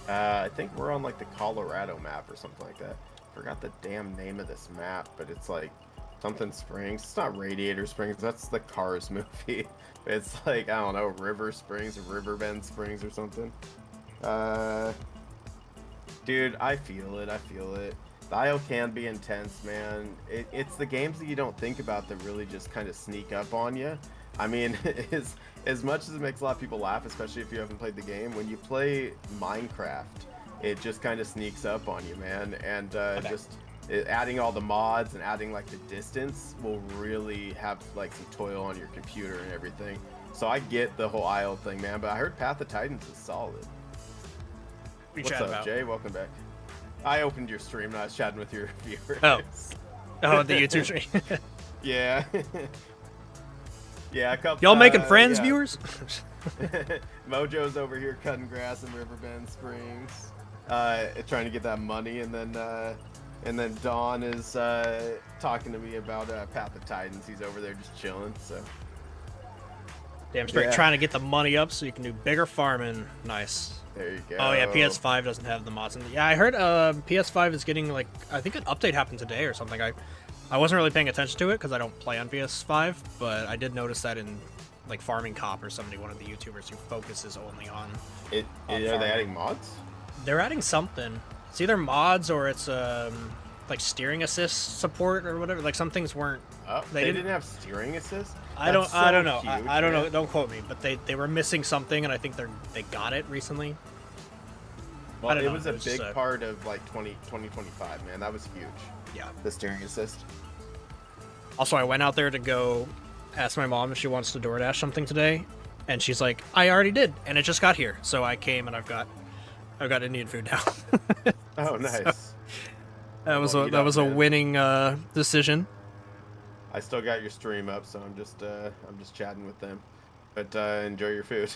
I think we're on like the Colorado map or something like that. Forgot the damn name of this map, but it's like something Springs. It's not Radiator Springs. That's the Cars movie. It's like, I don't know, River Springs or Riverbend Springs or something. Dude, I feel it. I feel it. The IO can be intense, man. It's the games that you don't think about that really just kind of sneak up on you. I mean, as much as it makes a lot of people laugh, especially if you haven't played the game, when you play Minecraft, it just kind of sneaks up on you, man. And adding all the mods and adding like the distance will really have like some toil on your computer and everything. So I get the whole IO thing, man. But I heard Path of Titans is solid. What's up, Jay? Welcome back. I opened your stream and I was chatting with your viewers. Oh, the YouTube stream. Yeah. Yeah, a couple. Y'all making friends, yeah. viewers? Mojo's over here cutting grass in Riverbend Springs, trying to get that money, and then Dawn is talking to me about Path of Titans. He's over there just chilling. So. Damn straight, trying to get the money up so you can do bigger farming. Nice. There you go. Oh yeah, PS5 doesn't have the mods. Yeah, I heard PS5 is getting like, I think an update happened today or something. I wasn't really paying attention to it because I don't play on PS5, but I did notice that in like Farming Cop or somebody, one of the YouTubers who focuses only on it. Are they adding mods? They're adding something. It's either mods or it's like steering assist support or whatever. Like some things weren't. Oh, they didn't have steering assist. I don't know. Huge, I don't know. Don't quote me, but they were missing something, and I think they got it recently. Well, it was a big part of like 2025, man. That was huge. Yeah. The steering assist. Also, I went out there to go ask my mom if she wants to DoorDash something today, and she's like, "I already did, and it just got here." So I came and I've got Indian food now. Oh, nice. So, that was a winning decision. I still got your stream up, so I'm just chatting with them. But enjoy your food.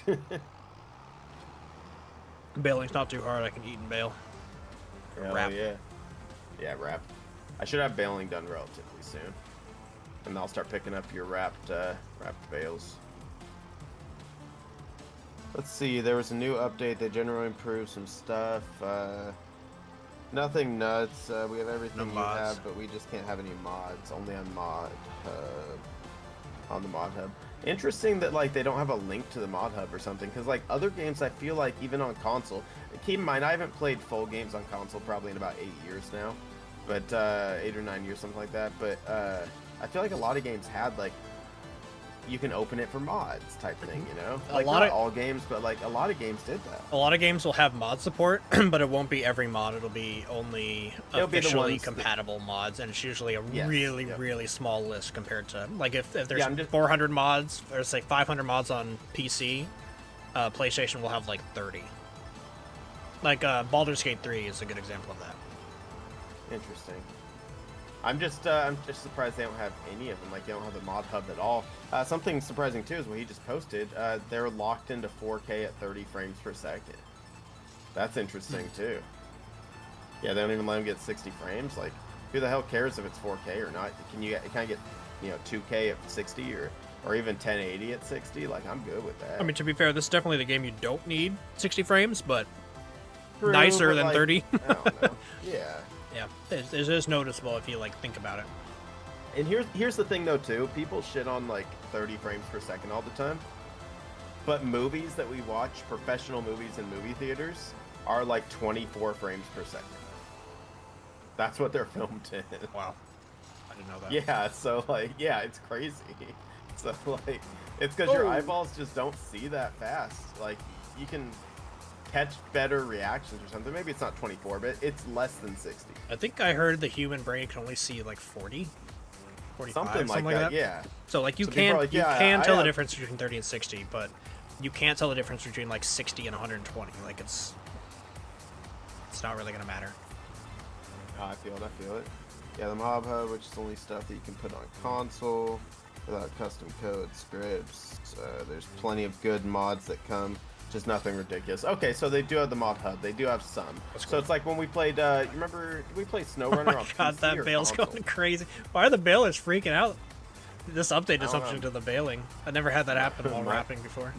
Bailing's not too hard. I can eat and bail. Wrap. Yeah, wrap. I should have baling done relatively soon, and I'll start picking up your wrapped bales. Let's see. There was a new update that generally improved some stuff. Nothing nuts. We have everything you have, but we just can't have any mods. Only on Mod Hub. On the Mod Hub. Interesting that like they don't have a link to the Mod Hub or something, because like other games, I feel like even on console. Keep in mind, I haven't played full games on console probably in about 8 years now, but 8 or 9 years, something like that. But I feel like a lot of games had like you can open it for mods type thing, you know? Like not all games, but like a lot of games did that. A lot of games will have mod support, but it won't be every mod. It'll be only officially compatible mods, and it's usually a really small list compared to like if there's 400 mods or say 500 mods on PC, PlayStation will have like 30. Like Baldur's Gate 3 is a good example of that. Interesting. I'm just surprised they don't have any of them. Like they don't have the mod hub at all. Something surprising too is what he just posted. They're locked into 4K at 30 frames per second. That's interesting too. Yeah, they don't even let them get 60 frames. Like, who the hell cares if it's 4K or not? Can I get, 2K at 60 or even 1080 at 60. Like, I'm good with that. I mean, to be fair, this is definitely the game you don't need 60 frames, but True, nicer but, than like, 30. I don't know. Yeah. Yeah, it's just noticeable if you like think about it. And here's the thing though too. People shit on like 30 frames per second all the time. But movies that we watch, professional movies in movie theaters, are like 24 frames per second. That's what they're filmed in. Wow. I didn't know that. Yeah, so like, yeah, it's crazy. So like, it's because your eyeballs just don't see that fast. Like, you can catch better reactions or something. Maybe it's not 24, but it's less than 60. I think I heard the human brain can only see like 40, 45, Something like that, yeah. So like you So people can are like, yeah, you can I tell the have- difference between 30 and 60, but you can't tell the difference between like 60 and 120. Like it's not really gonna matter. Oh, I feel it. Yeah, the Mob Hub, which is only stuff that you can put on console without custom code scripts. There's plenty of good mods that come, just nothing ridiculous. Okay, so they do have the Mod Hub. They do have some. That's cool. So it's like when we played, you remember, did we play SnowRunner on Oh my god, PC that or bale's console? going crazy. Why are the balers freaking out? This update I did don't something know. to the baling. I never had that happen while My- rapping before.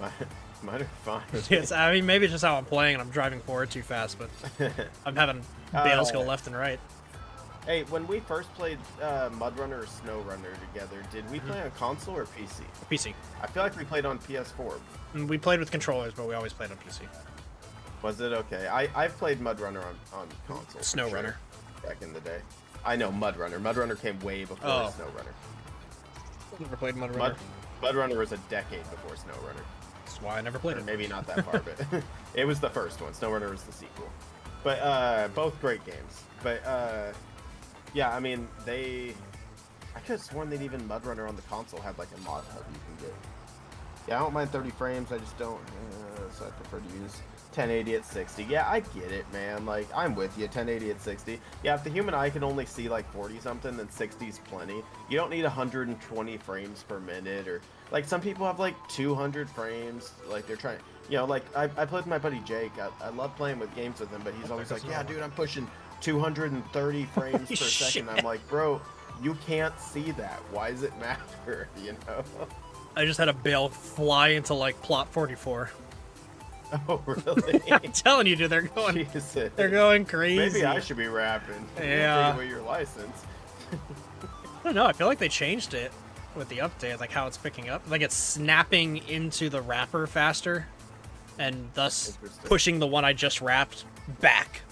Mine are fine. Yes, I mean maybe it's just how I'm playing and I'm driving forward too fast, but I'm having bales go left and right. Hey, when we first played MudRunner or SnowRunner together, did we play on console or PC? PC. I feel like we played on PS4. And we played with controllers, but we always played on PC. Was it okay? I've played MudRunner on console. for SnowRunner. sure, back in the day. I know MudRunner. MudRunner came way before Oh. SnowRunner. Never played MudRunner. MudRunner was a decade before SnowRunner. That's why I never played Or it. maybe not that far, but it was the first one. SnowRunner was the sequel. But both great games. But yeah, I mean I could have sworn that even MudRunner on the console had like a mod hub you can get. Yeah, I don't mind 30 frames. I just don't. So I prefer to use 1080 at 60. Yeah, I get it, man. Like, I'm with you. 1080 at 60. Yeah, if the human eye can only see like 40 something, then 60 is plenty. You don't need 120 frames per minute, or like some people have like 200 frames. Like they're trying. Like I played with my buddy Jake. I love playing with games with him, but he's always like, yeah, dude, I'm pushing 230 frames per second. I'm like, bro, you can't see that. Why does it matter? I just had a bale fly into like plot 44. Oh, really? I'm telling you, dude, they're going Jesus. they're going crazy. Maybe I should be rapping. Yeah. Take away your license. I don't know, I feel like they changed it with the update, like how it's picking up. Like it's snapping into the wrapper faster and thus Interesting. pushing the one I just wrapped back.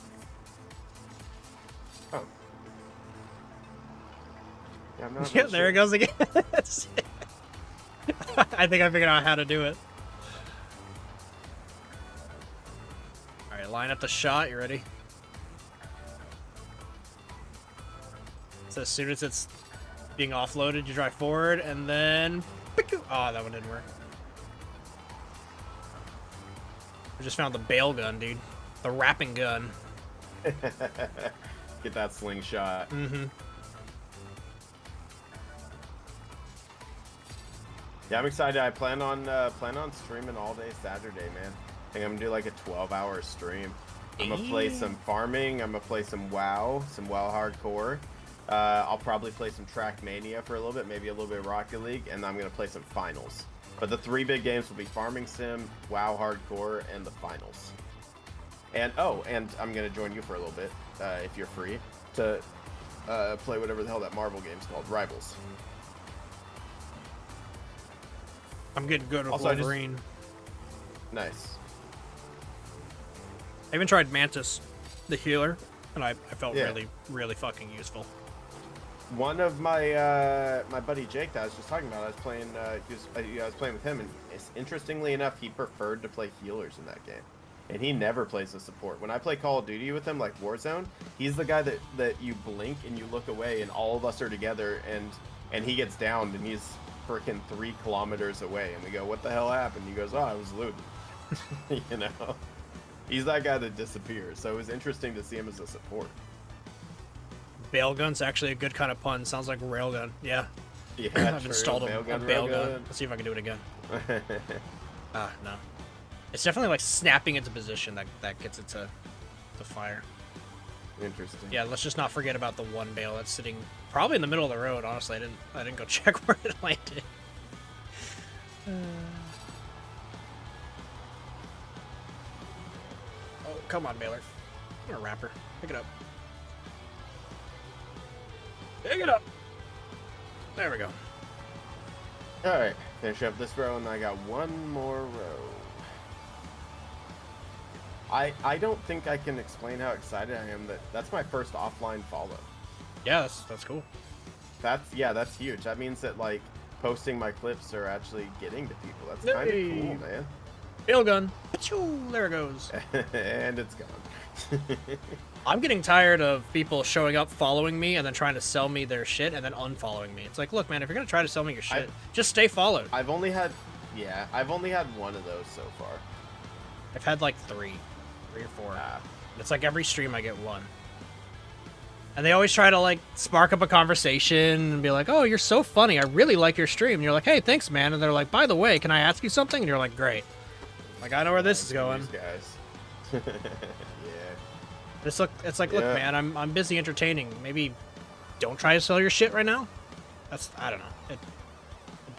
Oh. Yeah, I'm not Yeah, really there it sure. goes again. I think I figured out how to do it. Alright, line up the shot. You ready? So as soon as it's being offloaded, you drive forward, and then... Oh, that one didn't work. I just found the bail gun, dude. The wrapping gun. Get that slingshot. Mm-hmm. Yeah, I'm excited. I plan on streaming all day Saturday, man. I think I'm gonna do like a 12-hour stream. I'm gonna play some farming. I'm gonna play some WoW hardcore. I'll probably play some Trackmania for a little bit, maybe a little bit of Rocket League, and I'm gonna play some finals. But the three big games will be Farming Sim, WoW hardcore, and the finals. And and I'm gonna join you for a little bit, if you're free, to play whatever the hell that Marvel game's called, Rivals. I'm getting good with Also, I just- Wolverine. Nice. I even tried Mantis, the healer, and I felt Yeah. really, really fucking useful. One of my my buddy Jake that I was just talking about, I was playing I was playing with him, and interestingly enough, he preferred to play healers in that game, and he never plays a support. When I play Call of Duty with him, like Warzone, he's the guy that you blink and you look away, and all of us are together, and he gets downed, and he's freaking 3 kilometers away, and we go, "What the hell happened?" He goes, "Oh, I was looting." He's that guy that disappears. So it was interesting to see him as a support. Bail gun's actually a good kind of pun. Sounds like railgun. Yeah. Yeah, I've true. installed a Railgun, bail gun. railgun. Let's see if I can do it again. No. It's definitely like snapping into position that gets it to fire. Interesting. Yeah, let's just not forget about the one bale that's sitting probably in the middle of the road. Honestly, I didn't go check where it landed. Oh, come on, Baylor. You're a rapper. Pick it up. Pick it up. There we go. All right, finish up this row, and I got one more row. I don't think I can explain how excited I am that's my first offline follow. Yeah, that's cool. That's huge. That means that like posting my clips are actually getting to people. That's kind of cool, man. Bail gun. Achoo, there it goes. And it's gone. I'm getting tired of people showing up, following me, and then trying to sell me their shit, and then unfollowing me. It's like, look, man, if you're gonna try to sell me your shit, just stay followed. I've only had one of those so far. I've had like three or four. It's like every stream I get one. And they always try to like spark up a conversation and be like, oh, you're so funny. I really like your stream. And you're like, hey, thanks, man. And they're like, by the way, can I ask you something? And you're like, great. Like, I know where this is going. These guys. Yeah. It's like, look, man, I'm busy entertaining. Maybe don't try to sell your shit right now. I don't know. It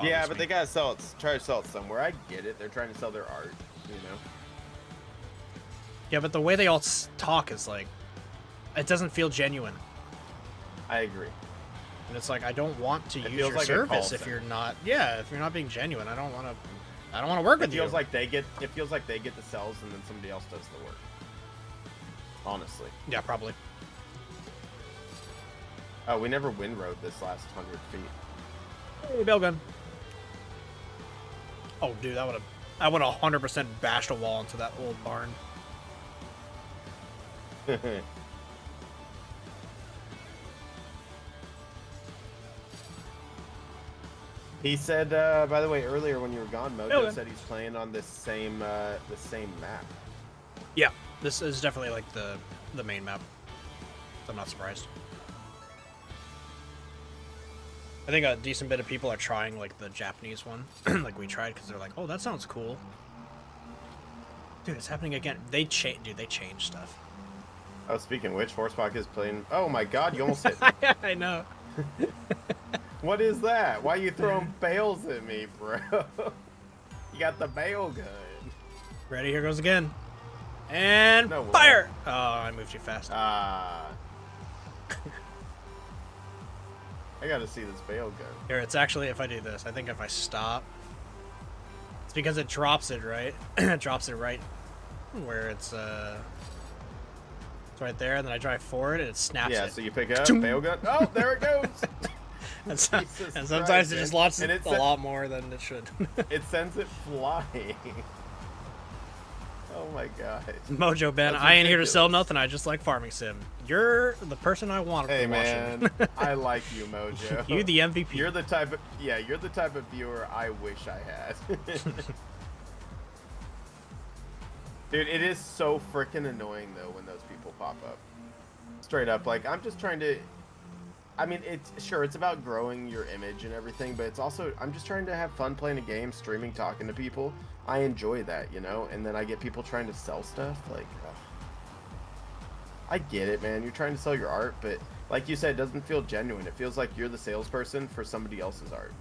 yeah, but they gotta try to sell it somewhere. I get it. They're trying to sell their art, you know. Yeah, but the way they all talk is like, it doesn't feel genuine. I agree. And it's like, I don't want to use your like service if you're not. Yeah, if you're not being genuine, I don't want to work with you. It feels like they get the sells and then somebody else does the work. Honestly. Yeah, probably. Oh, we never windrowed this last 100 feet. Hey, bail gun. Oh, dude, I would have 100% bashed a wall into that old barn. He said, by the way, earlier when you were gone, Mojo said he's playing on this same map. Yeah, this is definitely like the main map. So I'm not surprised. I think a decent bit of people are trying like the Japanese one, like we tried, because they're like, oh, that sounds cool. Dude, it's happening again. They change stuff. Oh, speaking of which, Horseback is playing. Oh my God, you almost hit me. I know. What is that? Why are you throwing bales at me, bro? You got the bale gun. Ready? Here goes again. And no fire! Oh, I moved too fast. I gotta see this bale gun. Here, it's actually, if I do this, I think if I stop, it's because it drops it, right? It drops it right where it's right there, and then I drive forward, and it snaps it. Yeah, so you pick up, bale gun. Oh, there it goes! And sometimes it just launches a lot more than it should. It sends it flying. Oh my God. Mojo Ben, I ain't here to sell nothing. I just like farming sim. You're the person I want. Hey man, I like you, Mojo. You the MVP. You're the type of viewer I wish I had. Dude, it is so freaking annoying though when those people pop up. Straight up, like I'm just trying to. I mean, it's about growing your image and everything, but it's also, I'm just trying to have fun playing a game, streaming, talking to people. I enjoy that, you know? And then I get people trying to sell stuff, like, I get it, man. You're trying to sell your art, but like you said, it doesn't feel genuine. It feels like you're the salesperson for somebody else's art.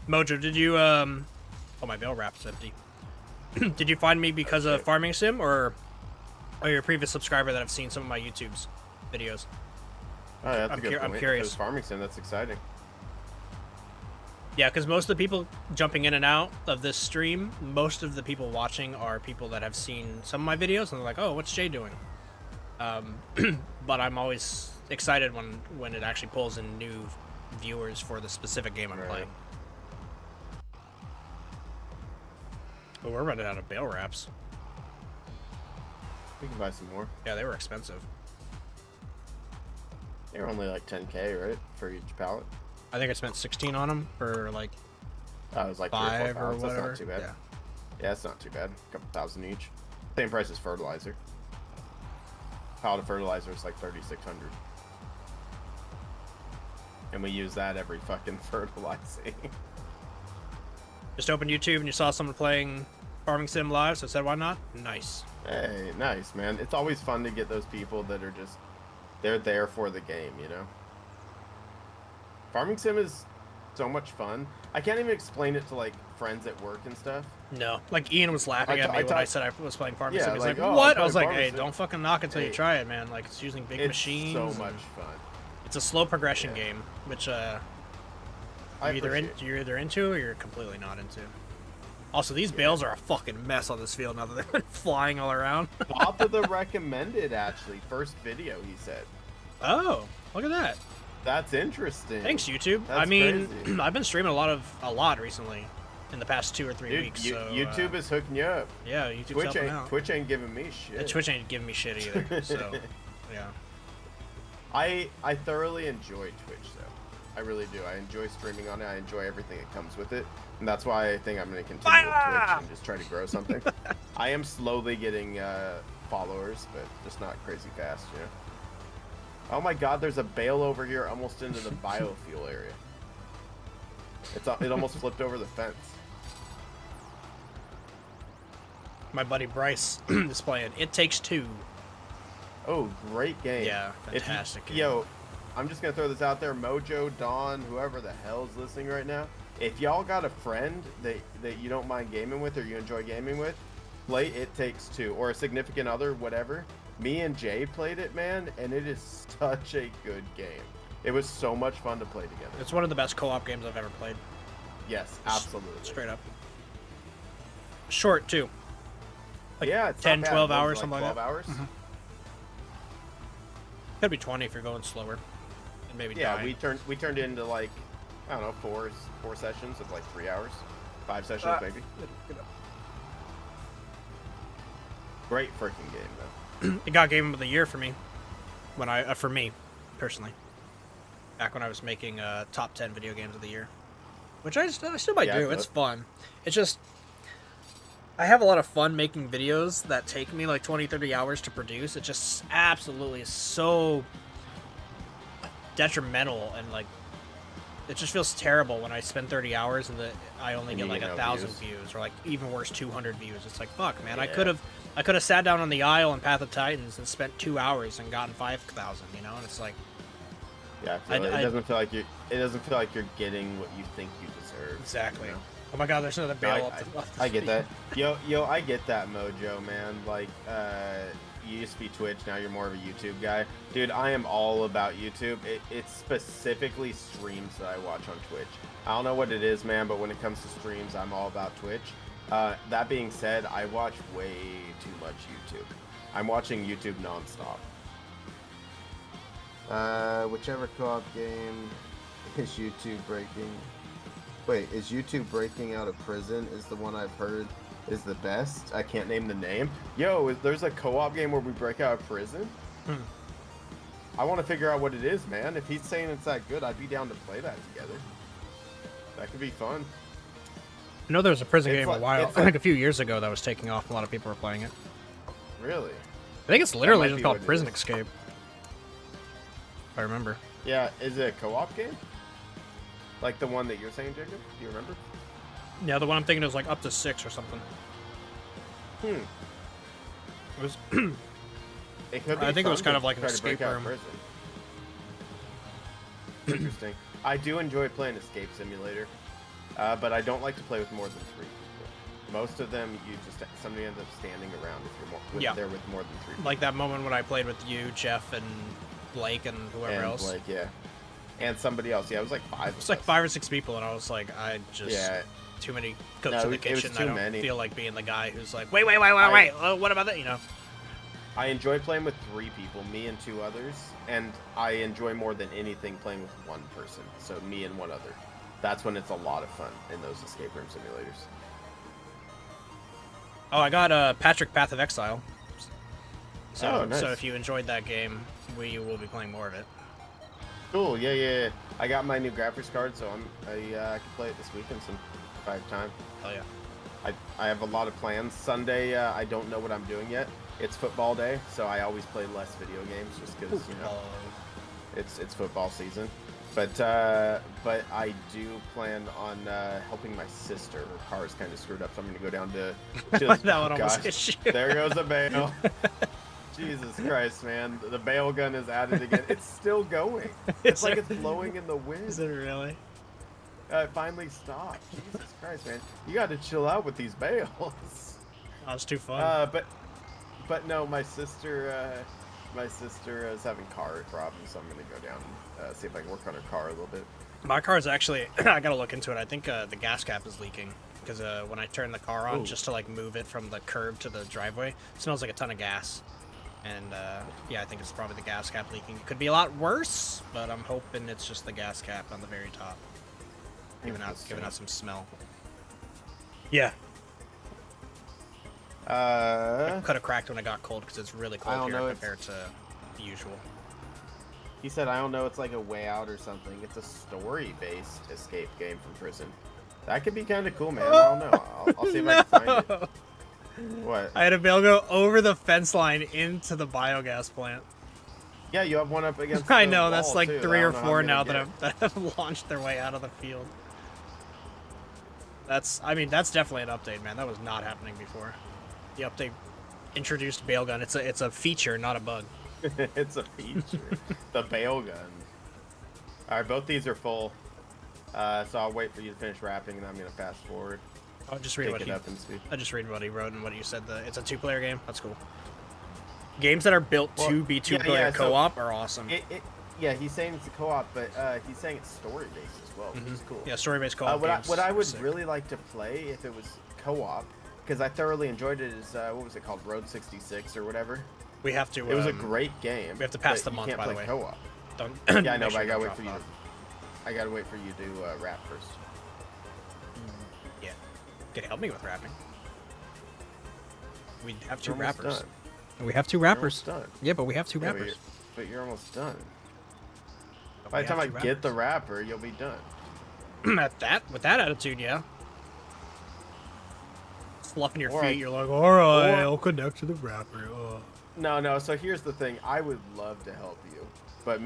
Mojo, did you, oh, my bale wrap's empty. Did you find me because of farming sim, or your previous subscriber that I've seen some of my YouTube's videos? Oh, that's a good point. I'm curious. If it was farming sim, that's exciting. Yeah, because most of the people jumping in and out of this stream, most of the people watching are people that have seen some of my videos, and they're like, oh, what's Jay doing? But I'm always excited when it actually pulls in new viewers for the specific game I'm playing. But we're running out of bale wraps. We can buy some more. Yeah, they were expensive. They're only like 10K, right? For each pallet? I think I spent 16 on them for like it was like 5 or whatever. That's not too bad. Yeah, it's not too bad. A couple thousand each. Same price as fertilizer. Pallet of fertilizer is like 3,600. And we use that every fucking fertilizing. Just opened YouTube and you saw someone playing Farming Sim Live, so I said, why not? Nice. Hey, nice, man. It's always fun to get those people that are just, they're there for the game, you know? Farming Sim is so much fun. I can't even explain it to, like, friends at work and stuff. No. Like, Ian was laughing at me when I said I was playing Farming Sim. He's like, oh, what? I was like, hey, Sim. don't fucking knock until you try it, man. Like, it's using big machines. It's so much fun. It's a slow progression game, which, you're either into or you're completely not into. Also, these bales are a fucking mess on this field now that they've been flying all around. Bob of the recommended, actually. First video, he said. Oh, look at that. That's interesting. Thanks, YouTube. That's I mean, crazy. I've been streaming a lot recently in the past 2 or 3 weeks. So, YouTube is hooking you up. Yeah, YouTube's helping out. Twitch ain't giving me shit. Twitch ain't giving me shit either. So, yeah. I thoroughly enjoy Twitch, though. I really do. I enjoy streaming on it. I enjoy everything that comes with it. And that's why I think I'm going to continue with Twitch and just try to grow something. I am slowly getting followers, but just not crazy fast, you know? Oh my god, there's a bale over here almost into the biofuel area. It almost flipped over the fence. My buddy Bryce is playing It Takes Two. Oh, great game. Yeah, fantastic game. Yo, I'm just going to throw this out there. Mojo, Dawn, whoever the hell's listening right now. If y'all got a friend that you don't mind gaming with or you enjoy gaming with, play It Takes Two. Or a significant other, whatever. Me and Jay played it, man, and it is such a good game. It was so much fun to play together. It's one of the best co-op games I've ever played. Yes, absolutely. Straight up. Short, too. Like yeah, it's 10, not bad. 12 What is it, hours, like something 12 like that. hours? Mm-hmm. Could be 20 if you're going slower. And maybe Yeah, die. we turned into like, I don't know, four sessions of like 3 hours. 5 sessions maybe. Great freaking game though. It got Game of the Year for me. For me, personally. Back when I was making top 10 video games of the year. Which I still might do. It's fun. It's just, I have a lot of fun making videos that take me like 20, 30 hours to produce. It just absolutely is so detrimental, and like, it just feels terrible when I spend 30 hours and I only get like 1,000 views, or like even worse, 200 views. It's like, fuck, man. Yeah. I could have sat down on the aisle in Path of Titans and spent 2 hours and gotten 5,000, you know? And it's like, yeah, it doesn't feel like you're getting what you think you deserve. Exactly. You know? Oh my god, there's another bale I get that. Yo, I get that, Mojo, man. Like, you used to be Twitch, now you're more of a YouTube guy. Dude, I am all about YouTube. It's specifically streams that I watch on Twitch. I don't know what it is, man, but when it comes to streams, I'm all about Twitch. That being said, I watch way too much YouTube. I'm watching YouTube nonstop. Whichever co-op game is YouTube breaking. Wait, is YouTube breaking out of prison is the one I've heard is the best? I can't name the name. Yo, there's a co-op game where we break out of prison? I want to figure out what it is, man. If he's saying it's that good, I'd be down to play that together. That could be fun. I know there was a prison game a while, like a few years ago, that was taking off. A lot of people were playing it. Really? I think it's literally just called Prison Escape. If I remember. Yeah, is it a co-op game? Like the one that you're saying, Jacob? Do you remember? Yeah, the one I'm thinking is like up to 6 or something. It was. It could be I think it was kind of like an escape room. Interesting. I do enjoy playing Escape Simulator, but I don't like to play with more than 3 people. Most of them, somebody ends up standing around if you're there with more than 3 people. Like that moment when I played with you, Jeff, and Blake, and whoever else. Blake, yeah. And somebody else. Yeah, it was like 5. It was like 5 or 6 people, and I was like, too many cooks in the kitchen. I don't feel like being the guy who's like, wait, what about that? You know. I enjoy playing with 3 people, me and 2 others, and I enjoy more than anything playing with 1 person. So me and 1 other. That's when it's a lot of fun in those escape room simulators. Oh, I got Patrick Path of Exile. So, nice. So if you enjoyed that game, we will be playing more of it. Cool, yeah. I got my new graphics card, so I can play it this weekend if I have time. Hell yeah. I have a lot of plans. Sunday, I don't know what I'm doing yet. It's football day, so I always play less video games just because, you know, it's football season. But I do plan on helping my sister. Her car is kind of screwed up, so I'm gonna go down to. That one almost hit you. There goes a bale. Jesus Christ, man! The bale gun is at it again. It's still going. It's like it's blowing in the wind. Is it really? It finally stopped. Jesus Christ, man! You got to chill out with these bales. Oh, it's too fun. But no, my sister is having car problems, so I'm gonna go down and see if I can work on her car a little bit. My car's actually, I gotta look into it. I think the gas cap is leaking because when I turn the car on just to like move it from the curb to the driveway, it smells like a ton of gas. And yeah, I think it's probably the gas cap leaking. It could be a lot worse, but I'm hoping it's just the gas cap on the very top, giving out some smell. Yeah. It could have cracked when it got cold because it's really cold here compared to the usual. He said, I don't know, it's like a way out or something. It's a story-based escape game from prison. That could be kind of cool, man. I don't know. I'll see if I can find it. What? I had a bale go over the fence line into the biogas plant. Yeah, you have one up against I the know, wall, that's like too. 3 or 4 now that have launched their way out of the field. I mean, that's definitely an update, man. That was not happening before. The update introduced bale gun. It's a feature, not a bug. It's a feature. The bale gun. Alright, both these are full. So I'll wait for you to finish wrapping, and I'm going to fast forward. I'll just read what he wrote and what you said. It's a 2-player game. That's cool. Games that are built to be 2-player co-op are awesome. Yeah, he's saying it's a co-op, but he's saying it's story-based as well, which is cool. Yeah, story-based co-op games. What I would really like to play if it was co-op, because I thoroughly enjoyed it, is what was it called, Road 66 or whatever? We have to. It was a great game. We have to pass the month, by the way. Co-op. Don't. Yeah, I know, but I gotta wait for you. I gotta wait for you to wrap first. Yeah. Can you help me with wrapping? We have 2 wrappers. We have 2 wrappers. Done. Yeah, but we have 2 wrappers. But you're almost done. By the time I get the wrapper, you'll be done. With that attitude, yeah. Fluffing your feet, you're like, all right, I'll connect to the wrapper. No. So here's the thing: I would love to help you, but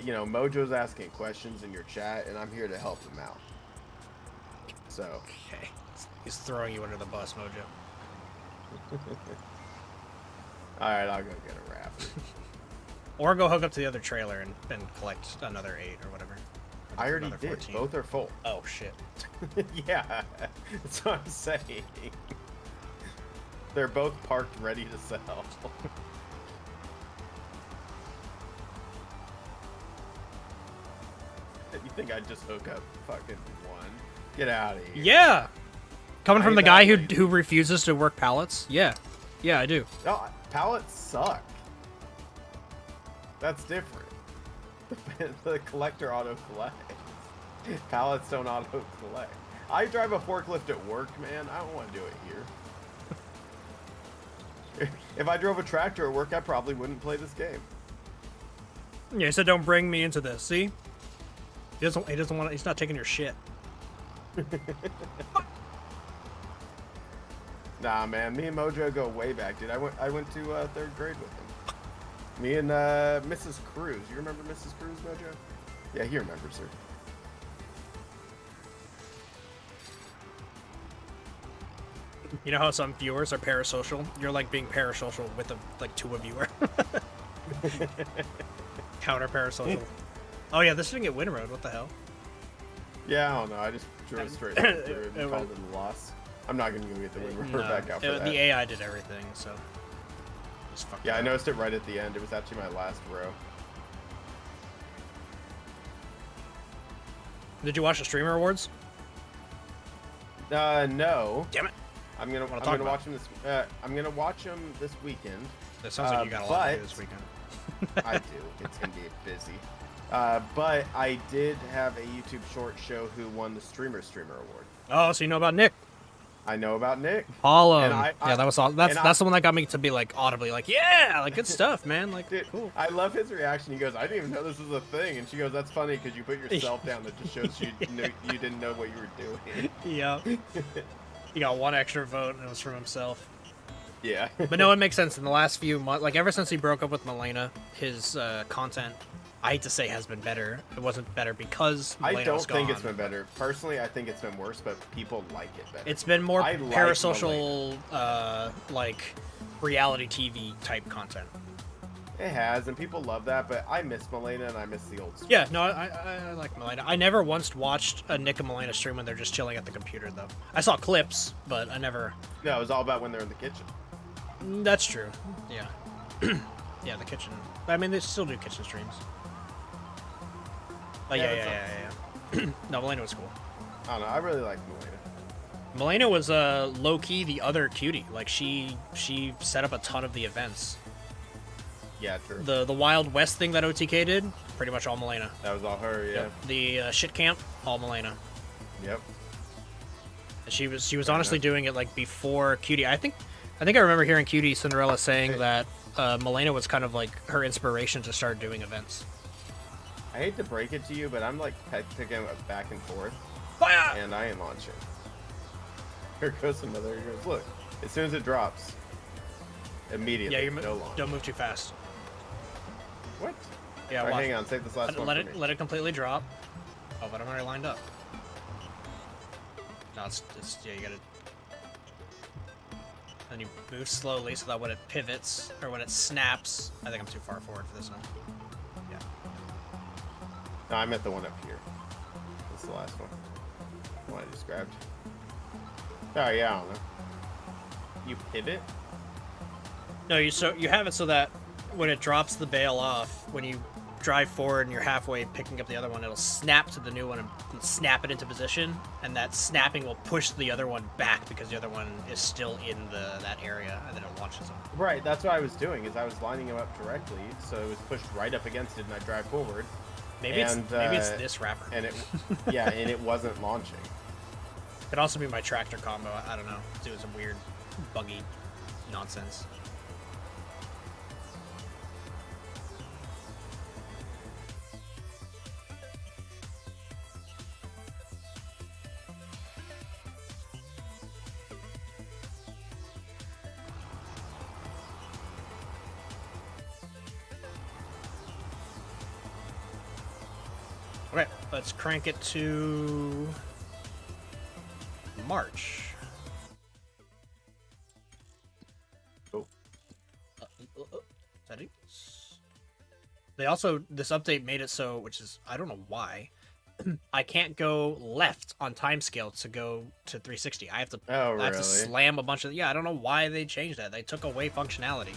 you know, Mojo's asking questions in your chat, and I'm here to help him out. So. Okay. He's throwing you under the bus, Mojo. All right, I'll go get a wrapper. Or go hook up to the other trailer and collect another 8 or whatever. I already did. 14. Both are full. Oh shit. Yeah, that's what I'm saying. They're both parked, ready to sell. You think I'd just hook up fucking one? Get out of here. Yeah. Coming from the guy who refuses to work pallets? Yeah. Yeah, I do. No, pallets suck. That's different. The collector auto-collect. Pallets don't auto-collect. I drive a forklift at work, man. I don't want to do it here. If I drove a tractor at work, I probably wouldn't play this game. Yeah, he said don't bring me into this. See? He doesn't want. He's not taking your shit. Nah, man. Me and Mojo go way back, dude. I went to 3rd grade with him. Me and Mrs. Cruz. You remember Mrs. Cruz, Mojo? Yeah, he remembers her. You know how some viewers are parasocial? You're like being parasocial with to a viewer. Counter parasocial. Oh yeah, this didn't get win road. What the hell? Yeah, I don't know. I just drove straight through and called it a loss. I'm not gonna go get the win road back out for that. The AI did everything, so. Yeah, I noticed it right at the end. It was actually my last row. Did you watch the Streamer Awards? No. Damn it. I'm gonna watch them this weekend. That sounds like you got a lot to do this weekend. I do. It's gonna be busy. But I did have a YouTube short show who won the Streamer Award. Oh, so you know about Nick? I know about Nick. Yeah, that was awesome. That's the one that got me to be like audibly like, yeah, like good stuff, man. Like, dude, cool. I love his reaction. He goes, I didn't even know this was a thing, and she goes, that's funny because you put yourself down. That just shows you you didn't know what you were doing. Yeah. He got 1 extra vote, and it was from himself. Yeah. But no, it makes sense. In the last few months, like ever since he broke up with Milena, his content I hate to say has been better. It wasn't better because I Milena don't was think gone, it's been better. Personally, I think it's been worse, but people like it better. It's been more I like parasocial, like reality TV type content. It has, and people love that, but I miss Milena and I miss the old stuff. Yeah, no, I like Milena. I never once watched a Nick and Milena stream when they're just chilling at the computer, though. I saw clips, but I never... No, it was all about when they're in the kitchen. That's true. Yeah. Yeah, the kitchen. I mean, they still do kitchen streams. But yeah. No, Milena was cool. I don't know, I really like Milena. Milena was low-key the other cutie. Like, she set up a ton of the events. Yeah, true. The Wild West thing that OTK did, pretty much all Milena. That was all her, yeah. Yep. The shit camp, all Milena. Yep. She was honestly doing it like before Cutie. I think I remember hearing Cutie Cinderella saying that Milena was kind of like her inspiration to start doing events. I hate to break it to you, but I'm like picking it back and forth. Fire! And I ain't launching. Here goes another. Here goes. Look, as soon as it drops, immediately. Yeah, no launch. Don't move too fast. What? Yeah, right, hang on. Save this last one. Let it completely drop. Oh, but I'm already lined up. No, it's yeah, you gotta. Then you move slowly so that when it pivots or when it snaps, I think I'm too far forward for this one. Yeah. No, I meant the one up here. That's the last one. The one I just grabbed. Oh yeah, I don't know. You pivot? No, you have it so that when it drops the bail off, when you drive forward and you're halfway picking up the other one, it'll snap to the new one and snap it into position, and that snapping will push the other one back because the other one is still in that area, and then it launches them. Right, that's what I was doing, is I was lining them up directly, so it was pushed right up against it, and I drive forward. Maybe it's this wrapper. And it, yeah, and it wasn't launching. Could also be my tractor combo. I don't know. It's doing some weird, buggy nonsense. Okay, let's crank it to March. Oh. Settings. They also, this update made it so, which is, I don't know why, I can't go left on timescale to go to 360. I have to, Oh, really? I have to slam a bunch of, yeah, I don't know why they changed that. They took away functionality.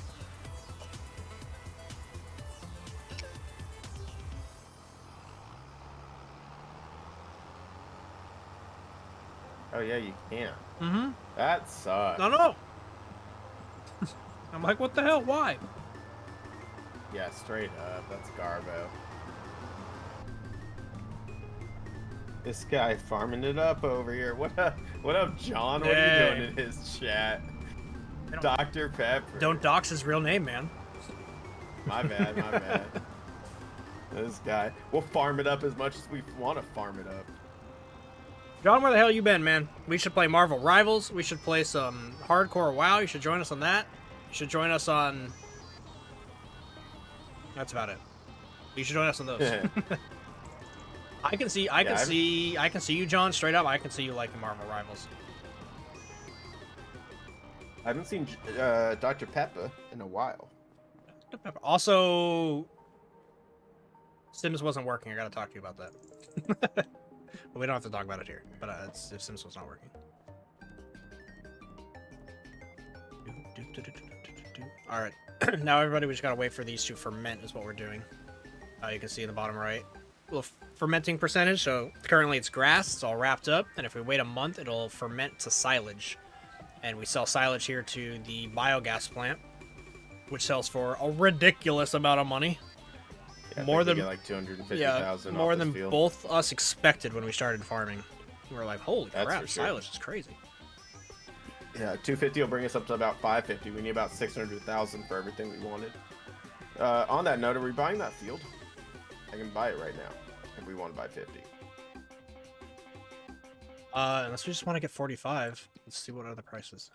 Oh yeah, you can. Mm-hmm. That sucks. No. I'm like, what the hell? Why? Yeah, straight up. That's Garbo. This guy farming it up over here. What up, John? What are you doing in his chat? Dr. Pepper. Don't dox his real name, man. My bad, my bad. This guy. We'll farm it up as much as we want to farm it up. John, where the hell you been, man? We should play Marvel Rivals. We should play some hardcore WoW. You should join us on that. You should join us on... That's about it. You should join us on those. I can see you, John, straight up. I can see you liking Marvel Rivals. I haven't seen Dr. Pepper in a while. Also, Sims wasn't working. I gotta talk to you about that. Well, we don't have to talk about it here, but if Sims was not working. All right, now everybody, we just gotta wait for these to ferment is what we're doing. You can see in the bottom right, little fermenting percentage. So currently it's grass, it's all wrapped up, and if we wait a month, it'll ferment to silage. And we sell silage here to the biogas plant, which sells for a ridiculous amount of money. Yeah, more than like 250,000. Yeah, more off than this field. both us expected when we started farming. We were like, holy That's crap, for sure. silage is crazy. Yeah, 250 will bring us up to about 550. We need about 600,000 for everything we wanted. On that note, are we buying that field? I can buy it right now if we want to buy 50. Unless we just want to get 45. Let's see what are the prices.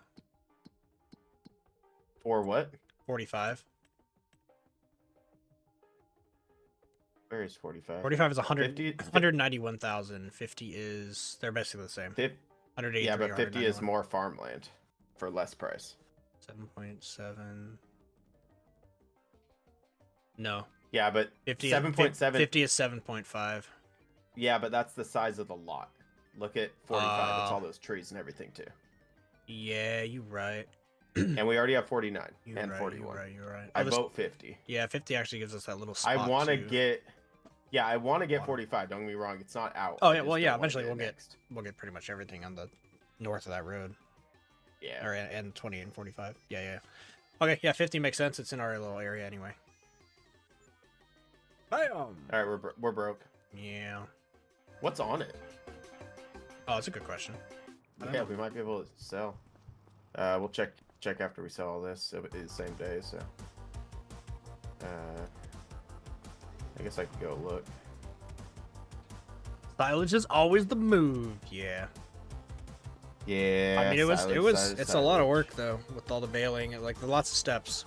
For what? 45. Where is 45? 45 is 100, 50, 191,000. 50 is, they're basically the same. 183. Yeah, but 50 is more farmland for less price. 7.7. No. Yeah, but 7.7. 50 is 7.5. Yeah, but that's the size of the lot. Look at 45. It's all those trees and everything too. Yeah, you're right. And we already have 49 and right, 41. You're right. I vote 50. Yeah, 50 actually gives us that little spot. I want to get. Yeah, I want to get 45. Don't get me wrong. It's not out. Oh yeah, well yeah. Eventually we'll get pretty much everything on the north of that road. Yeah. Or and 20 and 45. Yeah. Okay, yeah, 50 makes sense. It's in our little area anyway. Bam. All right, we're broke. Yeah. What's on it? Oh, that's a good question. Yeah, we might be able to sell. We'll check after we sell all this. It'll be the same day, so. I guess I could go look. Silage is always the move. Yeah. Yeah. I mean, it's a lot of work though with all the baling and like lots of steps,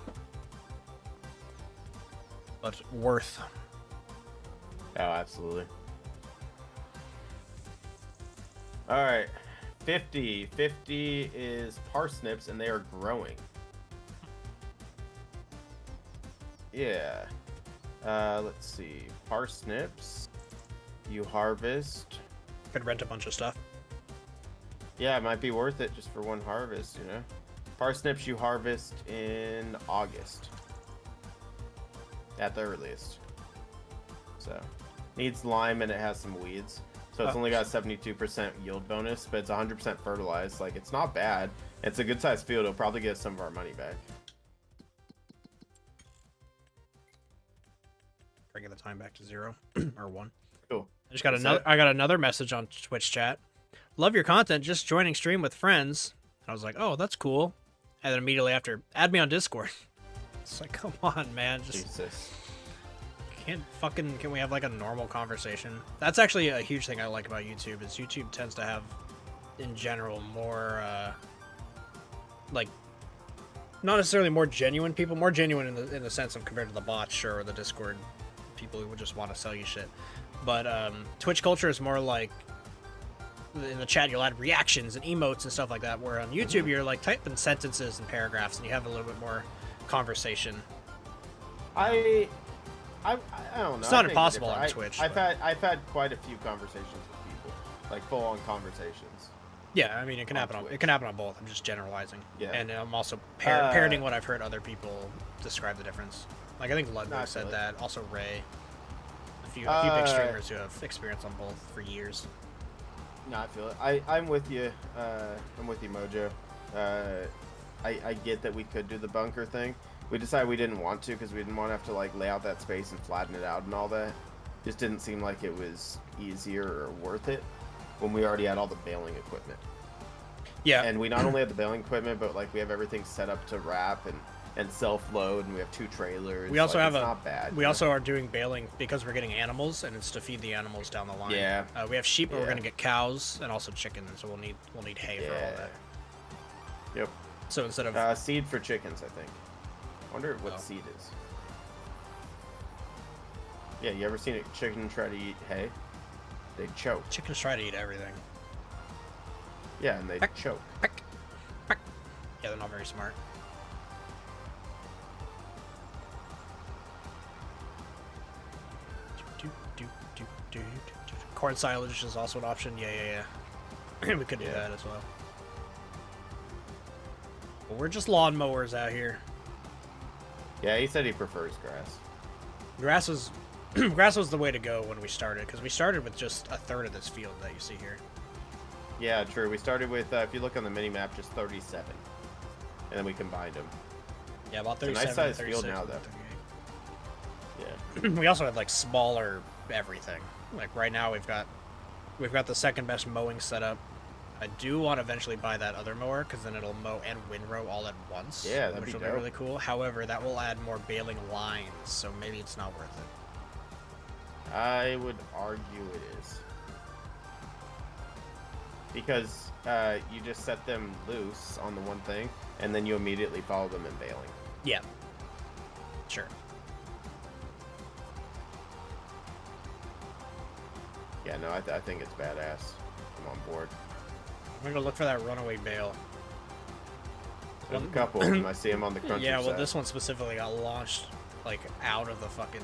but worth. Oh, absolutely. All right, 50 is parsnips and they are growing. Yeah. Let's see. Parsnips. You harvest. Could rent a bunch of stuff. Yeah, it might be worth it just for one harvest, you know. Parsnips you harvest in August. At the earliest. So, needs lime and it has some weeds. So it's only got a 72% yield bonus, but it's 100% fertilized. Like, it's not bad. It's a good sized field. It'll probably get us some of our money back. Bringing the time back to 0 or 1. Cool. I got another message on Twitch chat. Love your content. Just joining stream with friends. And I was like, oh, that's cool. And then immediately after, add me on Discord. It's like, come on, man. Just Jesus. Can we have like a normal conversation? That's actually a huge thing I like about YouTube is YouTube tends to have, in general, more like not necessarily more genuine people, more genuine in the sense of compared to the bots, sure, or the Discord people who would just want to sell you shit. But Twitch culture is more like in the chat you'll add reactions and emotes and stuff like that. Where on YouTube you're like typing sentences and paragraphs and you have a little bit more conversation. I don't know. It's not impossible on Twitch. I've had quite a few conversations with people, like full on conversations. Yeah, I mean it can happen on both. I'm just generalizing. Yeah. And I'm also parroting what I've heard other people describe the difference. Like I think Ludwig said that. Also Ray. A few big streamers who have experience on both for years. No, I feel it. I'm with you. I'm with you, Mojo. I get that we could do the bunker thing. We decided we didn't want to because we didn't want to have to like lay out that space and flatten it out and all that. Just didn't seem like it was easier or worth it when we already had all the baling equipment. Yeah. And we not only have the baling equipment, but like we have everything set up to wrap and self-load, and we have 2 trailers. We also have not bad. We also are doing baling because we're getting animals, and it's to feed the animals down the line. Yeah. We have sheep, but we're gonna get cows and also chickens, so we'll need hay for all that. Yep. So instead of seed for chickens, I think. I wonder what seed is. Yeah, you ever seen a chicken try to eat hay? They choke. Chickens try to eat everything. Yeah, and they choke. Peck. Yeah, they're not very smart. Corn silage is also an option. Yeah. We could do that as well. But we're just lawnmowers out here. Yeah, he said he prefers grass. Grass was the way to go when we started, because we started with just a third of this field that you see here. Yeah, true. We started with, if you look on the mini-map, just 37. And then we combined them. Yeah, about 37. It's a nice size field now, though. Yeah. We also have, like, smaller everything. Like, right now we've got the second best mowing setup. I do want to eventually buy that other mower, because then it'll mow and windrow all at once. Yeah, that'd which be will be really cool. However, that will add more baling lines, so maybe it's not worth it. I would argue it is. Because you just set them loose on the one thing, and then you immediately follow them in baling. Yeah. Sure. Yeah, no, I think it's badass. I'm on board. I'm gonna go look for that runaway bale. There's a couple of them. I see them on the cruncher Yeah, well, side. this one specifically got launched, like, out of the fucking...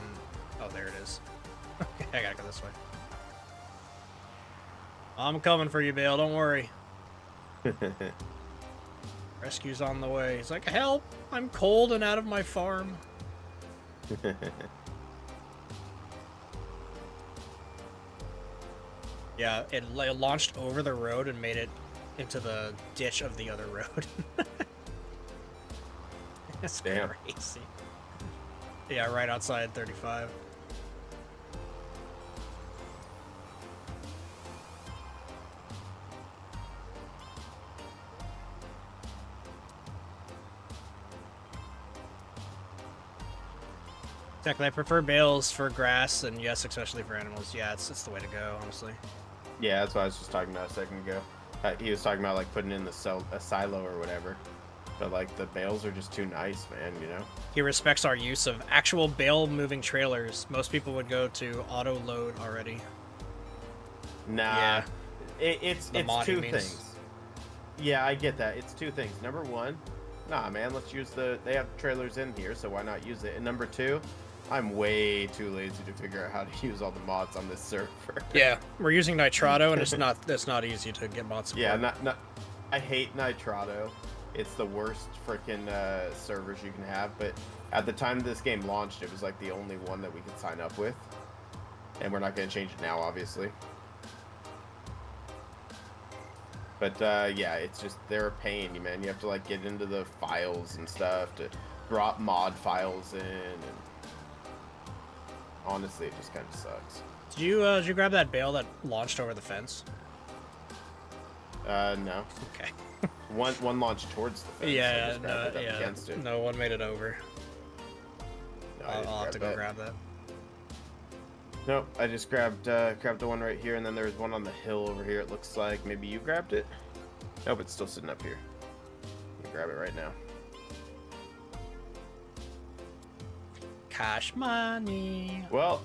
Oh, there it is. Okay, I gotta go this way. I'm coming for you, Bale, don't worry. Rescue's on the way. He's like, help! I'm cold and out of my farm. Yeah, it launched over the road and made it into the ditch of the other road. That's crazy. Yeah, right outside 35. Exactly, I prefer bales for grass, and yes, especially for animals. Yeah, it's the way to go, honestly. Yeah, that's what I was just talking about a second ago. He was talking about like putting in a silo or whatever, but like the bales are just too nice, man. You know. He respects our use of actual bale moving trailers. Most people would go to auto load already. Nah, yeah. It's two things. Yeah, I get that. It's two things. Number one, nah, man, let's use they have trailers in here, so why not use it? And number two, I'm way too lazy to figure out how to use all the mods on this server. Yeah, we're using Nitrado, and it's not easy to get mod support. Yeah, I hate Nitrado. It's the worst freaking servers you can have. But at the time this game launched, it was like the only one that we could sign up with, and we're not going to change it now, obviously. But yeah, it's just they're a pain, man. You have to like get into the files and stuff to drop mod files in, and honestly, it just kind of sucks. Did you grab that bale that launched over the fence? No. Okay. one launched towards the fence. Yeah, against it. No one made it over. No, I'll have to go grab that. Nope, I just grabbed the one right here, and then there's one on the hill over here. It looks like maybe you grabbed it. Nope, it's still sitting up here. You grab it right now. Cash money. Well,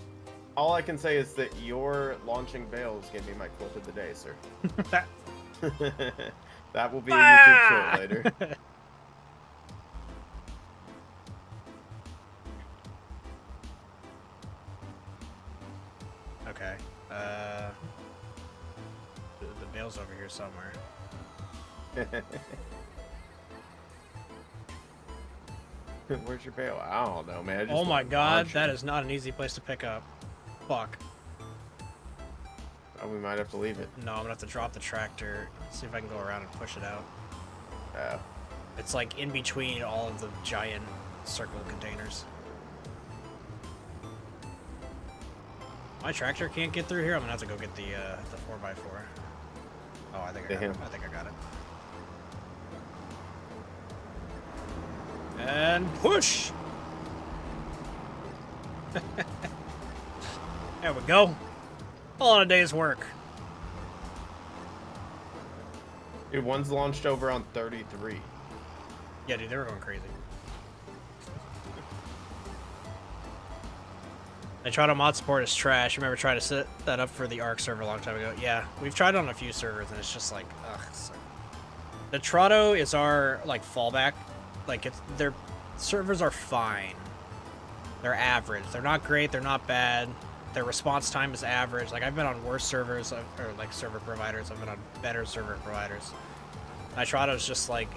all I can say is that your launching bales gave me my clip of the day, sir. That will be a YouTube short later. Okay. The bale's over here somewhere. Where's your bale? I don't know, man. Oh my god, that is not an easy place to pick up. Fuck. Oh, we might have to leave it. No, I'm gonna have to drop the tractor. See if I can go around and push it out. Oh. It's like in between all of the giant circle containers. My tractor can't get through here. I'm gonna have to go get the 4x4. Oh, I think I got it. I think I got it. And push! There we go. All in a day's work. Dude, one's launched over on 33. Yeah, dude, they were going crazy. Nitrado mod support is trash. I remember trying to set that up for the ARC server a long time ago. Yeah, we've tried it on a few servers, and it's just like, ugh. Nitrado is our, like, fallback. Like, their servers are fine. They're average. They're not great. They're not bad. Their response time is average. Like, I've been on worse servers, or, like, server providers. I've been on better server providers. Nitrado's just, like,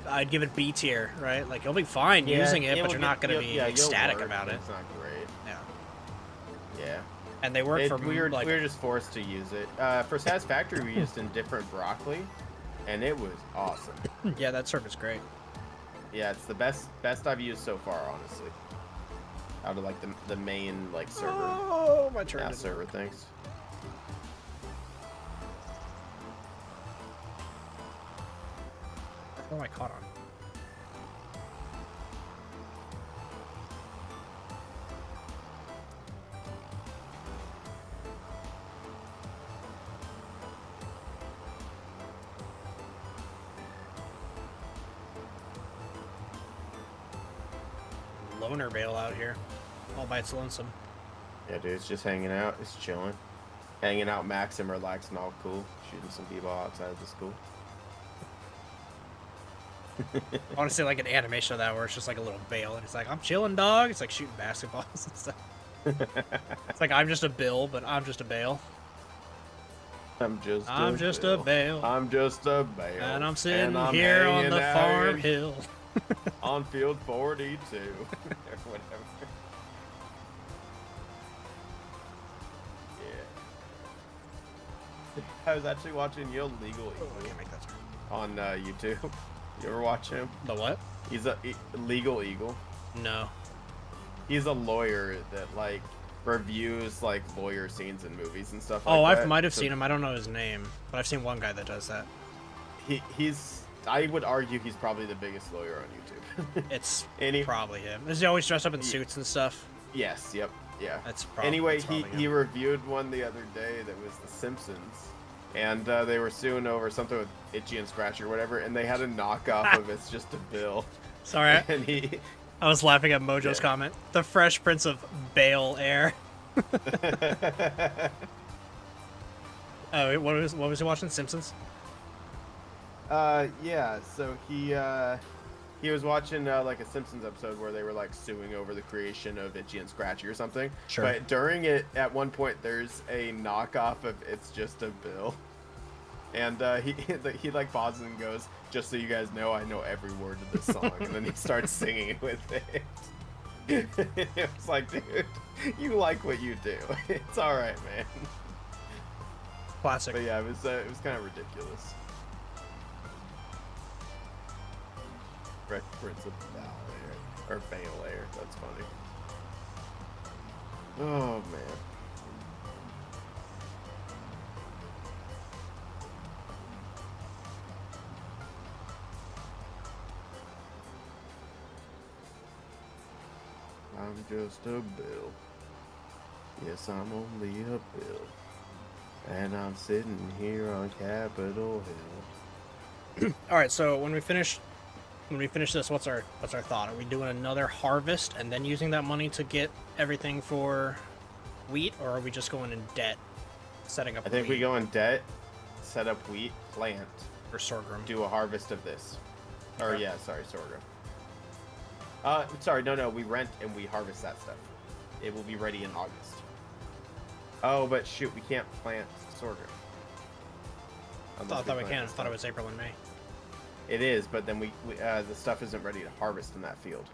I'd give it B tier, right? Like, you'll be fine using it, but you're not going to be ecstatic about it. It's not great. Yeah. Yeah. And they work for we were just forced to use it. For Satisfactory, we used Indifferent Broccoli, and it was awesome. Yeah, that server's great. Yeah, it's the best I've used so far, honestly. Out of like the main like server. Oh, my turn. Server things. What am I caught on? Loner bale out here, all by its lonesome. Yeah, dude, it's just hanging out. It's chilling. Hanging out, maxing, relaxing, all cool. Shooting some b-ball outside of the school. I want to see like an animation of that where it's just like a little Bale and it's like, I'm chilling, dog. It's like shooting basketballs and stuff. It's like, I'm just a Bill, but I'm just a Bale. I'm just a Bale. I'm just a Bale. And I'm sitting here on the farm hill. On field 42. Or whatever. Yeah. I was actually watching Legal Eagle on YouTube. You ever watch him? The what? He's a Legal Eagle. No. He's a lawyer that like reviews like lawyer scenes in movies and stuff. Oh, like that. I might have seen him. I don't know his name, but I've seen one guy that does that. He's. I would argue he's probably the biggest lawyer on YouTube. It's probably him. Is he always dressed up in suits and stuff? Yes. Yep. Yeah. That's probably. Anyway, that's he reviewed one the other day that was The Simpsons. And they were suing over something with Itchy and Scratchy or whatever, and they had a knockoff of It's Just a Bill. Sorry, and I was laughing at Mojo's comment. The Fresh Prince of Bel Air. Oh, what was he watching? Simpsons? Yeah. So he was watching like a Simpsons episode where they were like suing over the creation of Itchy and Scratchy or something. Sure. But during it, at one point, there's a knockoff of It's Just a Bill, and he like pauses and goes, "Just so you guys know, I know every word of this song," and then he starts singing with it. It was like, dude, you like what you do. It's all right, man. Classic. But yeah, it was kind of ridiculous. Fresh Prince of Bel Air, or Bel Air. That's funny. Oh man. I'm just a Bill. Yes, I'm only a Bill. And I'm sitting here on Capitol Hill. All right, so when we finish this, what's our thought? Are we doing another harvest and then using that money to get everything for wheat, or are we just going in debt, setting up? I think wheat? we go in debt, set up wheat, plant, or sorghum. do a harvest of this. Or Okay. yeah, sorry, sorghum. Sorry, no, we rent and we harvest that stuff. It will be ready in August. Oh, but shoot, we can't plant sorghum. I thought we can. I thought it was April and May. It is, but then we the stuff isn't ready to harvest in that field.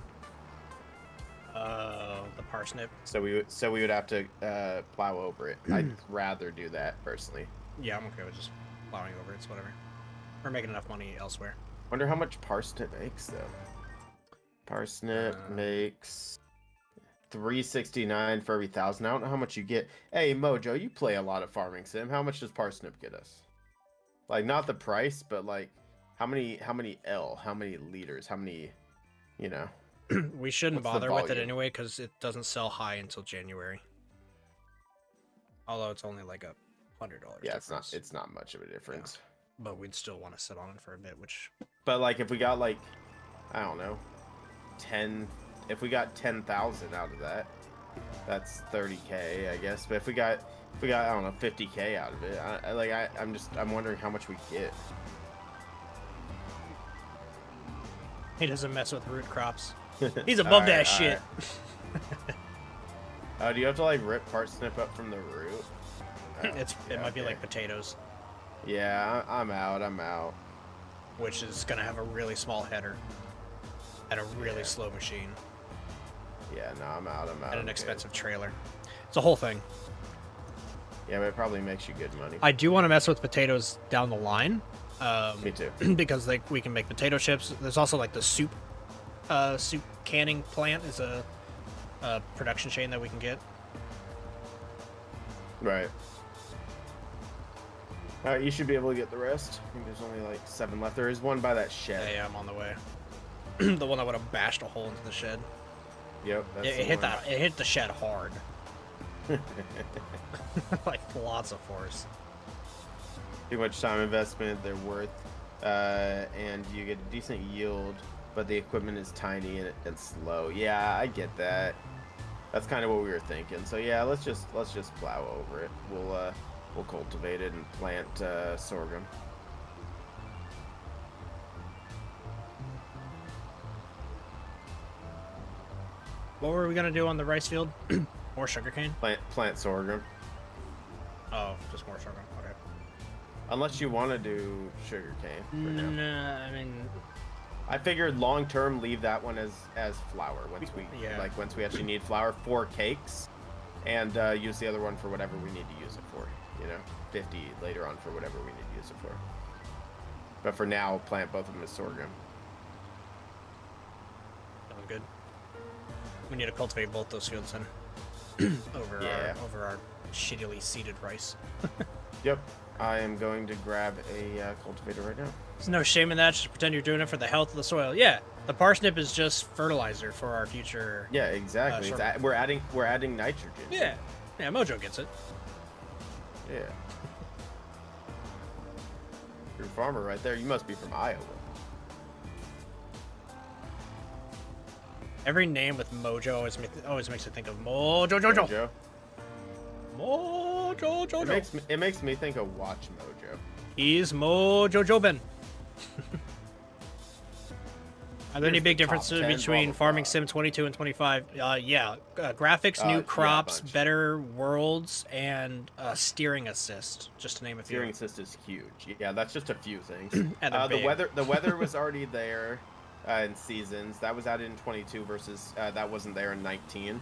The parsnip. So we would have to plow over it. I'd rather do that personally. Yeah, I'm okay with just plowing over it. It's whatever. We're making enough money elsewhere. Wonder how much parsnip makes though. Parsnip makes 369 for every 1,000. I don't know how much you get. Hey Mojo, you play a lot of farming sim. How much does parsnip get us? Like not the price, but like how many L, how many liters, how many, you know. We shouldn't What's the bother with it volume? anyway because it doesn't sell high until January. Although it's only like $100. Yeah, difference. it's not much of a difference. Yeah. But we'd still want to sit on it for a bit, which. But like if we got like, I don't know, 10. If we got 10,000 out of that, that's 30K, I guess. But if we got I don't know 50K out of it, I'm wondering how much we get. He doesn't mess with root crops. He's above that shit. Right. Do you have to like rip parsnip up from the root? It might be like potatoes. Yeah, I'm out. Which is gonna have a really small header and a really slow machine. Yeah, no, I'm out. And an expensive trailer. It's a whole thing. Yeah, but it probably makes you good money. I do want to mess with potatoes down the line. Me too. Because we can make potato chips. There's also like the soup canning plant is a production chain that we can get. Right. Alright, you should be able to get the rest. I think there's only like 7 left. There is one by that shed. Yeah, I'm on the way. The one that would have bashed a hole into the shed. Yep, that's It hit the shed hard. Like lots of force. Too much time investment, they're worth, and you get a decent yield, but the equipment is tiny and slow. Yeah, I get that. That's kind of what we were thinking. So yeah, let's just plow over it. We'll cultivate it and plant sorghum. What were we gonna do on the rice field? More sugarcane? Plant sorghum. Oh, just more sorghum. Okay. Unless you want to do sugarcane. Nah, I mean, I figured long term leave that one as flour once we actually need flour for cakes, and use the other one for whatever we need to use it for. 50 later on for whatever we need to use it for. But for now, plant both of them as sorghum. sounds good. We need to cultivate both those fields then. over our shittily seeded rice. Yep. I am going to grab a cultivator right now. There's no shame in that. Just pretend you're doing it for the health of the soil. Yeah, the parsnip is just fertilizer for our future. Yeah, exactly. We're adding nitrogen. Yeah, Mojo gets it. Yeah. You're a farmer right there. You must be from Iowa. Every name with Mojo always makes me think of Mojo Jojo. Mojo Jojo. It makes me think of Watch Mojo. He's Mojo Jobin. Are there any big differences between Farming Sim 22 and 25? Graphics, new crops, better worlds, and steering assist, just to name a few. Steering assist is huge. Yeah, that's just a few things. And the weather was already there in seasons. That was added in 22 versus that wasn't there in 19.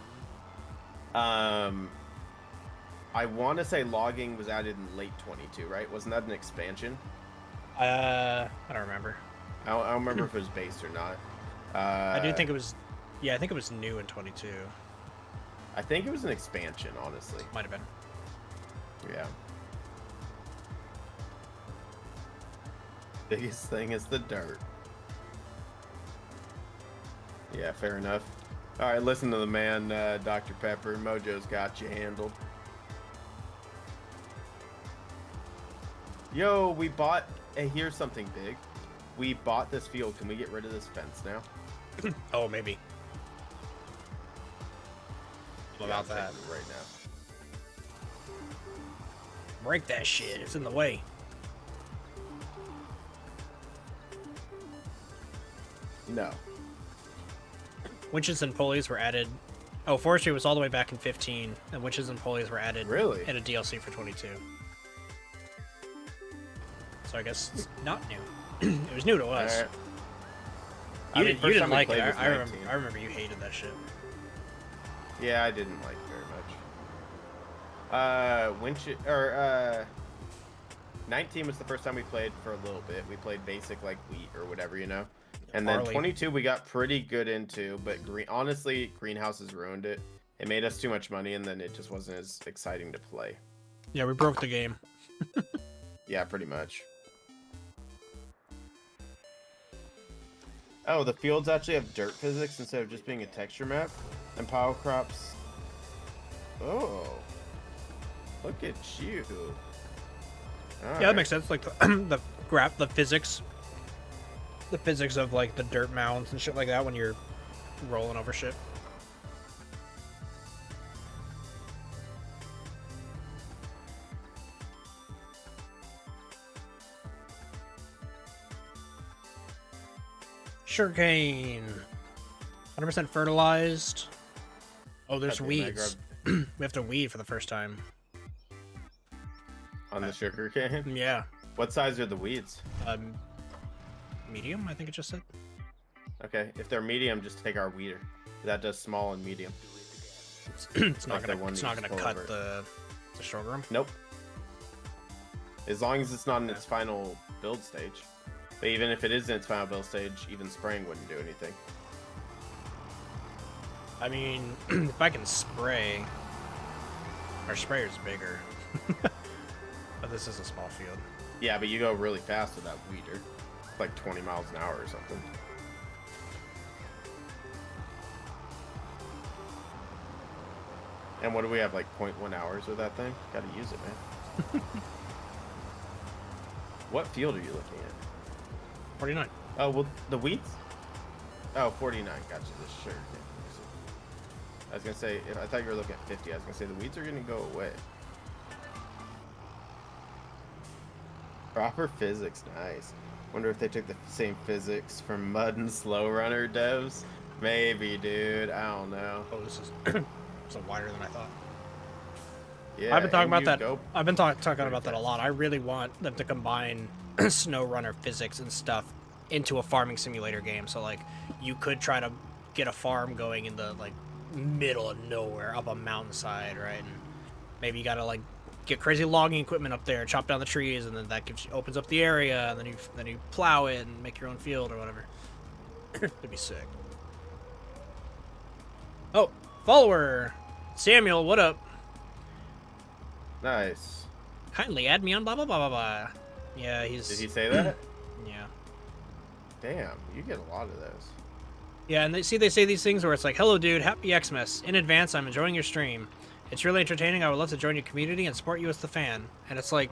I want to say logging was added in late 22, right? Wasn't that an expansion? I don't remember. I don't remember if it was based or not. I do think it was. Yeah, I think it was new in 22. I think it was an expansion, honestly. Might have been. Yeah. Biggest thing is the dirt. Yeah, fair enough. All right, listen to the man, Dr. Pepper. Mojo's got you handled. Yo, we bought. Hey, here's something big. We bought this field. Can we get rid of this fence now? Oh, maybe. What about that? Right now. Break that shit. It's in the way. No. Winches and pulleys were added. Oh, forestry was all the way back in 15, and winches and pulleys were added in a DLC for 22. So I guess it's not new. It was new to us. You didn't like it. I remember you hated that shit. Yeah, I didn't like it very much. 19 was the first time we played for a little bit. We played basic like wheat or whatever, And then 22 we got pretty good into, but honestly, greenhouses ruined it. It made us too much money, and then it just wasn't as exciting to play. Yeah, we broke the game. Yeah, pretty much. Oh, the fields actually have dirt physics instead of just being a texture map. And pile crops. Oh. Look at you. Yeah, that makes sense. Like the physics. The physics of like the dirt mounds and shit like that when you're rolling over shit. Sugarcane. 100% fertilized. Oh, there's weeds. We have to weed for the first time. On the sugarcane? Yeah. What size are the weeds? Medium, I think it just said. Okay, if they're medium, just take our weeder. That does small and medium. It's not gonna cut the sorghum. Nope. As long as it's not in its final build stage. But even if it is in its final build stage, even spraying wouldn't do anything. I mean, if I can spray, our sprayer's bigger. But this is a small field. Yeah, but you go really fast with that weeder. Like 20 miles an hour or something. And what do we have, like 0.1 hours with that thing? Gotta use it, man. What field are you looking at? 49. Oh, well, the weeds? Oh, 49. Gotcha. This sure. I was gonna say, I thought you were looking at 50. I was gonna say the weeds are gonna go away. Proper physics, nice. Wonder if they took the same physics from Mud and Slow Runner devs. Maybe, dude. I don't know. Oh, this is so wider than I thought. Yeah, I've been talking and about that. go I've been talking pretty about that a fast. lot. I really want them to combine snow runner physics and stuff into a farming simulator game. So like, you could try to get a farm going in the like middle of nowhere, up a mountainside, right? And maybe you gotta like get crazy logging equipment up there, chop down the trees, and then that opens up the area, and then you plow it and make your own field or whatever. It'd be sick. Oh, follower Samuel, what up? Nice. Kindly add me on blah blah blah blah blah. Yeah, Did he say that? Yeah. Damn, you get a lot of those. Yeah, and they say these things where it's like, hello dude, happy Xmas. In advance, I'm enjoying your stream. It's really entertaining. I would love to join your community and support you as the fan. And it's like,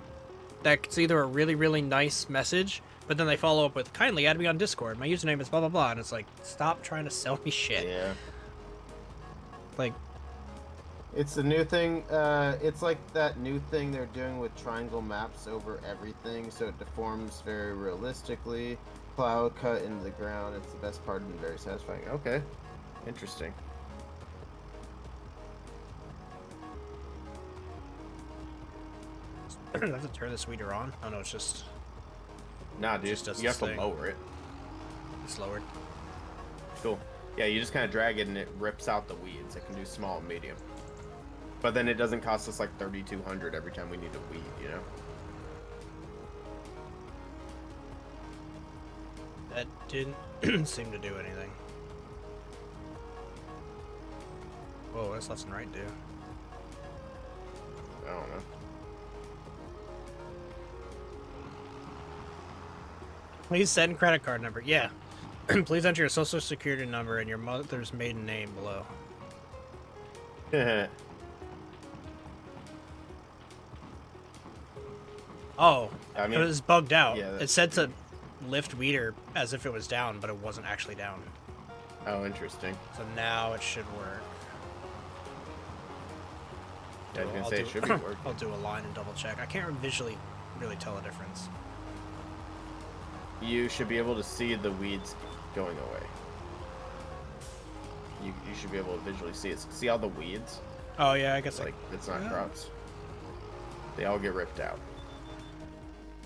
that's either a really, really nice message, but then they follow up with, kindly add me on Discord. My username is blah blah blah. And it's like, stop trying to sell me shit. Yeah. Like, It's the new thing. It's like that new thing they're doing with triangle maps over everything, so it deforms very realistically. Plow cut into the ground. It's the best part and very satisfying. Okay, interesting. I have to turn this weeder on. Oh no, it's just Nah, dude, just does you have this to thing. lower it. it's lowered. Cool. Yeah, you just kind of drag it and it rips out the weeds. It can do small and medium. But then it doesn't cost us like 3,200 every time we need a weed, you know? That didn't seem to do anything. Whoa, what's left and right do? I don't know. Please send credit card number. Yeah. Please enter your social security number and your mother's maiden name below. Oh, I mean, it was bugged out. yeah, It said to lift weeder as if it was down, but it wasn't actually down. oh, interesting. So now it should work. Yeah, I was gonna I'll say it do- should be working. I'll do a line and double check. I can't visually really tell a difference. You should be able to see the weeds going away. You should be able to visually see it. See all the weeds? Oh yeah, I guess Like, it's not yeah. crops. They all get ripped out.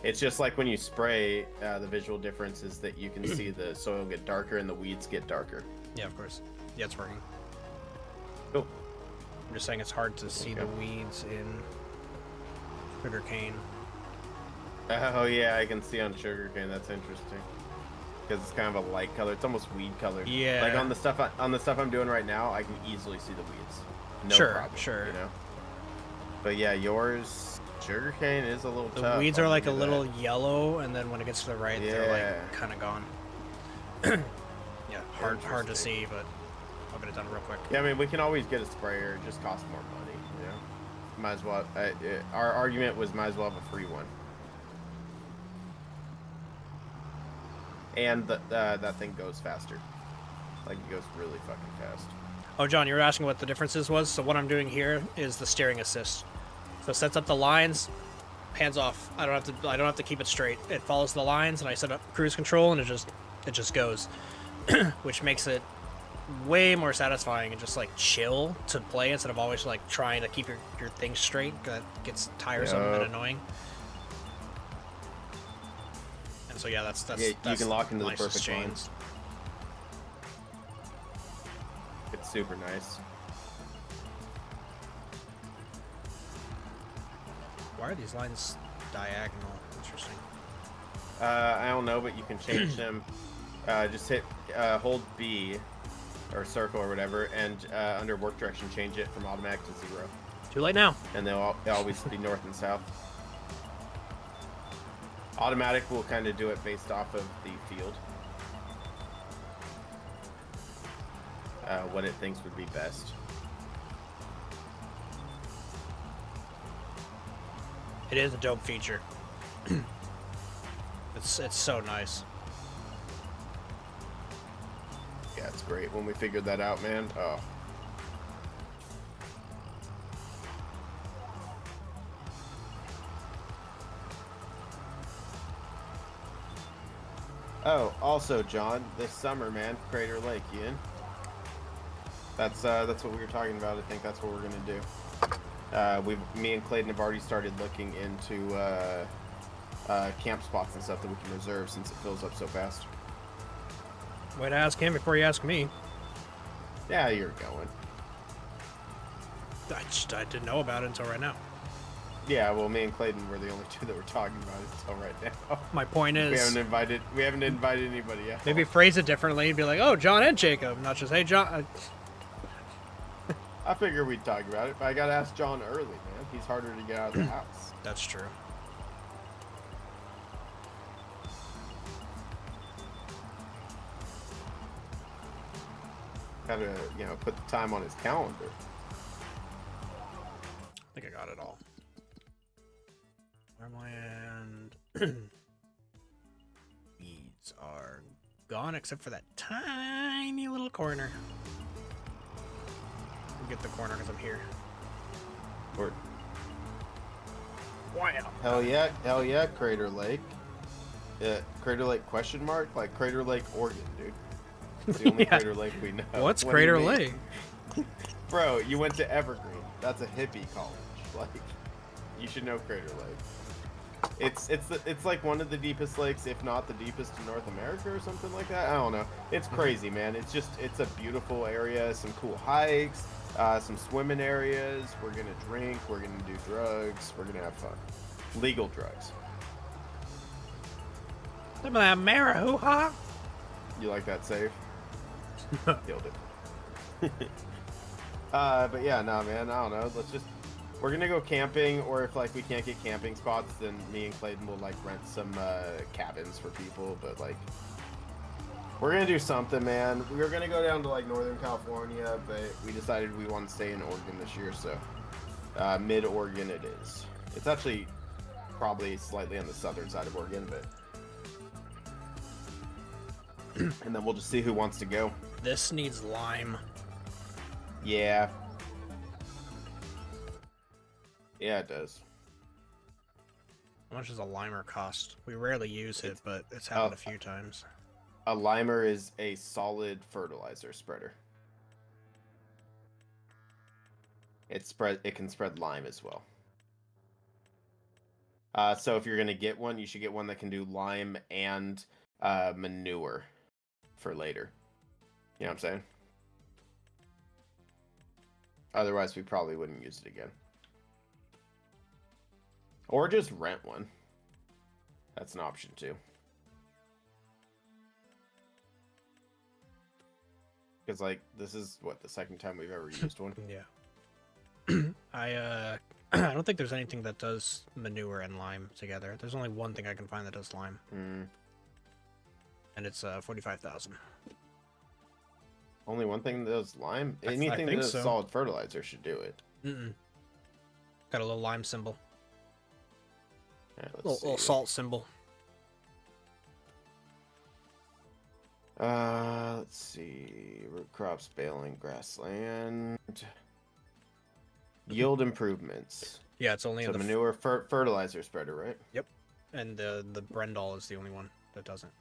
It's just like when you spray, the visual difference is that you can see the soil get darker and the weeds get darker. Yeah, of course. Yeah, it's working. Cool. I'm just saying it's hard to see Okay. the weeds in Sugarcane. Oh yeah, I can see on sugarcane. That's interesting. Because it's kind of a light color. It's almost weed color. Yeah. Like on the stuff I'm doing right now, I can easily see the weeds. No Sure, problem, sure. You know. But yeah, yours sugarcane is a little The tough. weeds I'll are like a give you little that. yellow, and then when it gets to the right, they're Yeah. like kind of gone. Yeah, hard to Interesting. see, but I'll get it done real quick. Yeah, I mean, we can always get a sprayer. It just costs more money. You know. Might as well. Our argument was might as well have a free one. And that thing goes faster. Like, it goes really fucking fast. Oh, John, you were asking what the differences was. So what I'm doing here is the steering assist. So it sets up the lines, hands off. I don't have to keep it straight. It follows the lines, and I set up cruise control, and it just goes, which makes it way more satisfying and just like chill to play instead of always like trying to keep your thing straight. That gets tiresome and annoying. And so yeah, that's Yeah, you can lock into the nicest perfect change. lines. It's super nice. Why are these lines diagonal? Interesting. I don't know, but you can change them. Just hit hold B or circle or whatever, and under work direction, change it from automatic to 0, Too late now. and they'll always be north and south. Automatic will kind of do it based off of the field. What it thinks would be best. It is a dope feature. It's so nice. Yeah, it's great. When we figured that out, man. Oh. Oh, also, John, this summer, man, Crater Lake, you in? That's what we were talking about. I think that's what we're gonna do. Me and Clayton have already started looking into camp spots and stuff that we can reserve since it fills up so fast. Way to ask him before you ask me. Yeah, you're going. I didn't know about it until right now. Yeah, well, me and Clayton were the only two that were talking about it until right now. My point is, we haven't invited anybody yet. Maybe phrase it differently and be like, "Oh, John and Jacob," not just, "Hey, John." I figure we'd talk about it, but I gotta ask John early, man. He's harder to get out of the house. That's true. Gotta, put the time on his calendar. I think I got it all. Farmland. Weeds are gone except for that tiny little corner. I'll get the corner because I'm here. Or, Wow. hell yeah, Crater Lake. Crater Lake question mark? Like Crater Lake, Oregon, dude. It's the only Yeah. Crater Lake we know. What's What do you Crater mean? Lake? Bro, you went to Evergreen. That's a hippie college. Like, you should know Crater Lake. It's like one of the deepest lakes, if not the deepest in North America or something like that. I don't know. It's crazy, man. It's a beautiful area. Some cool hikes, some swimming areas. We're gonna drink. We're gonna do drugs. We're gonna have fun. Legal drugs. Some of that Marahoo-ha? You like that save? Killed it. But yeah, no, man. I don't know. We're gonna go camping, or if like we can't get camping spots, then me and Clayton will like rent some cabins for people. But like, we're gonna do something, man. We were gonna go down to like Northern California, but we decided we want to stay in Oregon this year, so mid Oregon it is. It's actually probably slightly on the southern side of Oregon, but and then we'll just see who wants to go. This needs lime. Yeah. Yeah, it does. How much does a limer cost? We rarely use it, but it's happened a few times. A limer is a solid fertilizer spreader. It can spread lime as well. So if you're gonna get one, you should get one that can do lime and manure for later. You know what I'm saying? Otherwise, we probably wouldn't use it again. Or just rent one. That's an option too. Because like this is what the second time we've ever used one. Yeah. I don't think there's anything that does manure and lime together. There's only one thing I can find that does lime. And it's 45,000. Only one thing that does lime? Anything that does solid fertilizer should do it. Got a little lime symbol. Right, Little salt symbol. Let's see. Root crops, baling, grassland. Yield improvements. Yeah, it's only so the manure fertilizer spreader, right? Yep. And the Brendol is the only one that doesn't.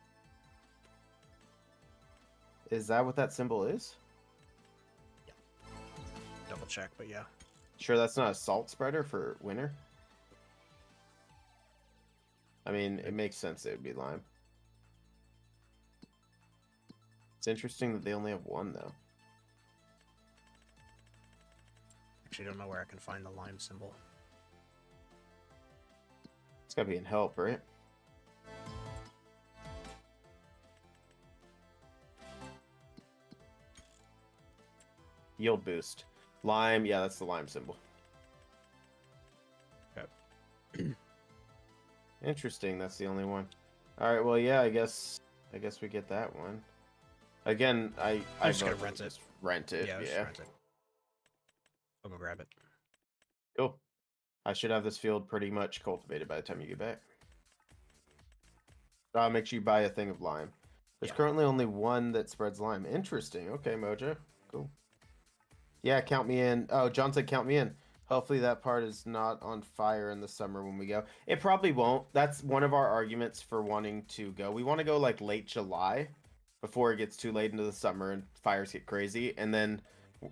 Is that what that symbol is? Yeah. Double check, but yeah. Sure, that's not a salt spreader for winter? I mean, it makes sense it would be lime. It's interesting that they only have one, though. Actually, don't know where I can find the lime symbol. It's gotta be in help, right? Yield boost. Lime, yeah, that's the lime symbol. Okay. Interesting, that's the only one. Alright, well, yeah, I guess we get that one. Again, I'm just gonna rent it. Rent it, Yeah, yeah. rent it. I'll go grab it. Cool. I should have this field pretty much cultivated by the time you get back. Make sure you buy a thing of lime. There's currently only one that spreads lime. Interesting. Okay, Mojo. Cool. Yeah, count me in. Oh, John said count me in. Hopefully that part is not on fire in the summer when we go. It probably won't. That's one of our arguments for wanting to go. We want to go like late July before it gets too late into the summer and fires get crazy. And then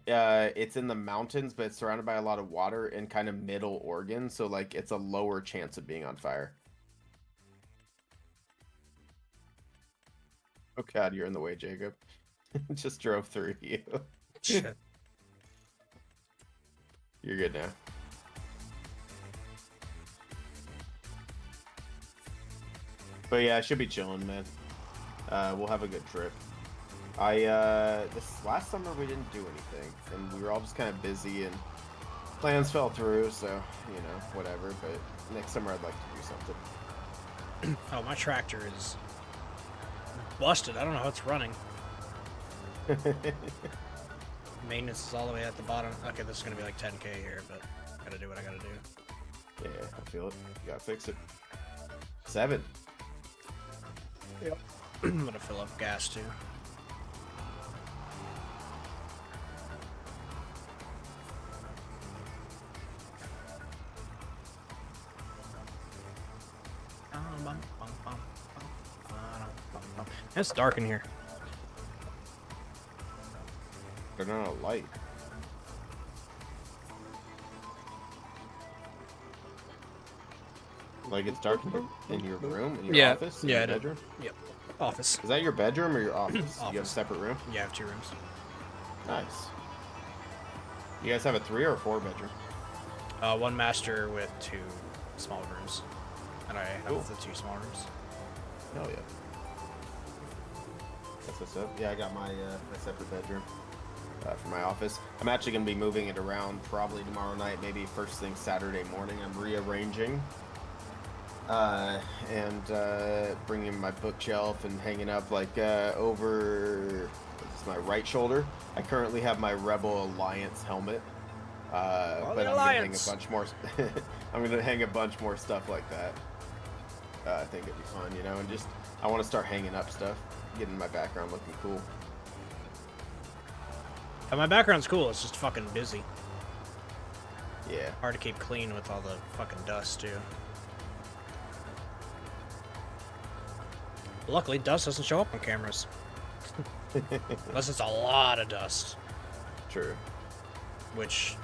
it's in the mountains, but it's surrounded by a lot of water in kind of middle Oregon. So like it's a lower chance of being on fire. Oh God, you're in the way, Jacob. Just drove through you. Shit. You're good now. But yeah, I should be chilling, man. We'll have a good trip. This last summer we didn't do anything, and we were all just kind of busy, and plans fell through. So you know, whatever. But next summer I'd like to do something. Oh, my tractor is busted. I don't know how it's running. Maintenance is all the way at the bottom. Okay, this is gonna be like 10K here, but I gotta do what I gotta do. Yeah, I feel it. You gotta fix it. 7. Yep. I'm gonna fill up gas too. It's dark in here. Turn on a light. Like it's dark in your room, in your office, in your bedroom? Yep. Office. Is that your bedroom or your office? Office. You have a separate room? Yeah, I have 2 rooms. Nice. You guys have a 3 or a 4 bedroom? 1 master with 2 small rooms. And I have the 2 small rooms. Hell yeah. That's what's up. Yeah, I got my my separate bedroom for my office. I'm actually going to be moving it around probably tomorrow night, maybe first thing Saturday morning. I'm rearranging and bringing my bookshelf and hanging up like over my right shoulder. I currently have my Rebel Alliance helmet, but I'm gonna hang a bunch more. I'm gonna hang a bunch more stuff like that. I think it'd be fun, you know, and just I want to start hanging up stuff, getting my background looking cool. And my background's cool. It's just fucking busy. Yeah. Hard to keep clean with all the fucking dust too. Luckily, dust doesn't show up on cameras. Unless it's a lot of dust. True. Which,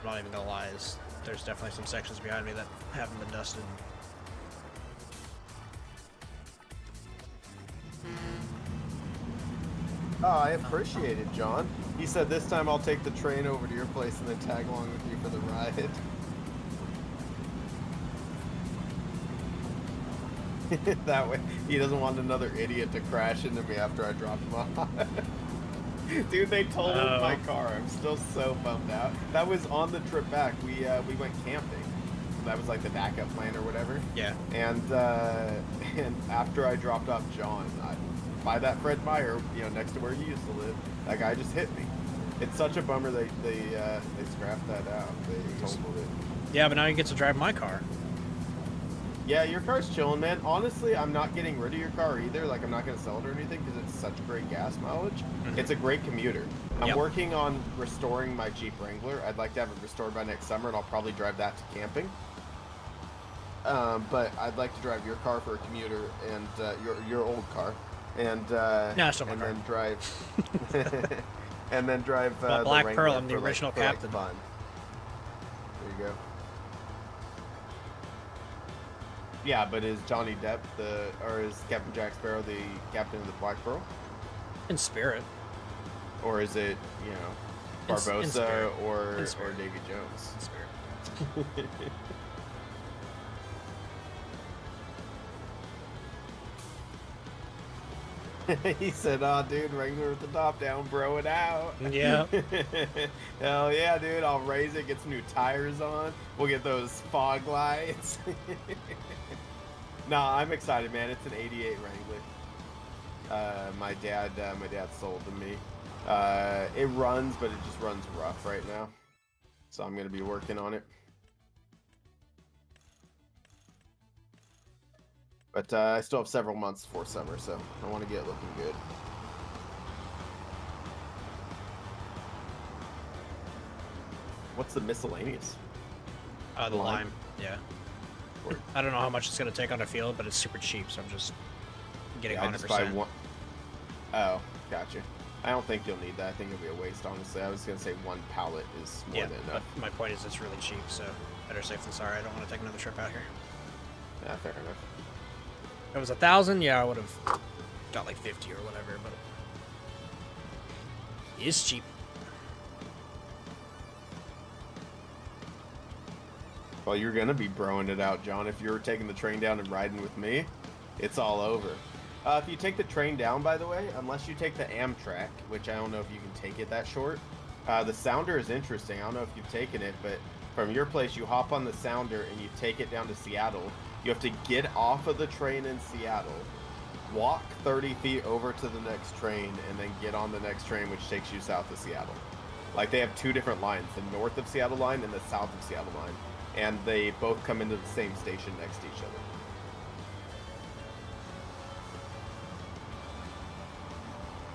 I'm not even gonna lie, there's definitely some sections behind me that haven't been dusted. Oh, I appreciate it, John. He said this time I'll take the train over to your place and then tag along with you for the ride. That way, he doesn't want another idiot to crash into me after I drop him off. Dude, they totaled my car. I'm still so bummed out. That was on the trip back. We went camping. So that was like the backup plan or whatever. Yeah. And after I dropped off John, by that Fred Meyer, you know, next to where he used to live, that guy just hit me. It's such a bummer they scrapped that out. They totaled it. Yeah, but now you get to drive my car. Yeah, your car's chilling, man. Honestly, I'm not getting rid of your car either. Like, I'm not going to sell it or anything because it's such great gas mileage. Mm-hmm. It's a great commuter. I'm working on restoring my Jeep Wrangler. I'd like to have it restored by next summer, and I'll probably drive that to camping. But I'd like to drive your car for a commuter and your old car, and then drive and then drive Black Pearl. the Wrangler I'm the original captain. Fun. There you go. Yeah, but is Johnny Depp or is Captain Jack Sparrow the captain of the Black Pearl? In spirit. Or is it, you know, Barbossa or Davy Jones? In spirit. He said, "Oh, dude, Wrangler with the top down, bro it out." Yeah. Hell yeah, dude! I'll raise it, get some new tires on. We'll get those fog lights. Nah, I'm excited, man. It's an '88 Wrangler. My dad sold to me. It runs, but it just runs rough right now. So I'm gonna be working on it. But I still have several months before summer, so I want to get looking good. What's the miscellaneous? The lime. Yeah. Or- I don't know how much it's gonna take on the field, but it's super cheap, so I'm just getting I 100%. just buy one. Oh, gotcha. I don't think you'll need that. I think it'll be a waste, honestly. I was gonna say 1 pallet is more than enough. But my point is it's really cheap, so better safe than sorry. I don't want to take another trip out here. Yeah, fair enough. If it was 1,000, yeah, I would have got like 50 or whatever, but it's cheap. Well, you're gonna be broing it out, John. If you're taking the train down and riding with me, it's all over. If you take the train down, by the way, unless you take the Amtrak, which I don't know if you can take it that short, the Sounder is interesting. I don't know if you've taken it, but from your place, you hop on the Sounder and you take it down to Seattle. You have to get off of the train in Seattle, walk 30 feet over to the next train, and then get on the next train, which takes you south of Seattle. Like, they have 2 different lines, the north of Seattle line and the south of Seattle line, and they both come into the same station next to each other.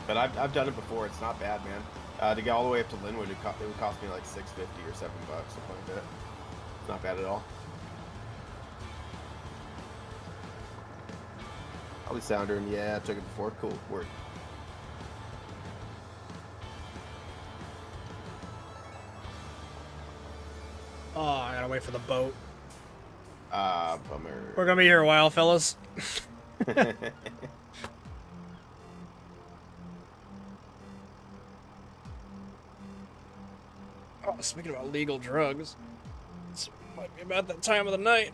But I've done it before. It's not bad, man. To get all the way up to Linwood, it would cost me like $6.50 or $7, something like that. It's not bad at all. Probably Sounder, and yeah, I took it before. Cool, word. Oh, I gotta wait for the boat. Bummer. We're gonna be here a while, fellas. Oh, speaking about legal drugs, it might be about that time of the night.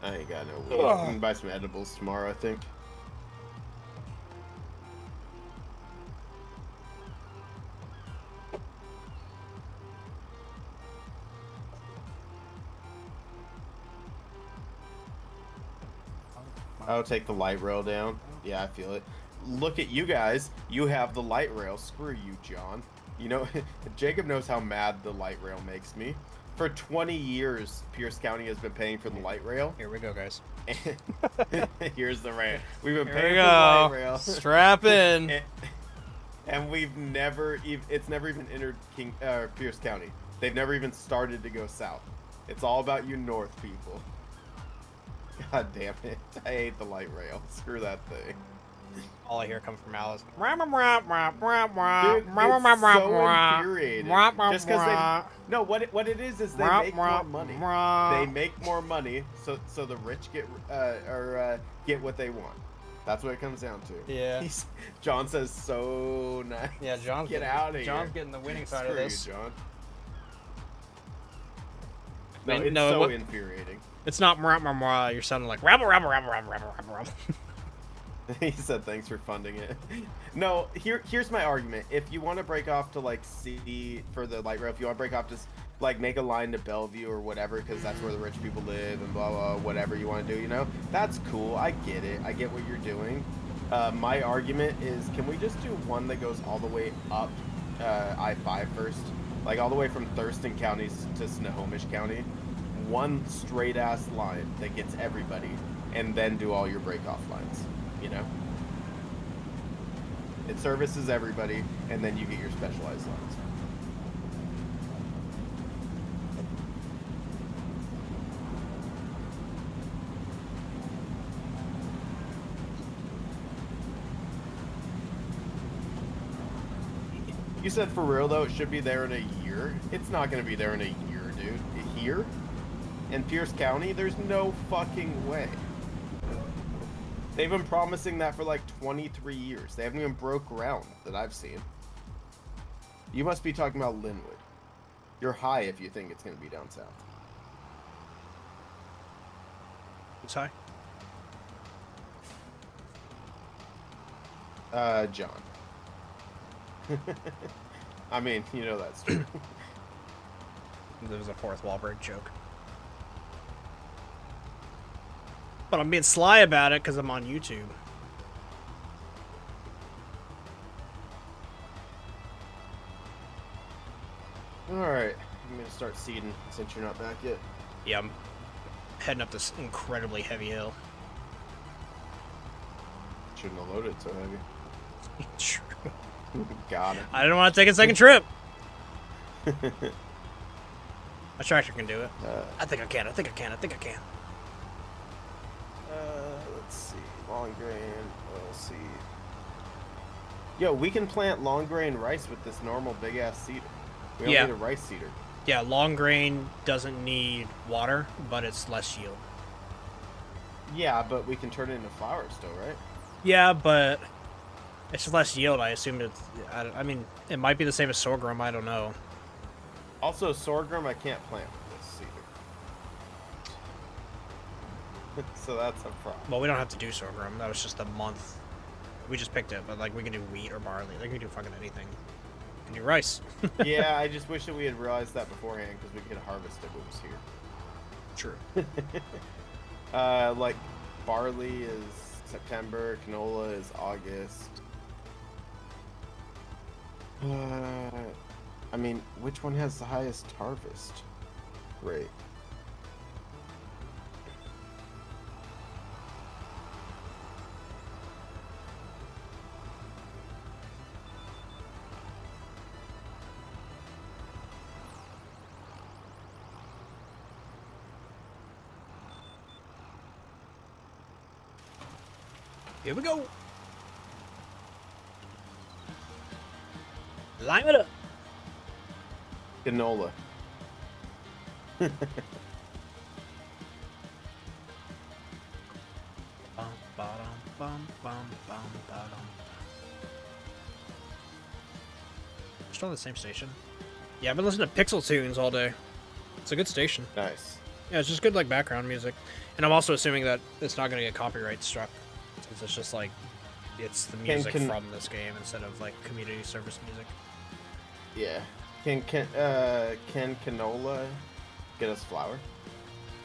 I ain't got no weed. I can buy some edibles tomorrow, I think. I'll take the light rail down. Yeah, I feel it. Look at you guys. You have the light rail. Screw you, John. You know, Jacob knows how mad the light rail makes me. For 20 years, Pierce County has been paying for the light rail. Here we go, guys. Here's the rant. We've been Here paying we for the light go. rail. Strap in. And we've never, it's never even entered Pierce County. They've never even started to go south. It's all about you north people. God damn it. I hate the light rail. Screw that thing. All I hear comes from Alice. Dude, Dude, it's so infuriating. Just because they... No, what it is they make more money. They make more money, so the rich get get what they want. That's what it comes down to. Yeah. John says so nice. Yeah, John's Get out of here. John's getting the winning side of Screw this. you, John. I mean, No, it's no, so what- infuriating. It's not you're sounding like rabble. He said thanks for funding it. No, here's my argument. If you want to break off to like C for the light rail, if you want to break off to like make a line to Bellevue or whatever, because that's where the rich people live and blah blah, whatever you want to do, you know, that's cool. I get it. I get what you're doing. My argument is, can we just do one that goes all the way up I-5 first, like all the way from Thurston County to Snohomish County, one straight ass line that gets everybody, and then do all your break off lines. You know, it services everybody, and then you get your specialized lines. You said for real though, it should be there in a year. It's not going to be there in a year, dude. Here in Pierce County, there's no fucking way. They've been promising that for like 23 years. They haven't even broke ground that I've seen. You must be talking about Linwood. You're high if you think it's going to be down south. Who's high? John. I mean, you know that's true. There was a fourth wall break joke. But I'm being sly about it because I'm on YouTube. Alright, I'm going to start seeding since you're not back yet. Yeah, I'm heading up this incredibly heavy hill. Shouldn't have loaded so heavy. True. Got it. I didn't want to take a second trip. My tractor can do it. uh, I think I can. I think I can. I think I can. let's see. Long grain, oilseed. Yo, we can plant long grain rice with this normal big ass seeder. We don't need a rice seeder. Yeah, long grain doesn't need water, but it's less yield. Yeah, but we can turn it into flour still, right? Yeah, but it's less yield. I assume it's. I mean, it might be the same as sorghum. I don't know. Also, sorghum I can't plant with this seeder. So that's a problem. Well, we don't have to do sorghum. That was just a month. We just picked it, but like we can do wheat or barley. Like we can do fucking anything. We can do rice. Yeah, I just wish that we had realized that beforehand because we could harvest it when it was here. True. Like barley is September, canola is August. I mean, which one has the highest harvest rate? Here we go. Lime it up. Canola. Still on the same station. Yeah, I've been listening to Pixel Tunes all day. It's a good station. Nice. Yeah, it's just good like background music. And I'm also assuming that it's not going to get copyright struck. Since it's just like, it's the music from this game instead of like community service music. Yeah. Can canola get us flour?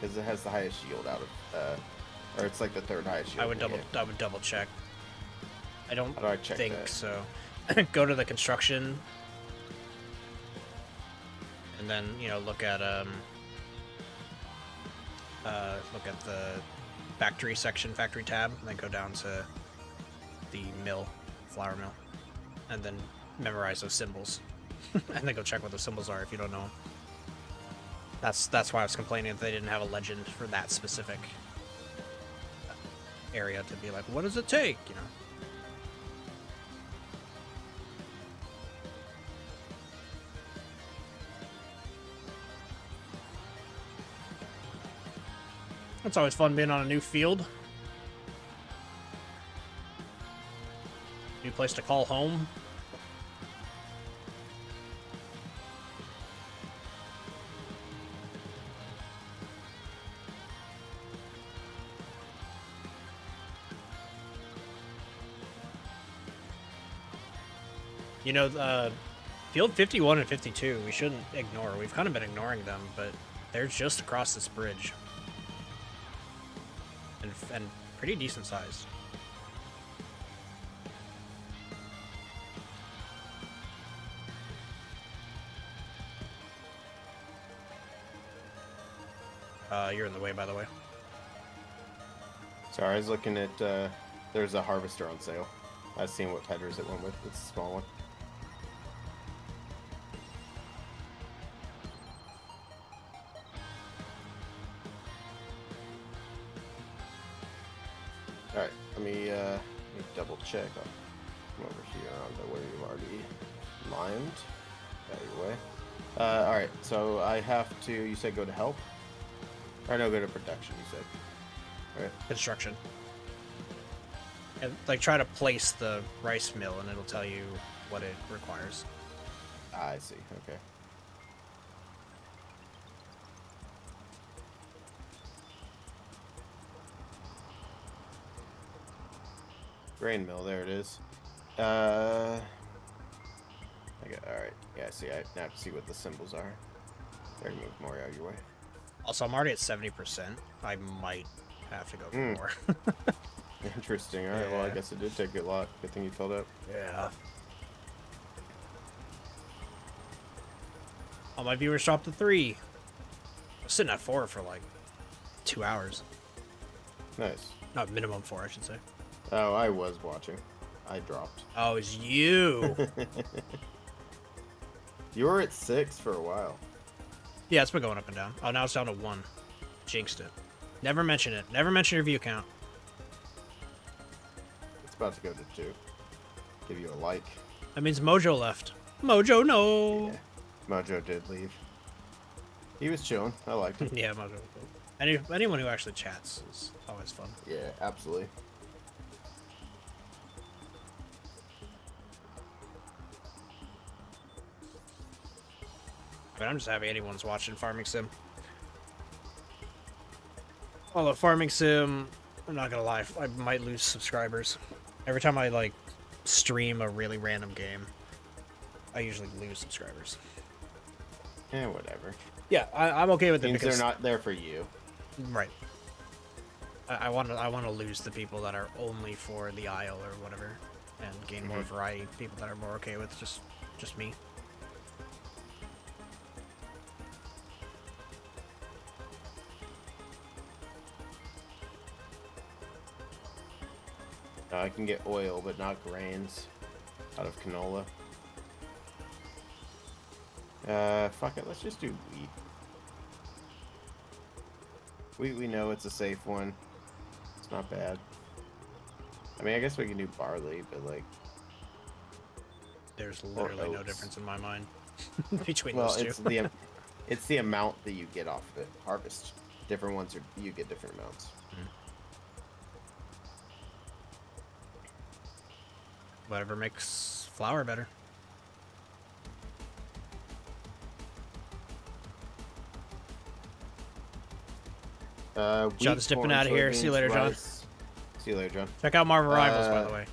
Because it has the highest yield out of, or it's like the third highest yield. I would double check. I don't How do I check think that? so. Go to the construction, and then look at the factory section, factory tab, and then go down to the mill, flour mill, and then memorize those symbols, and then go check what the symbols are if you don't know. That's why I was complaining that they didn't have a legend for that specific area to be like, what does it take, It's always fun being on a new field. New place to call home. Field 51 and 52, we shouldn't ignore. We've kind of been ignoring them, but they're just across this bridge. And pretty decent sized. You're in the way, by the way. Sorry, I was looking at, there's a harvester on sale. I was seeing what headers it went with. It's a small one. Alright, let me double check. I'll come over here onto where you've already limed. Got your way. Alright, so I have to, you said go to help? Or no, go to production, you said. All right. Construction. And like try to place the rice mill and it'll tell you what it requires. I see, okay. Grain mill, there it is. I got, alright. Yeah, I see. I now see what the symbols are. There, move more out of your way. Also, I'm already at 70%. I might have to go for more. Interesting. Alright, well, I guess it did take a lot. Good thing you filled up. Yeah. All my viewers dropped to 3. I was sitting at 4 for like 2 hours. Nice. Not minimum 4, I should say. Oh, I was watching. I dropped. Oh, it's you. You were at 6 for a while. Yeah, it's been going up and down. Oh, now it's down to 1. Jinxed it. Never mention it. Never mention your view count. It's about to go to 2. Give you a like. That means Mojo left. Mojo, no. Yeah. Mojo did leave. He was chilling. I liked him. Yeah, Mojo. Anyone who actually chats is always fun. Yeah, absolutely. But I'm just happy anyone's watching Farming Sim. Although Farming Sim, I'm not gonna lie, I might lose subscribers. Every time I like stream a really random game, I usually lose subscribers. Yeah, whatever. Yeah, I'm okay with it Means because they're not there for you. right. I want to lose the people that are only for the aisle or whatever, and gain more variety. People that are more okay with just me. I can get oil, but not grains out of canola. Fuck it, let's just do wheat. We know it's a safe one. It's not bad. I mean, I guess we can do barley, but like... There's literally no difference in my mind between well, those two. it's the amount that you get off of it. Harvest. Different ones, you get different amounts. Whatever makes flour better. John's dipping out of here. See you later, John. See you later, John. Check out Marvel Rivals, by the way.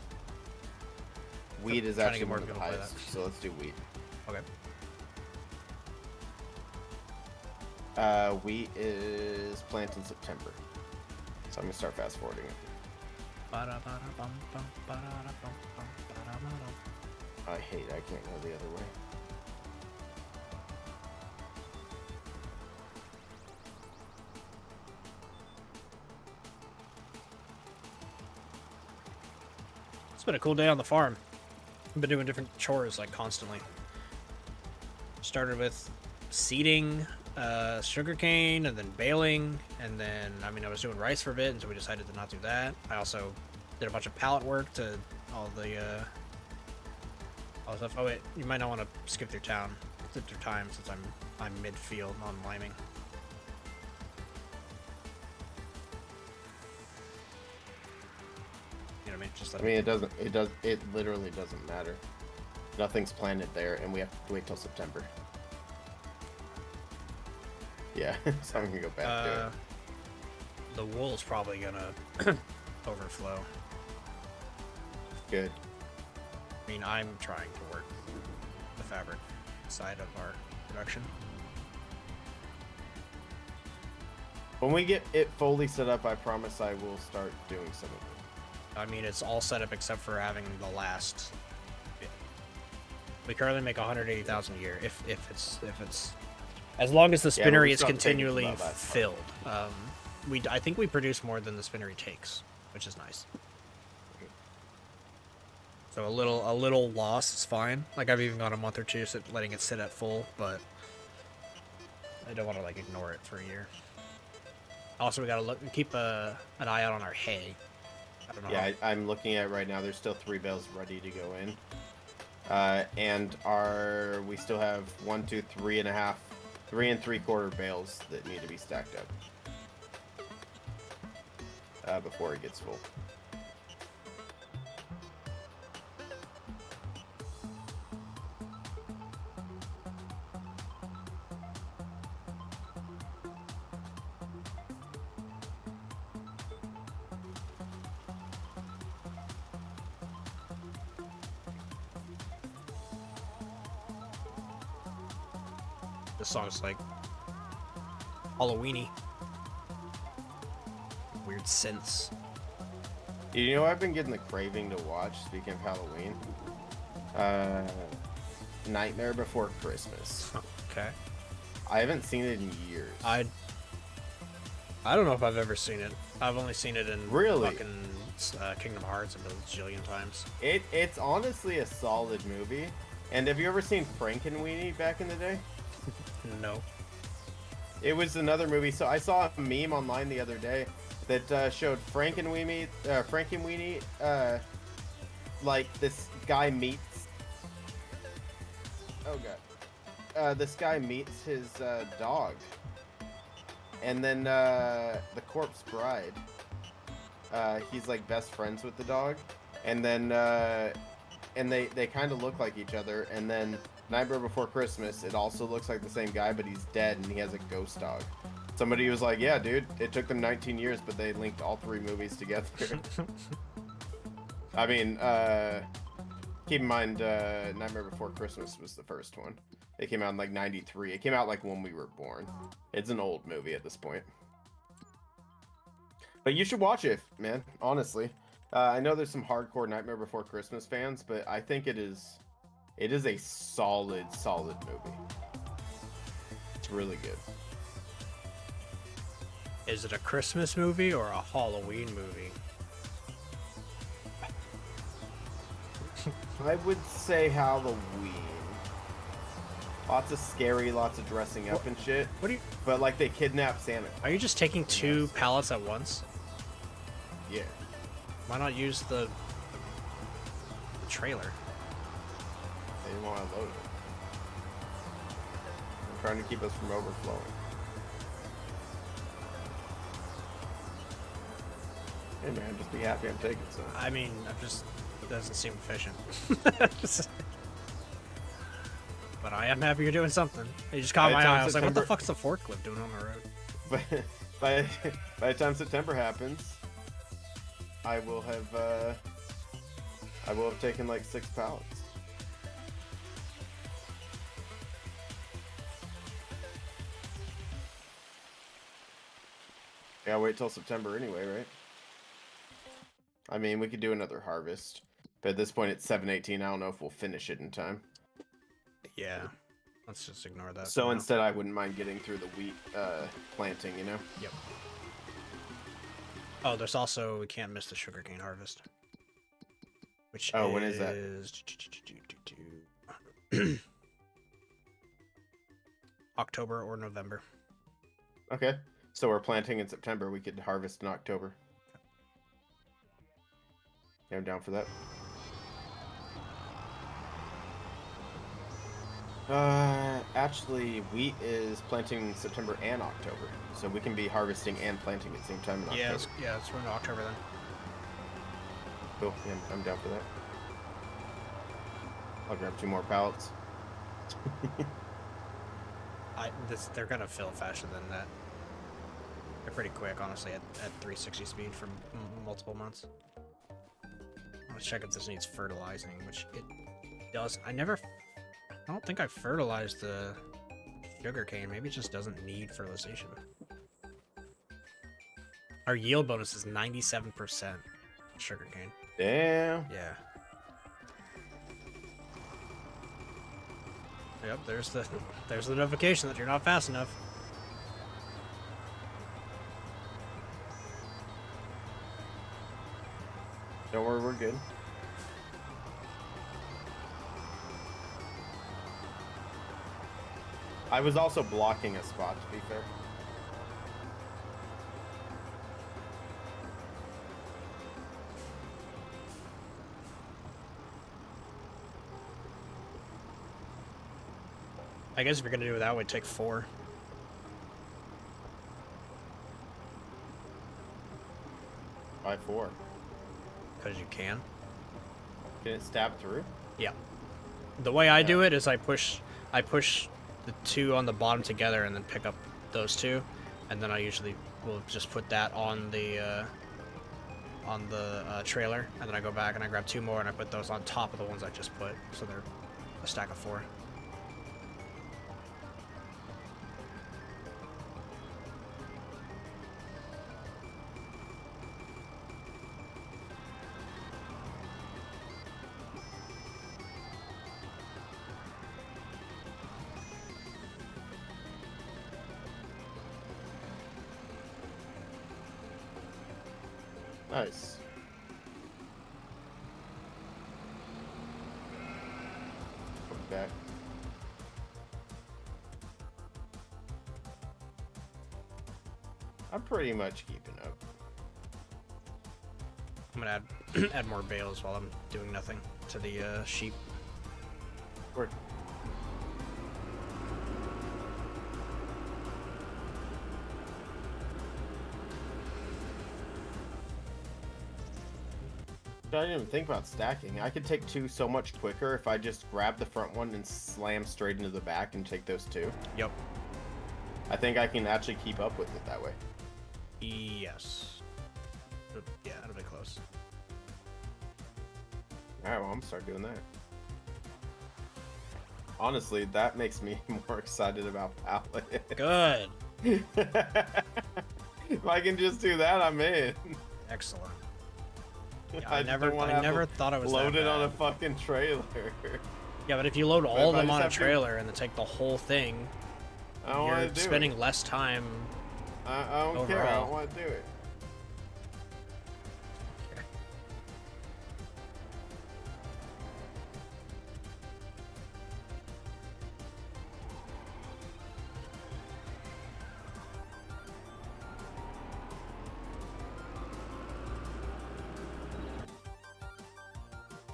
Wheat is Trying to actually get more one of the people to play highest, so let's do wheat. Okay. Wheat is planted in September, so I'm gonna start fast forwarding it. I can't go the other way. It's been a cool day on the farm. I've been doing different chores like constantly. Started with seeding, sugarcane, and then baling, and then I was doing rice for a bit, and so we decided to not do that. I also did a bunch of pallet work to all the stuff. Oh wait, you might not want to skip through time since I'm mid-field on liming. You know what I mean? Just let it literally doesn't matter. Nothing's planted there, and we have to wait till September. Yeah, so I'm gonna go back to it. The wool's probably gonna overflow. Good. I mean, I'm trying to work the fabric side of our production. When we get it fully set up, I promise I will start doing some of it. I mean, it's all set up except for having the last bit. We currently make 180,000 a year if it's as long as the spinnery is continually filled. I think we produce more than the spinnery takes, which is nice. So a little loss is fine. Like I've even gone a month or two letting it sit at full, but I don't want to like ignore it for a year. Also, we gotta keep an eye out on our hay. I don't know. Yeah, I'm looking at it right now. There's still 3 bales ready to go in, and we still have 1, 2, 3 and a half, 3 3/4 bales that need to be stacked up before it gets full. This song's like Halloweeny. Weird synths. You know, I've been getting the craving to watch. Speaking of Halloween, Nightmare Before Christmas. Okay. I haven't seen it in years. I don't know if I've ever seen it. I've only seen it in fucking Kingdom Hearts a zillion times. It's honestly a solid movie. And have you ever seen Frankenweenie back in the day? No. It was another movie. So I saw a meme online the other day that showed Frankenweenie, like this guy meets. Oh god. This guy meets his dog, and then the corpse bride. He's like best friends with the dog, and then and they kind of look like each other. And then Nightmare Before Christmas, it also looks like the same guy, but he's dead and he has a ghost dog. Somebody was like, "Yeah, dude, it took them 19 years, but they linked all 3 movies together." I mean, keep in mind, Nightmare Before Christmas was the first one. It came out in like '93. It came out like when we were born. It's an old movie at this point. But you should watch it, man. Honestly, I know there's some hardcore Nightmare Before Christmas fans, but I think it is a solid movie. It's really good. Is it a Christmas movie or a Halloween movie? I would say Halloween. Lots of scary, lots of dressing up and shit. What do you? But like they kidnap Santa. Are you just taking 2 pallets at once? Yeah. Why not use the trailer? They didn't want to load it. They're trying to keep us from overflowing. Hey man, just be happy I'm taking some. I mean, it doesn't seem efficient. But I am happy you're doing something. You just caught my eye. I was like, what the fuck's the forklift doing on the road? But by the time September happens, I will have taken like 6 pallets. Yeah, wait till September anyway, right? I mean, we could do another harvest, but at this point it's 7/18. I don't know if we'll finish it in time. Yeah, let's just ignore that. So instead, I wouldn't mind getting through the wheat planting, you know? Yep. Oh, there's also, we can't miss the sugarcane harvest. Which when is that? October or November. Okay. So we're planting in September. We could harvest in October. Yeah, I'm down for that. Actually, wheat is planting September and October, so we can be harvesting and planting at the same time in October. Let's run to October then. Cool. Yeah, I'm down for that. I'll grab 2 more pallets. They're gonna fill faster than that. They're pretty quick, honestly, at 360 speed for multiple months. Let's check if this needs fertilizing, which it does. I don't think I fertilized the sugarcane. Maybe it just doesn't need fertilization. Our yield bonus is 97% sugarcane. Damn. Yeah. Yep, there's the notification that you're not fast enough. Don't worry, we're good. I was also blocking a spot, to be fair. I guess if you're gonna do it that way, take 4. By 4. Because you can. Can it stab through? Yeah. The way I do it is I push the 2 on the bottom together and then pick up those 2, and then I usually will just put that on the trailer, and then I go back and I grab 2 more and I put those on top of the ones I just put, so they're a stack of 4. Nice. I'm pretty much keeping up. I'm gonna add more bales while I'm doing nothing to the sheep. Word. I didn't even think about stacking. I could take 2 so much quicker if I just grab the front one and slam straight into the back and take those 2. Yep. I think I can actually keep up with it that way. Yes. Yeah, that'll be close. Alright, well, I'm gonna start doing that. Honestly, that makes me more excited about Pallet. Good. If I can just do that, I'm in. Excellent. Yeah, I I never thought it was loaded that on a bad. fucking trailer. Yeah, but if you load all of if I them just on a have to- trailer and then take the whole thing, I don't want you're to do spending it. less time. I don't care. I overall. don't want to do it.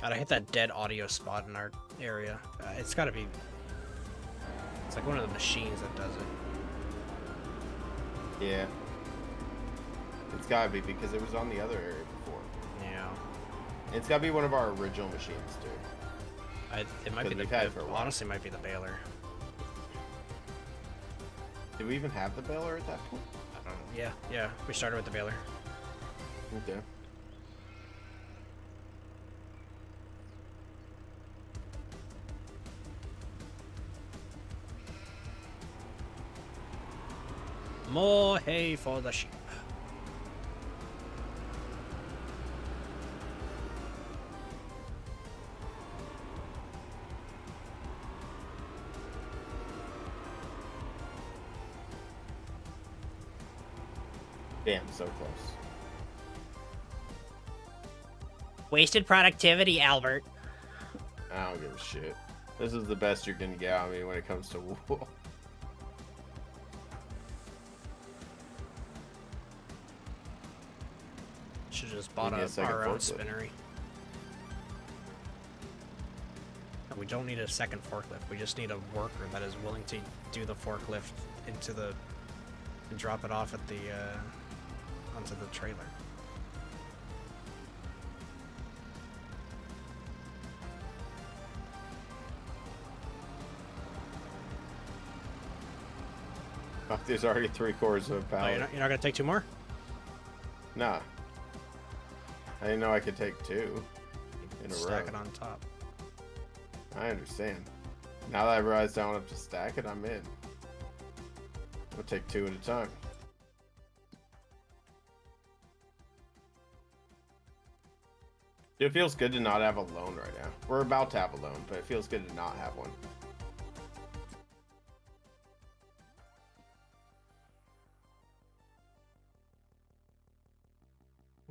God, I hit that dead audio spot in our area. It's gotta be. It's like one of the machines that does it. Yeah. It's gotta be because it was on the other area before. Yeah. It's gotta be one of our original machines, dude. It might be Because the. we've had it for a while. Honestly, might be the baler. Did we even have the baler at that point? I don't know. Yeah. We started with the baler. Okay. More hay for the sheep. Damn, so close. Wasted productivity, Albert. I don't give a shit. This is the best you're gonna get out of me when it comes to wool. Should just bought Maybe a second our own forklift. spinnery. No, we don't need a second forklift. We just need a worker that is willing to do the forklift into the and drop it off at the onto the trailer. Fuck, there's already 3/4 of a Oh, pallet. you're not gonna take 2 more? Nah. I didn't know I could take 2 in a Stack row. it on top. I understand. Now that I realized I don't have to stack it, I'm in. I'll take 2 at a time. It feels good to not have a loan right now. We're about to have a loan, but it feels good to not have one.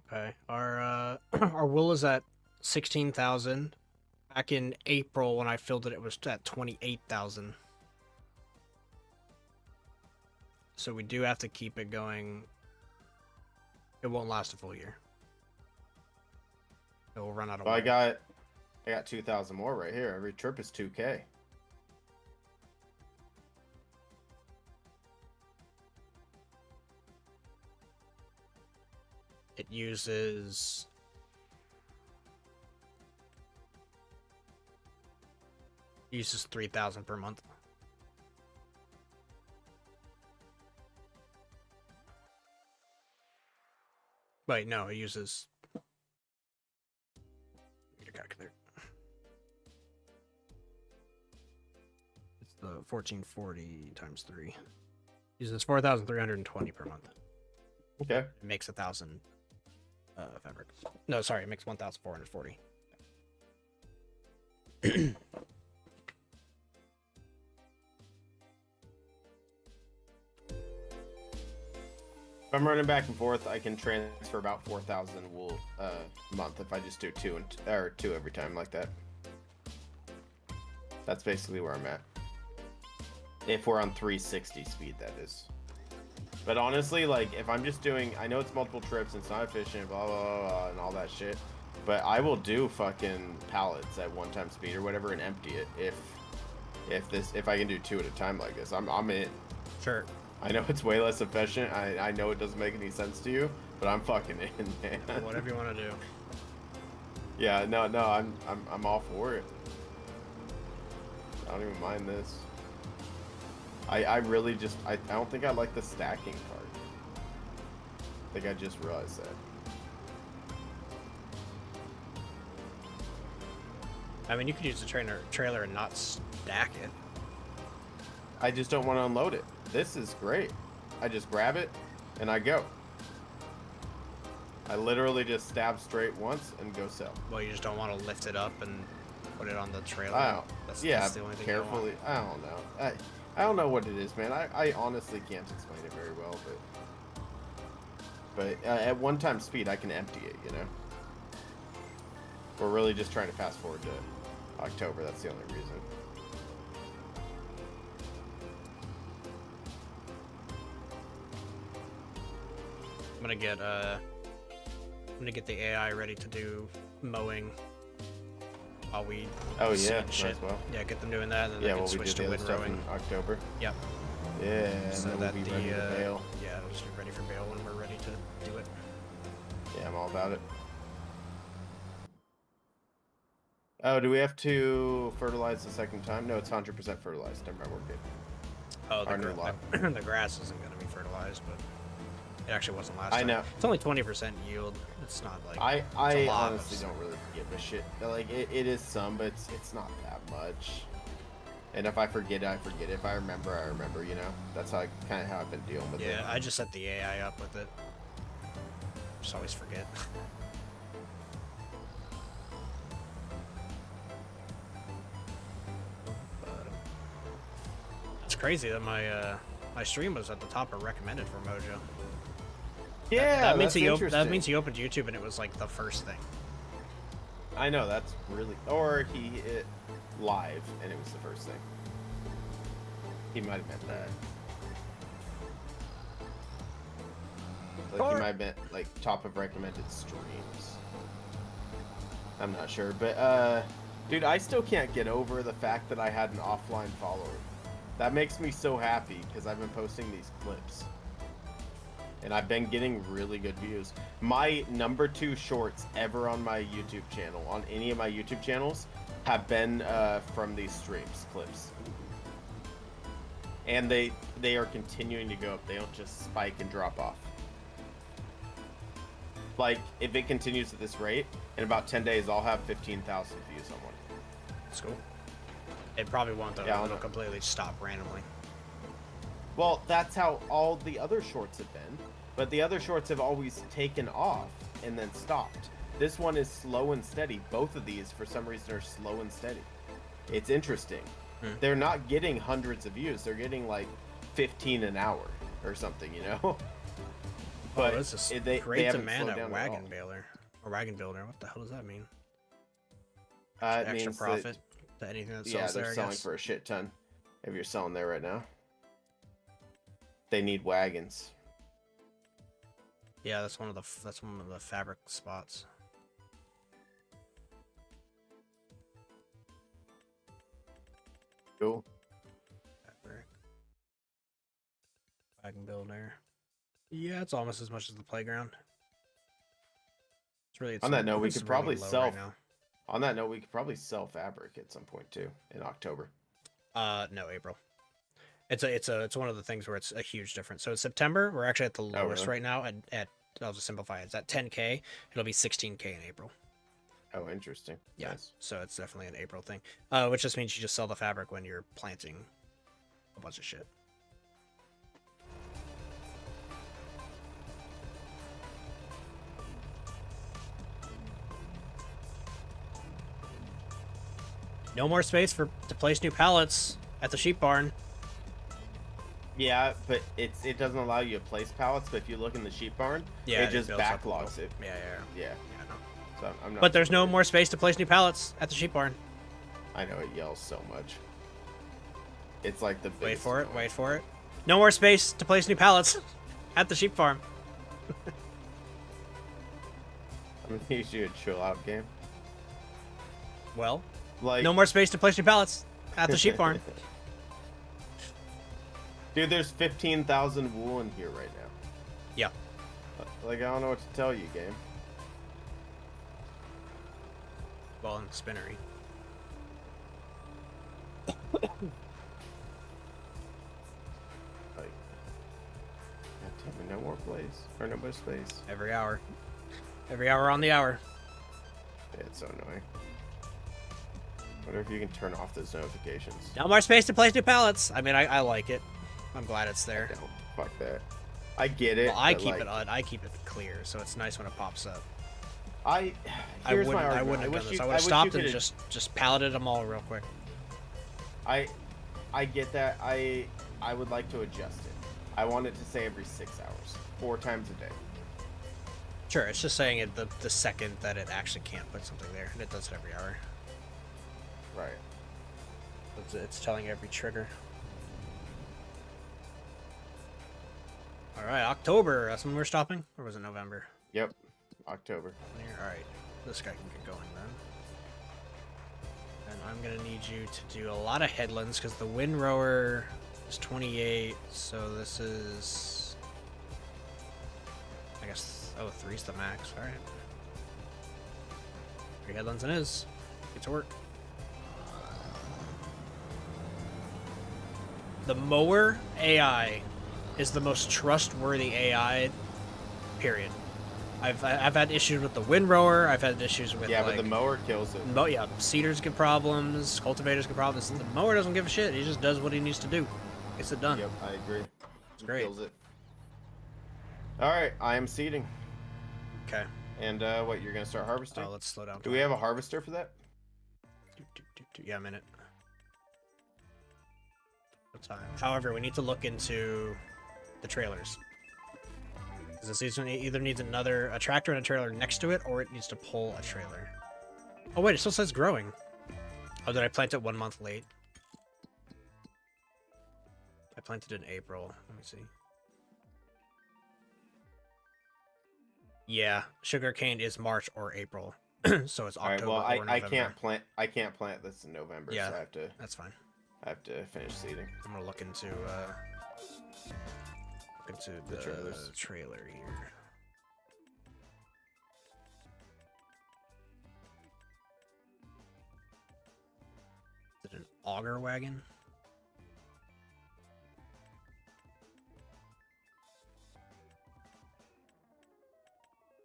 Okay. Our our wool is at 16,000. Back in April when I filled it, it was at 28,000. So we do have to keep it going. It won't last a full year. It will run out of Well, wool. I got 2,000 more right here. Every trip is 2K. It uses 3,000 per month. Wait, no, it uses. Your calculator. It's the 1440 times 3. Uses 4,320 per month. Okay. It makes 1,000 fabric. No, sorry, it makes 1,440. If I'm running back and forth, I can transfer about 4,000 wool a month if I just do 2 every time like that. That's basically where I'm at. If we're on 360 speed, that is. But honestly, like, if I'm just doing, I know it's multiple trips, and it's not efficient, blah, blah, blah, blah, and all that shit. But I will do fucking pallets at 1x speed or whatever and empty it if I can do 2 at a time like this. I'm in. Sure. I know it's way less efficient. I know it doesn't make any sense to you, but I'm fucking in, man. Whatever you want to do. Yeah, no, I'm all for it. I don't even mind this. I really just I don't think I like the stacking part. I think I just realized that. I mean, you could use the trailer and not stack it. I just don't want to unload it. This is great. I just grab it and I go. I literally just stab straight once and go sell. Well, you just don't want to lift it up and put it on the trailer. I don't. That's the only thing Carefully. I don't know. I don't know what it is, man. I honestly can't explain it very well, but at 1x speed, I can empty it. You know. We're really just trying to fast forward to October. That's the only reason. I'm gonna get the AI ready to do mowing while we might shit. as well. Yeah, get them doing that, and then Yeah, they can well, we switch did to the other stuff windrowing. in October. Yep. Yeah, So and that then we'll be ready to bail. yeah, it'll just be ready for bail when we're ready to do it. Yeah, I'm all about it. Oh, do we have to fertilize the second time? No, it's 100% fertilized. Never mind, we're good. Oh, Our new lot. the grass isn't gonna be fertilized, but it actually wasn't last time. I know. It's only 20% yield. It's not like I a lot honestly don't really give a shit. Like it is some, but it's not that much. And if I forget it, I forget it. If I remember, I remember. You know, that's how I've been dealing with it. Yeah, I just set the AI up with it. Just always forget. It's crazy that my stream was at the top of recommended for Mojo. Yeah, that means that's that means he opened YouTube and it was like the first thing. I know, that's really... Or he hit live and it was the first thing. He might have meant that. Like, he might have meant, like, top of recommended streams. I'm not sure, but, dude, I still can't get over the fact that I had an offline follower. That makes me so happy, because I've been posting these clips. And I've been getting really good views. My number 2 shorts ever on my YouTube channel, on any of my YouTube channels, have been from these streams, clips. And they are continuing to go up. They don't just spike and drop off. Like, if it continues at this rate, in about 10 days, I'll have 15,000 views on one. That's cool. It probably won't, though. Yeah, It'll completely stop randomly. Well, that's how all the other shorts have been. But the other shorts have always taken off and then stopped. This one is slow and steady. Both of these, for some reason, are slow and steady. It's interesting. They're not getting hundreds of views. They're getting like 15 an hour or something, you know? But oh, this is they great haven't demand slowed at down wagon all. baler. Or wagon builder. What the hell does that mean? It Extra means profit to anything that sells yeah, there, they're I selling guess. for a shit ton. If you're selling there right now, they need wagons. Yeah, that's one of the fabric spots. Cool. Fabric. Wagon builder. Yeah, it's almost as much as the playground. It's really On that note, we it's could really probably low sell. right now. On that note, we could probably sell fabric at some point too in October. No, April. It's one of the things where it's a huge difference. So it's September. We're actually at the lowest really? right now. At I'll just simplify it. It's at 10K. It'll be 16K in April. Oh, interesting. Yeah. Nice. So it's definitely an April thing. Which just means you just sell the fabric when you're planting a bunch of shit. No more space to place new pallets at the sheep barn. Yeah, but it doesn't allow you to place pallets. But if you look in the sheep barn, Yeah, it just builds up a backlogs it. Yeah. Yeah. I know. So I'm not. But there's no familiar. more space to place new pallets at the sheep barn. I know it yells so much. It's like the Wait biggest for it. annoyance. Wait for it. No more space to place new pallets. At the sheep farm. I'm gonna teach you a chill out game. Well, Like no more space to place your pallets at the sheep farm. Dude, there's 15,000 wool in here right now. Yeah. Like, I don't know what to tell you, game. Well, in the spinnery. Like, God damn it, no more place. Or no more space. Every hour. Every hour on the hour. Yeah, it's so annoying. Wonder if you can turn off those notifications. No more space to place new pallets. I mean, I like it. I'm glad it's there. No, fuck that. I get it. Well, I but, keep like, it on. I keep it clear, so it's nice when it pops up. Here's my I argument. wouldn't have done this. you- I would wish have you stopped and could've- just palleted them all real quick. I get that. I would like to adjust it. I want it to say every 6 hours, 4 times a day. Sure, it's just saying it the second that it actually can't put something there, and it does it every hour. Right. It's telling every trigger. All right, October. That's when we're stopping, or was it November? Yep. October. All right, this guy can get going then. And I'm gonna need you to do a lot of headlands because the wind rower is 28. So this is, I guess, oh, 3's the max. All right, 3 headlands and is. Get to work. The mower AI is the most trustworthy AI, period. I've had issues with the windrower. I've had issues with Yeah, but the mower kills it. yeah, seeders get problems, cultivators get problems. The mower doesn't give a shit. He just does what he needs to do. Gets it done. Yep, I agree. It's great. Kills it. All right, I am seeding. Okay. And what? You're gonna start harvesting? Oh, let's slow down. Do we have a harvester for that? Yeah, a minute. Time. However, we need to look into the trailers. Because this either needs a tractor and a trailer next to it, or it needs to pull a trailer. Oh wait, it still says growing. Oh, did I plant it 1 month late? I planted it in April. Let me see. Yeah, sugarcane is March or April, so it's October. All right, well, or I November. I can't plant this in November, Yeah, so I have to that's fine. finish seeding. I'm gonna look into the trailers. trailer here. Is it an auger wagon?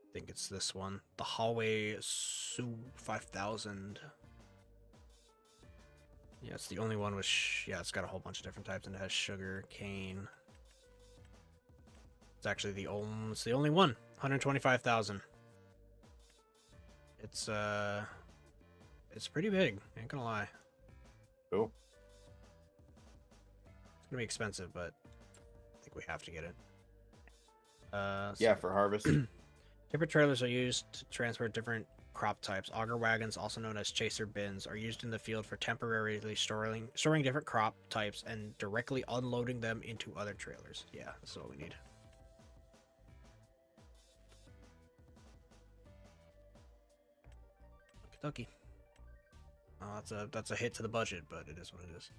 I think it's this one. The Hallway Sue 5000. Yeah, it's the only one with yeah, it's got a whole bunch of different types and it has sugar cane. It's actually the only one. 125,000. It's pretty big, ain't gonna lie. Cool. It's gonna be expensive, but I think we have to get it. Yeah, for harvest. Different trailers are used to transport different crop types. Auger wagons, also known as chaser bins, are used in the field for temporarily storing different crop types and directly unloading them into other trailers. Yeah, that's what we need. Okie dokie. That's a hit to the budget, but it is what it is.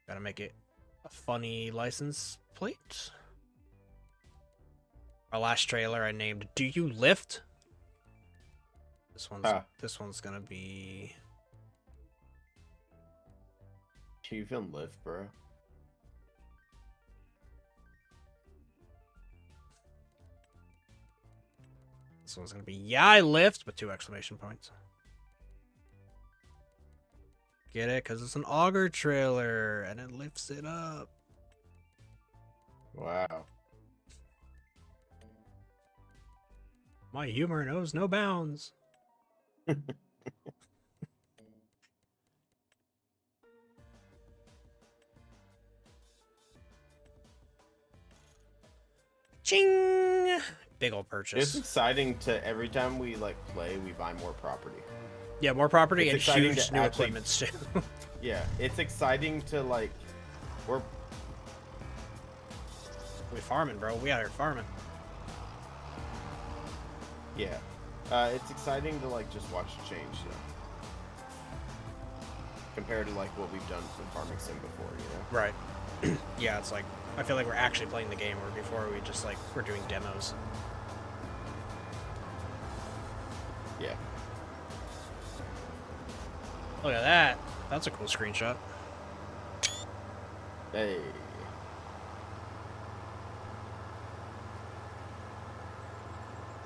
Gotta make it a funny license plate. Our last trailer I named "Do You Lift?" This one's gonna be. Do you even live, bro? This one's gonna be "Yeah, I lift," with 2 exclamation points. Get it? Because it's an auger trailer and it lifts it up. Wow. My humor knows no bounds. Ching! Big old purchase. It's exciting to every time we like play, we buy more property. Yeah, more property It's and exciting huge to new actually- equipments too. Yeah, it's exciting to like we're We farming, bro. We out here farming. Yeah. It's exciting to like just watch it change, compared to like what we've done for Farming Sim before, Right. Yeah, it's like I feel like we're actually playing the game, where before we just like we're doing demos. Yeah. Look at that. That's a cool screenshot. Hey.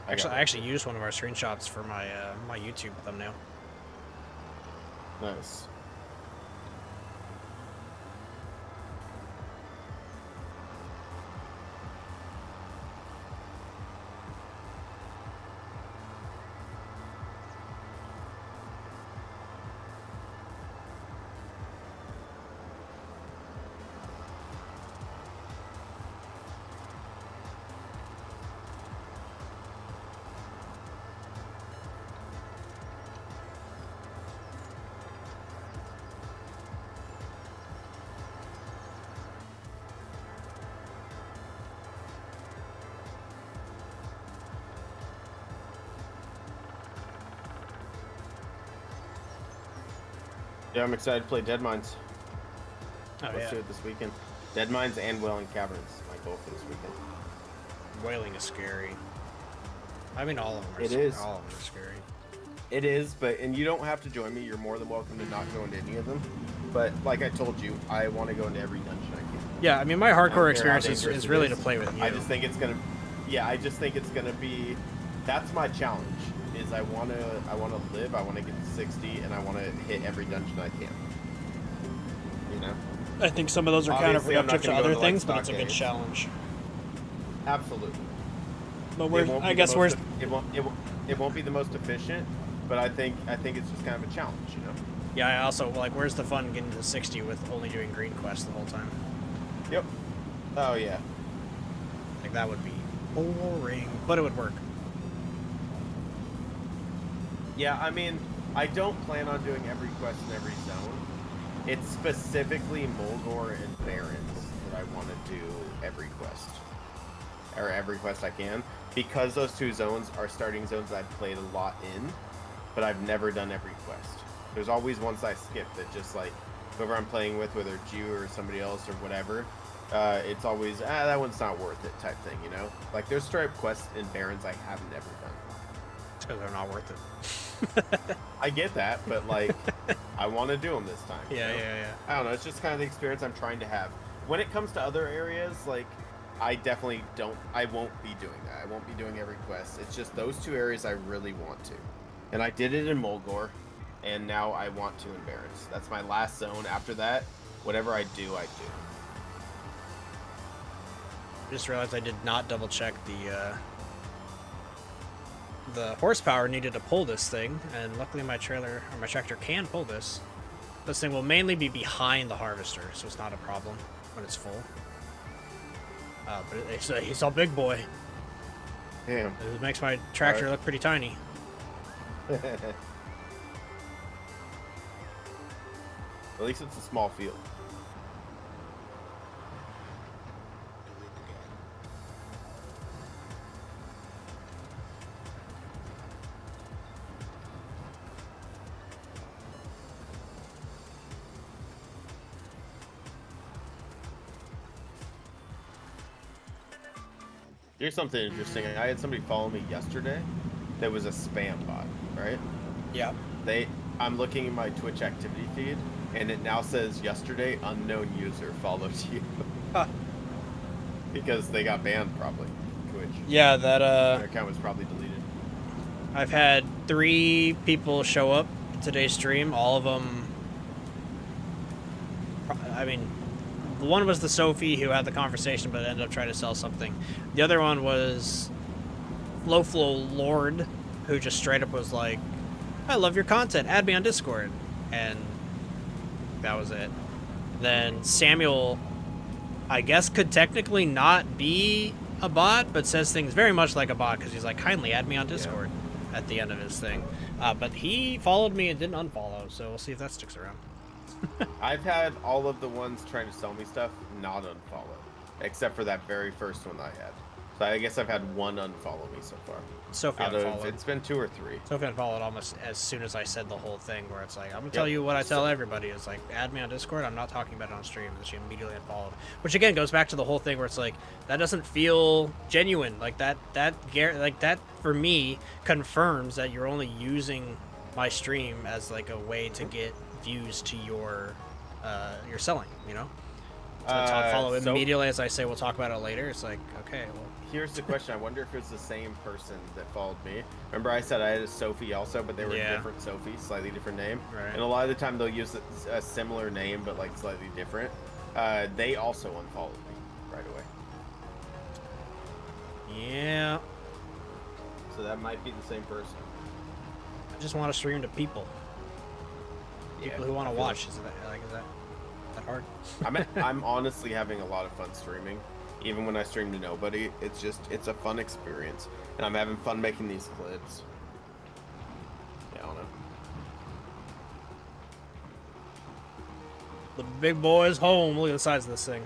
I actually used one of our screenshots for my my YouTube thumbnail. Nice. Yeah, I'm excited to play Dead Mines. Oh, Let's do it this weekend. Dead Mines and Wailing Caverns, my goal for this weekend. Wailing is scary. I mean, all of them are It scary. is. All of them are scary. It is, and you don't have to join me. You're more than welcome to not go into any of them. But like I told you, I want to go into every dungeon I can. Yeah, I mean, my hardcore experience is really to play with you. I just think it's gonna, I just think it's gonna be. That's my challenge. Is I wanna live. I want to get to 60, and I want to hit every dungeon I can. You know. I think some of those are Obviously, I'm counterproductive not to gonna go other into, like, things, but it's a good stockades. challenge. Absolutely. But it won't be the most efficient, but I think it's just kind of a challenge, you know. Yeah, I also like. Where's the fun getting to 60 with only doing green quests the whole time? Yep. Oh yeah. Like that would be boring, but it would work. Yeah, I mean, I don't plan on doing every quest in every zone. It's specifically Mulgore and Barrens that I want to do every quest. Or every quest I can. Because those two zones are starting zones I've played a lot in, but I've never done every quest. There's always ones I skip that just like, whoever I'm playing with, whether it's you or somebody else or whatever, it's always, that one's not worth it type thing, you know? Like, there's straight quests in Barrens I have never done. It's because they're not worth it. I get that, but like, I want to do them this time. Yeah. I don't know. It's just kind of the experience I'm trying to have. When it comes to other areas, like, I definitely don't. I won't be doing that. I won't be doing every quest. It's just those two areas I really want to, and I did it in Mulgore, and now I want to in Barrens. That's my last zone. After that, whatever I do, I do. Just realized I did not double check the horsepower needed to pull this thing, and luckily my tractor can pull this. This thing will mainly be behind the harvester, so it's not a problem when it's full. But he's a big boy. Damn. It makes my tractor look pretty tiny. At least it's a small field. Here's something interesting. I had somebody follow me yesterday that was a spam bot, right? Yeah. I'm looking at my Twitch activity feed, and it now says yesterday unknown user followed you. Huh. Because they got banned probably. Twitch. Yeah, that Their account was probably deleted. I've had 3 people show up today's stream. All of them. I mean, the one was the Sophie who had the conversation, but ended up trying to sell something. The other one was Flow Lord, who just straight up was like, "I love your content. Add me on Discord," and that was it. Then Samuel, I guess, could technically not be a bot, but says things very much like a bot because he's like, "Kindly add me on Discord," at the end of his thing. But he followed me and didn't unfollow, so we'll see if that sticks around. I've had all of the ones trying to sell me stuff not unfollow. except for that very first one I had. So I guess I've had one unfollow me so far. Sophie unfollowed. It's been 2 or 3. Sophie unfollowed almost as soon as I said the whole thing, where it's like, I'm gonna Yep. tell you what I tell everybody. It's like, add me on Discord. I'm not talking about it on stream. And she immediately unfollowed. Which again goes back to the whole thing where it's like, that doesn't feel genuine. Like that for me confirms that you're only using my stream as like a way to get views to your selling. You know. So to unfollow immediately as I say we'll talk about it later. It's like, okay, well. Here's the question. I wonder if it's the same person that followed me. Remember I said I had a Sophie also, but they were different Sophies, slightly different name. Right. And a lot of the time they'll use a similar name, but like slightly different. They also unfollowed me right away. Yeah. So that might be the same person. I just want to stream to people. People who want to watch. Is that hard? I'm honestly having a lot of fun streaming. Even when I stream to nobody, it's a fun experience. And I'm having fun making these clips. Yeah, I don't know. The big boy's home. Look at the size of this thing.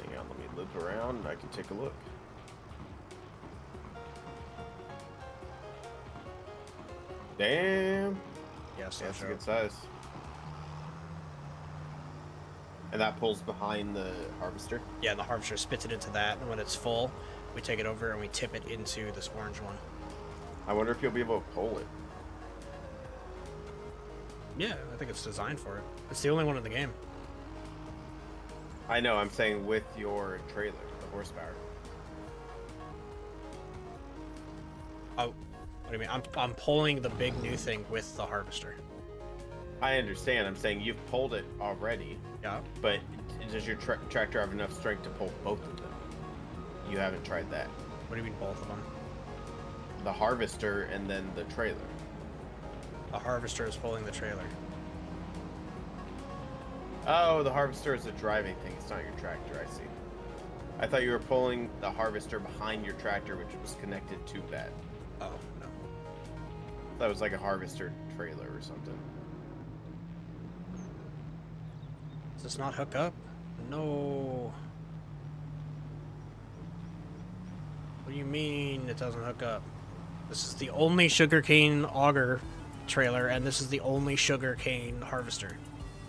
Hang on, let me loop around and I can take a look. Damn. Yes, that's a good size. And that pulls behind the harvester? Yeah, and the harvester spits it into that, and when it's full, we take it over and we tip it into this orange one. I wonder if you'll be able to pull it. Yeah, I think it's designed for it. It's the only one in the game. I know, I'm saying with your trailer, the horsepower. Oh, what do you mean? I'm pulling the big new thing with the harvester. I understand. I'm saying you've pulled it already. Yeah. But does your tractor have enough strength to pull both of them? You haven't tried that. What do you mean both of them? The harvester and then the trailer. The harvester is pulling the trailer. Oh, the harvester is a driving thing. It's not your tractor. I see. I thought you were pulling the harvester behind your tractor, which was connected to that. Oh, no. That was like a harvester trailer or something. Does this not hook up? No. What do you mean it doesn't hook up? This is the only sugarcane auger trailer, and this is the only sugarcane harvester.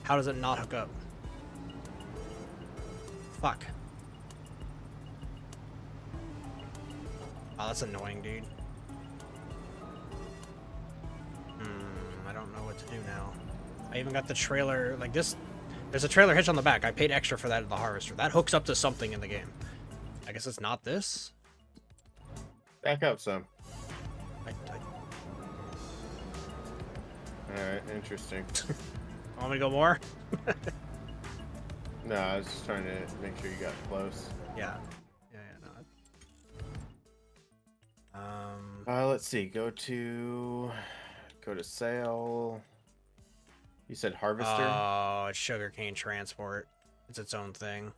How does it not hook up? Fuck. Oh, that's annoying, dude. I don't know what to do now. I even got the trailer, like this. There's a trailer hitch on the back. I paid extra for that at the harvester. That hooks up to something in the game. I guess it's not this? Back up some. Alright, interesting. Want me to go more? No, I was just trying to make sure you got close. Yeah. No. Let's see. Go to sale. You said harvester? Oh, it's sugarcane transport. It's its own thing.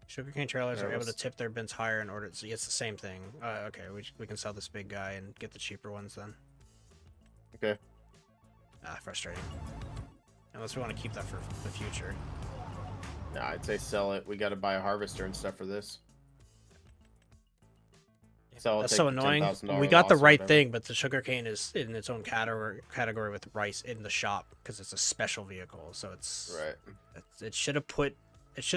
Sugarcane trailers are able to tip their bins higher in order to... It's the same thing. Okay, we can sell this big guy and get the cheaper ones then. Okay. Frustrating. Unless we want to keep that for the future. No, I'd say sell it. We got to buy a harvester and stuff for this. That's so annoying. We got the right thing, but the sugarcane is in its own category with rice in the shop because it's a special vehicle. So it's right. It should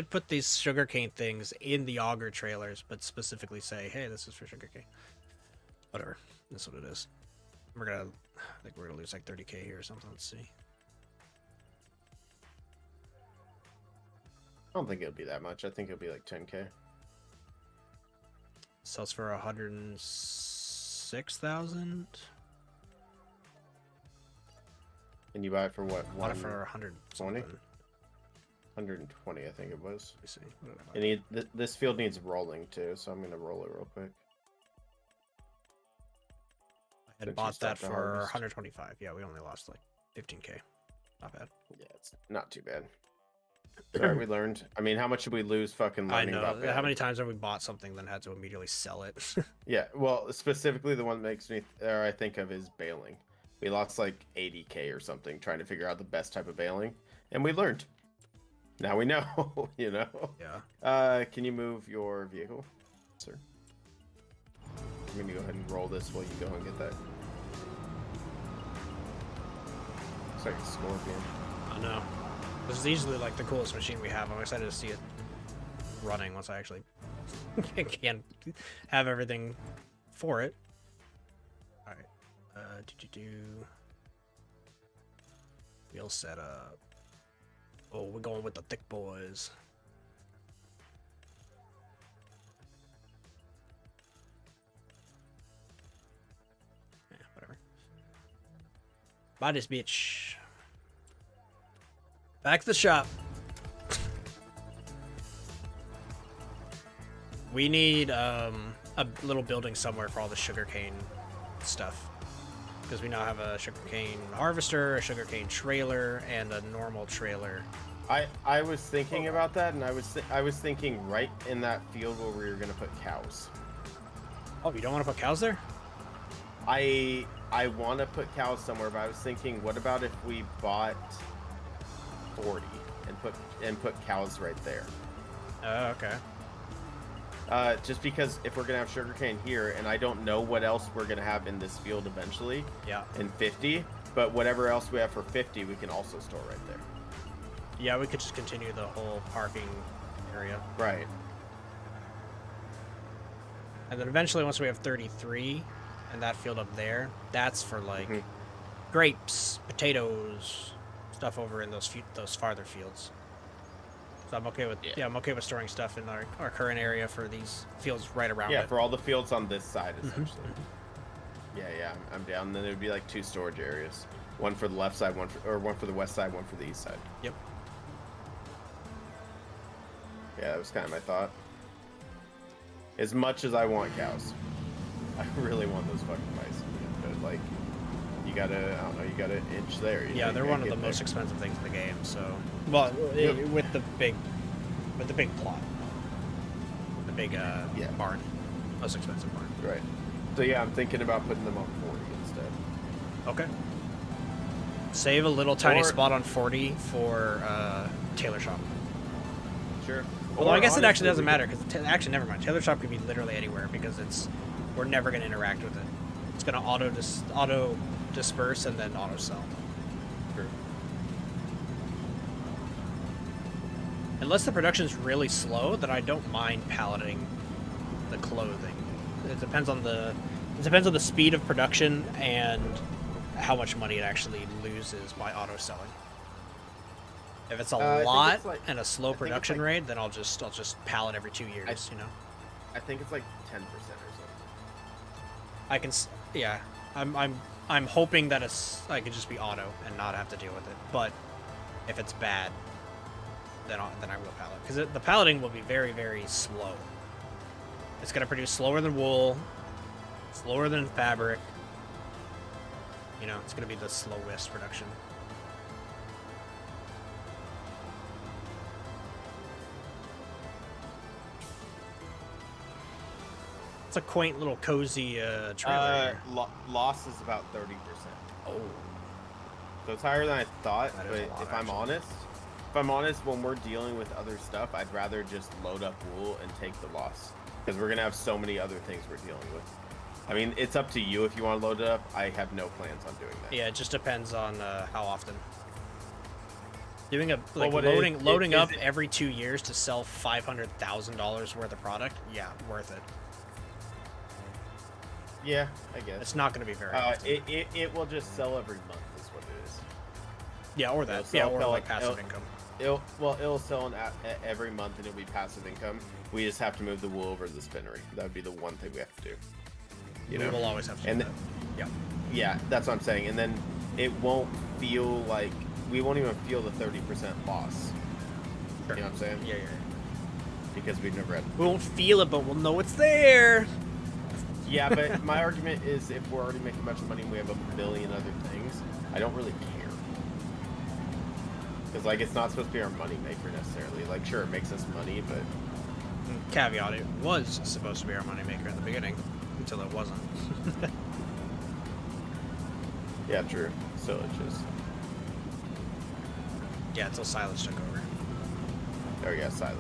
put these sugarcane things in the auger trailers, but specifically say, hey, this is for sugarcane. Whatever. That's what it is. I think we're gonna lose like 30K here or something. Let's see. I don't think it'll be that much. I think it'll be like 10K. Sells for 106,000. And you buy it for what? Bought it for 120. 120, I think it was. Let me see. This field needs rolling too, so I'm gonna roll it real quick. I had bought that for 125. Yeah, we only lost like 15K. Not bad. Yeah, it's not too bad. All right, we learned. I mean, how much did we lose fucking I learning about know. bailing? How many times have we bought something then had to immediately sell it? Yeah, well, specifically the one that makes me, or I think of is bailing. We lost like 80K or something trying to figure out the best type of bailing, and we learned. Now we know, you know? Yeah. Can you move your vehicle, sir? I'm gonna go ahead and roll this while you go and get that. Looks like a scorpion. I know. This is easily like the coolest machine we have. I'm excited to see it running once I actually can have everything for it. All right. Wheel setup. Oh, we're going with the thick boys. Yeah, whatever. Buy this bitch. Back to the shop. We need a little building somewhere for all the sugarcane stuff. Because we now have a sugarcane harvester, a sugarcane trailer, and a normal trailer. I was thinking about that, and I was thinking right in that field where we were gonna put cows. Oh, you don't want to put cows there? I want to put cows somewhere, but I was thinking, what about if we bought 40 and put cows right there? Oh, okay. Just because if we're gonna have sugarcane here, and I don't know what else we're gonna have in this field eventually. Yeah. In 50, but whatever else we have for 50, we can also store right there. Yeah, we could just continue the whole parking area. Right. And then eventually, once we have 33, and that field up there, that's for like grapes, potatoes, stuff over in those farther fields. So I'm okay with I'm okay with storing stuff in our current area for these fields right around it. Yeah, for all the fields on this side essentially. Yeah, I'm down. Then it would be like 2 storage areas, one for the left side, one for the west side, one for the east side. Yep. Yeah, that was kind of my thought. As much as I want cows, I really want those fucking bison. But like, you gotta, I don't know, you gotta inch there. Yeah, they're one of the most expensive things in the game. So, well, with the big plot, the big barn, most expensive barn. Right. So yeah, I'm thinking about putting them on 40 instead. Okay. Save a little tiny spot on 40 for tailor shop. Sure. Although I guess it actually doesn't matter because actually never mind. Tailor shop could be literally anywhere because we're never going to interact with it. It's going to auto disperse and then auto sell. Sure. Unless the production's really slow, then I don't mind palleting the clothing. It depends on the speed of production and how much money it actually loses by auto selling. If it's a lot and a slow production rate, then I'll just pallet every 2 years. I think it's like 10% or something. I can, yeah. I'm hoping that I could just be auto and not have to deal with it. But if it's bad, then I will pallet because the palleting will be very, very slow. It's gonna produce slower than wool, slower than fabric. It's gonna be the slowest production. It's a quaint little cozy trailer. Loss is about 30%. Oh. So it's higher than I thought, That but is a lot, if I'm honest, when we're dealing with other stuff, I'd rather just load up wool and take the loss. Because we're going to have so many other things we're dealing with. I mean, it's up to you if you want to load it up. I have no plans on doing that. Yeah, it just depends on how often. Doing loading up every 2 years to sell $500,000 worth of product, yeah, worth it. Yeah, I guess. It's not going to be very often. It will just sell every month is what it is. Yeah, or that. Yeah, or like passive income. It'll sell every month and it'll be passive income. We just have to move the wool over to the spinnery. That would be the one thing we have to do. We will always have to do that. Yeah. Yeah, that's what I'm saying. And then it won't feel like we won't even feel the 30% loss. Sure. You know what I'm saying? Yeah. Because we've never had. We won't feel it, but we'll know it's there. Yeah, but my argument is if we're already making a bunch of money and we have a billion other things, I don't really care. Because like it's not supposed to be our money maker necessarily. Like sure, it makes us money, but Caveat: it was supposed to be our moneymaker in the beginning, until it wasn't. yeah, true. Silage is. Yeah, until Silage took over. Oh yeah, silage.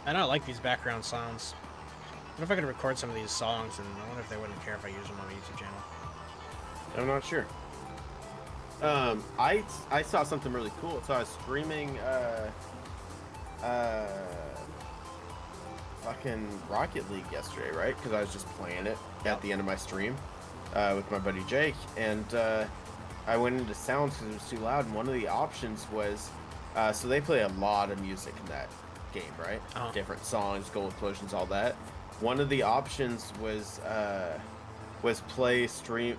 And I like these background sounds. What if I could record some of these songs, and I wonder if they wouldn't care if I use them on my YouTube channel. I'm not sure. I saw something really cool. So I was streaming fucking Rocket League yesterday, right? Because I was just playing it at the end of my stream with my buddy Jake, and I went into sounds because it was too loud. And one of the options was so they play a lot of music in that game, right? Different songs, gold explosions, all that. One of the options was play stream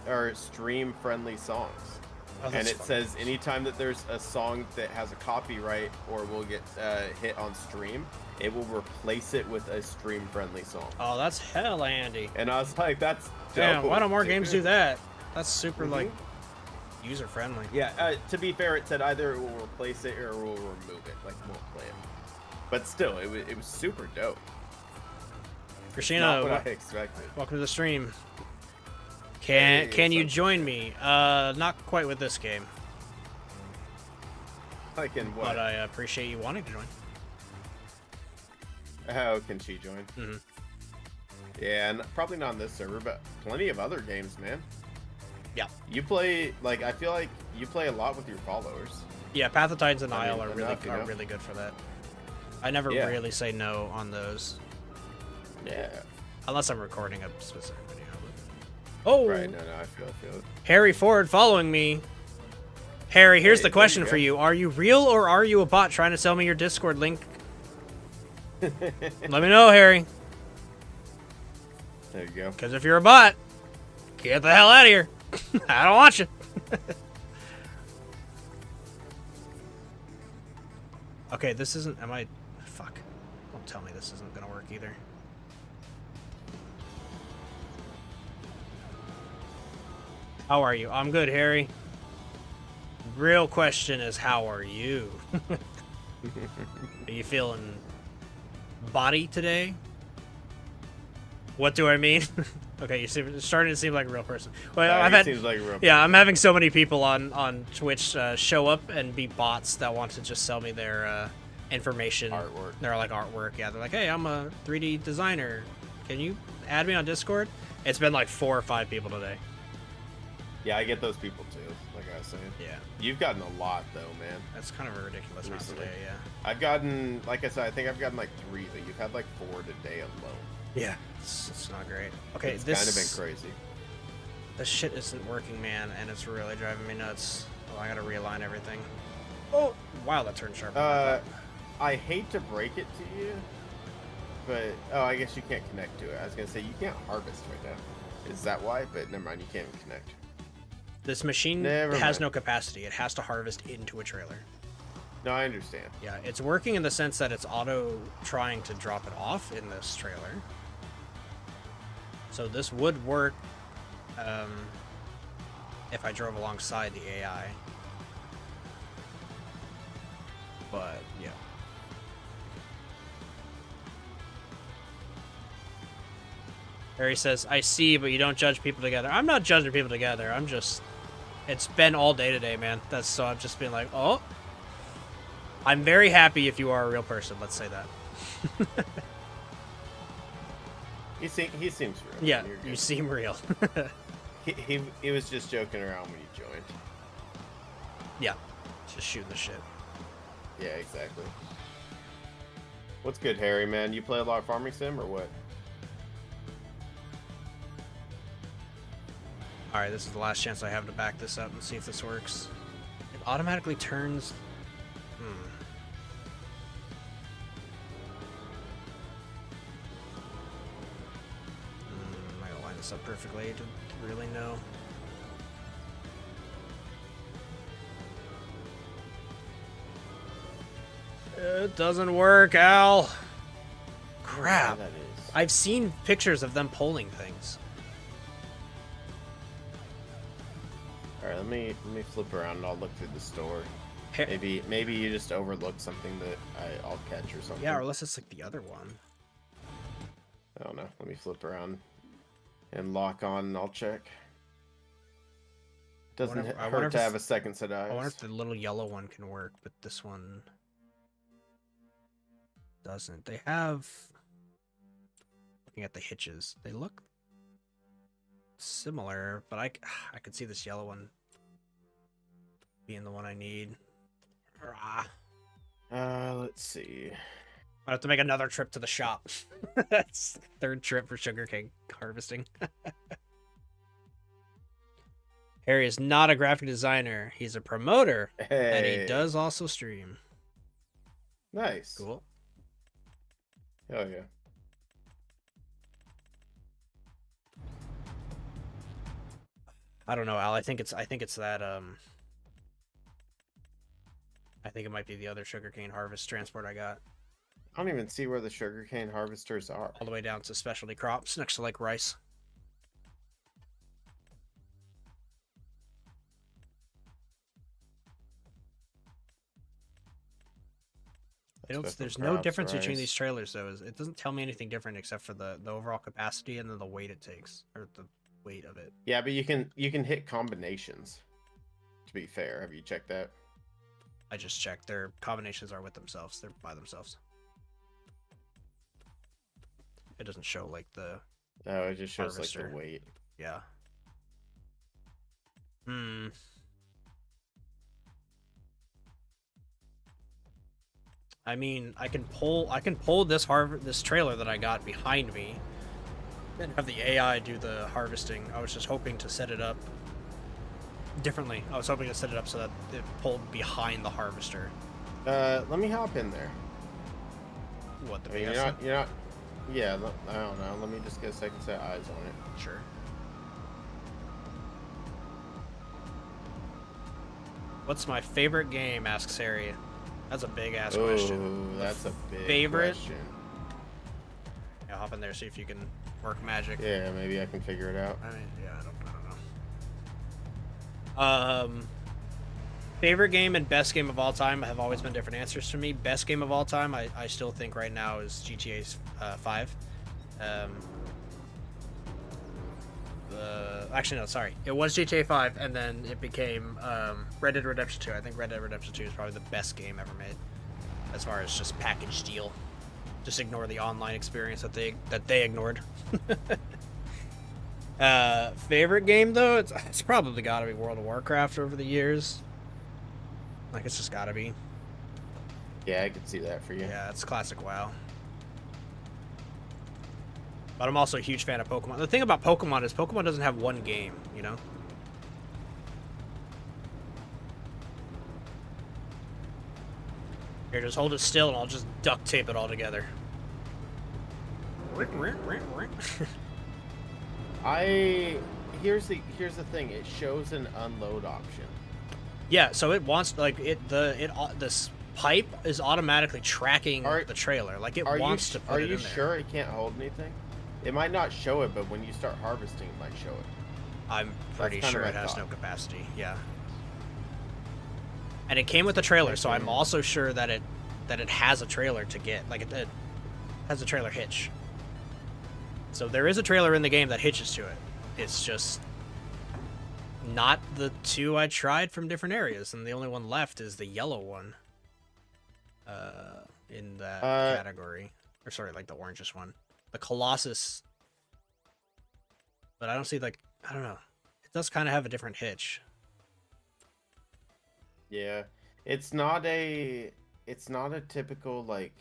friendly songs. And it says anytime that there's a song that has a copyright or will get hit on stream, it will replace it with a stream friendly song. Oh, that's hella handy. And I was like, that's damn, dope, why don't more dude. games do that? That's super like user friendly. Yeah, to be fair, it said either it will replace it or it will remove it, like won't play it. But still, it was super dope. Christina, not what I expected. welcome to the stream. Can you join me? Not quite with this game. Like in what? But I appreciate you wanting to join. How can she join? Mm-hmm. Yeah, and probably not on this server, but plenty of other games, man. Yeah. You play, like, I feel like you play a lot with your followers. Yeah, Path of Titans and I mean, Isle are really good for that. I never really say no on those. Yeah. Unless I'm recording a specific video. Oh! Right, no, I feel it. Harry Ford following me. Harry, here's the there question you for go. you. Are you real or are you a bot trying to sell me your Discord link? Let me know, Harry. There you go. Because if you're a bot, get the hell out of here. I don't want you. Okay, this isn't... Fuck. Don't tell me this isn't going to work either. How are you? I'm good, Harry. Real question is, how are you? Are you feeling body today? What do I mean? Okay, you're starting to seem like a real person. Well, seems like a real person. Yeah, I'm having so many people on Twitch show up and be bots that want to just sell me their information. Artwork. They're like artwork. Yeah, they're like, hey, I'm a 3D designer. Can you add me on Discord? It's been like 4 or 5 people today. Yeah, I get those people too, like I was saying. Yeah. You've gotten a lot though, man. That's kind of a ridiculous amount Recently. today, yeah. I've gotten, like I said, I think I've gotten like 3, but you've had like 4 today alone. Yeah. It's not great. Okay, It's this kind of been crazy. This shit isn't working, man, and it's really driving me nuts. Oh, I gotta realign everything. Oh, wow, that turned sharp. I hate to break it to you, but I guess you can't connect to it. I was gonna say you can't harvest right now. Is that why? But never mind, you can't even connect. This machine Never has mind. no capacity. It has to harvest into a trailer. No, I understand. Yeah, it's working in the sense that it's auto trying to drop it off in this trailer. So this would work if I drove alongside the AI. But, yeah. Harry says, I see, but you don't judge people together. I'm not judging people together. I'm just... It's been all day today, man. So I've just been like, oh. I'm very happy if you are a real person. Let's say that. He seems real. Yeah, You're good. you seem real. He was just joking around when you joined. Yeah, just shooting the shit. Yeah, exactly. What's good, Harry, man? You play a lot of Farming Sim or what? Alright, this is the last chance I have to back this up and see if this works. It automatically turns this up perfectly to really know. It doesn't work, Al. Crap. That is. I've seen pictures of them polling things. All right, let me flip around and I'll look through the store. Hey. Maybe you just overlooked something that I'll catch or something. Yeah, or unless it's like the other one. I don't know. Let me flip around and lock on and I'll check. Doesn't hurt to have a second set of eyes. I wonder if the little yellow one can work, but this one doesn't. They have... Looking at the hitches, they look similar, but I could see this yellow one being the one I need. Let's see. I have to make another trip to the shop. That's third trip for sugarcane harvesting. Harry is not a graphic designer. He's a promoter, and he does also stream. Nice. Cool. Oh yeah. I don't know, Al. I think it's that I think it might be the other sugarcane harvest transport I got. I don't even see where the sugarcane harvesters are. All the way down to specialty crops next to like rice. There's no difference between these trailers though. It doesn't tell me anything different except for the overall capacity and then the weight it takes, or the weight of it. Yeah, but you can hit combinations. To be fair, have you checked that? I just checked. Their combinations are with themselves. They're by themselves. It doesn't show like the... No, it just shows harvester. Like the weight. Yeah. I mean, I can pull this trailer that I got behind me and have the AI do the harvesting. I was just hoping to set it up differently. I was hoping to set it up so that it pulled behind the harvester. Let me hop in there. What, the I mean, you're not. Yeah, I don't know. Let me just get a second set of eyes on it. Sure. What's my favorite game? Asks Harry. That's a big ass question. That's a big favorite question. Yeah, hop in there, see if you can work magic. Yeah, maybe I can figure it out. I mean, yeah, I don't know. Favorite game and best game of all time have always been different answers to me. Best game of all time, I still think right now is GTA 5. Actually, no, sorry. It was GTA 5, and then it became Red Dead Redemption 2. I think Red Dead Redemption 2 is probably the best game ever made, as far as just package deal. Just ignore the online experience that they ignored. Favorite game though, it's probably got to be World of Warcraft over the years. Like, it's just got to be. Yeah, I could see that for you. Yeah, it's classic WoW. But I'm also a huge fan of Pokemon. The thing about Pokemon is Pokemon doesn't have one game, you know? Here, just hold it still and I'll just duct tape it all together. Here's the thing, it shows an unload option. Yeah, so it wants, like, this pipe is automatically tracking the trailer. Like, it wants to put it in there. Are you sure it can't hold anything? It might not show it, but when you start harvesting, it might show it. I'm pretty sure it has no capacity, yeah. And it came with the trailer, so I'm also sure that it has a trailer to get. Like, it has a trailer hitch. So there is a trailer in the game that hitches to it. It's just not the two I tried from different areas, and the only one left is the yellow one in that category. Or sorry, like the orangish one. The Colossus. But I don't see, like, I don't know. It does kind of have a different hitch. Yeah. It's not a typical, like,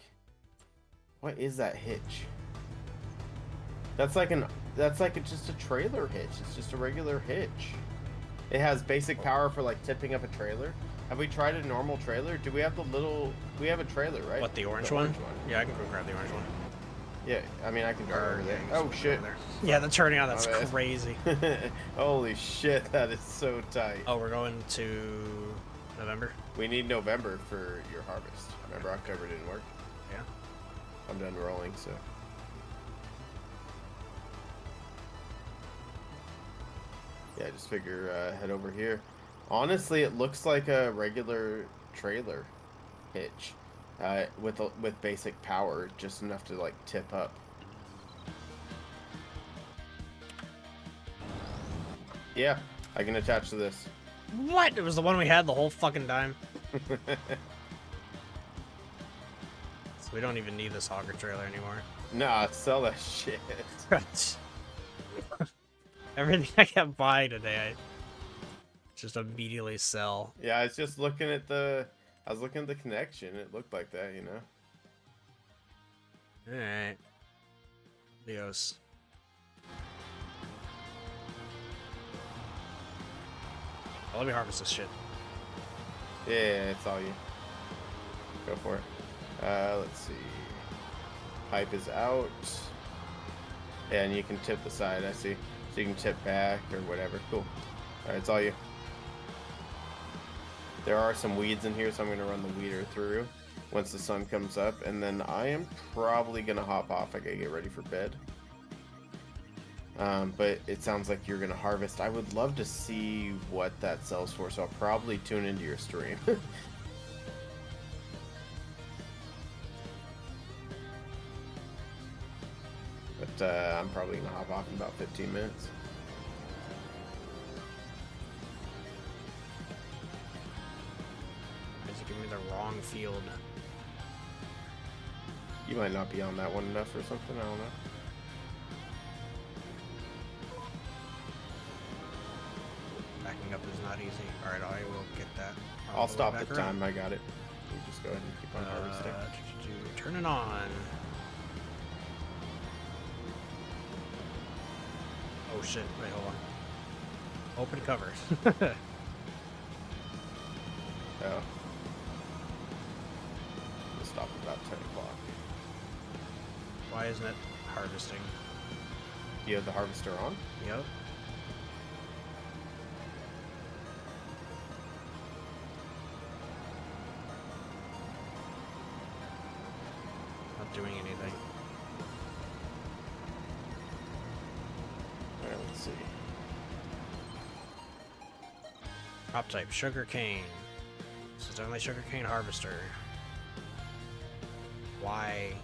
what is that hitch? That's like just a trailer hitch. It's just a regular hitch. It has basic power for like tipping up a trailer. Have we tried a normal trailer? Do we have we have a trailer, right? What, the orange one? Yeah, I can go grab the orange one. Yeah, I mean, I can drive over there. Yeah, Oh, shit. Yeah, the turning on, that's My bad. crazy. Holy shit, that is so tight. Oh, we're going to November? We need November for your harvest. Remember, October didn't work. Yeah. I'm done rolling, so. Yeah, just figure head over here. Honestly, it looks like a regular trailer hitch with basic power, just enough to like tip up. Yeah, I can attach to this. What? It was the one we had the whole fucking time. So we don't even need this hogger trailer anymore. Nah, sell that shit. Everything I got buying today, I just immediately sell. Yeah, I was just looking at the. I was looking at the connection. It looked like that, you know. All right. Leos. Oh, let me harvest this shit. Yeah, it's all you. Go for it. Let's see. Pipe is out. And you can tip the side, I see. So you can tip back or whatever. Cool. Alright, it's all you. There are some weeds in here, so I'm going to run the weeder through once the sun comes up. And then I am probably going to hop off. I got to get ready for bed. But it sounds like you're going to harvest. I would love to see what that sells for, so I'll probably tune into your stream. But I'm probably going to hop off in about 15 minutes. Is it giving me the wrong field? You might not be on that one enough or something, I don't know. Backing up is not easy. Alright, I will get that. I'll stop the time, I got it. You just go ahead and keep on harvesting. Turn it on. Oh shit, wait, hold on. Open cover. Oh. We'll stop about 10 o'clock. Why isn't it harvesting? You have the harvester on? Yep. Not doing anything. Alright, let's see. Crop type, sugarcane. This is only sugarcane harvester. Why?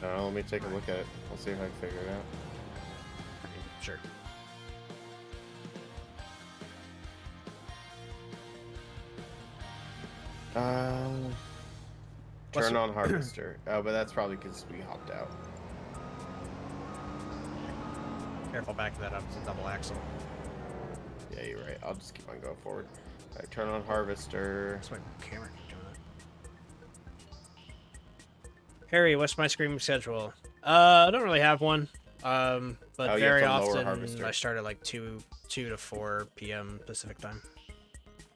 Let me take a look at it. I'll see if I can figure it out. Sure. Turn on harvester. Oh, but that's probably because we hopped out. Careful backing that up. It's a double axle. Yeah, you're right. I'll just keep on going forward. Alright, turn on harvester. That's my camera keep doing that. Harry, what's my screaming schedule? I don't really have one. But you very have to lower often harvester. I start at like 2 to 4 p.m. Pacific time.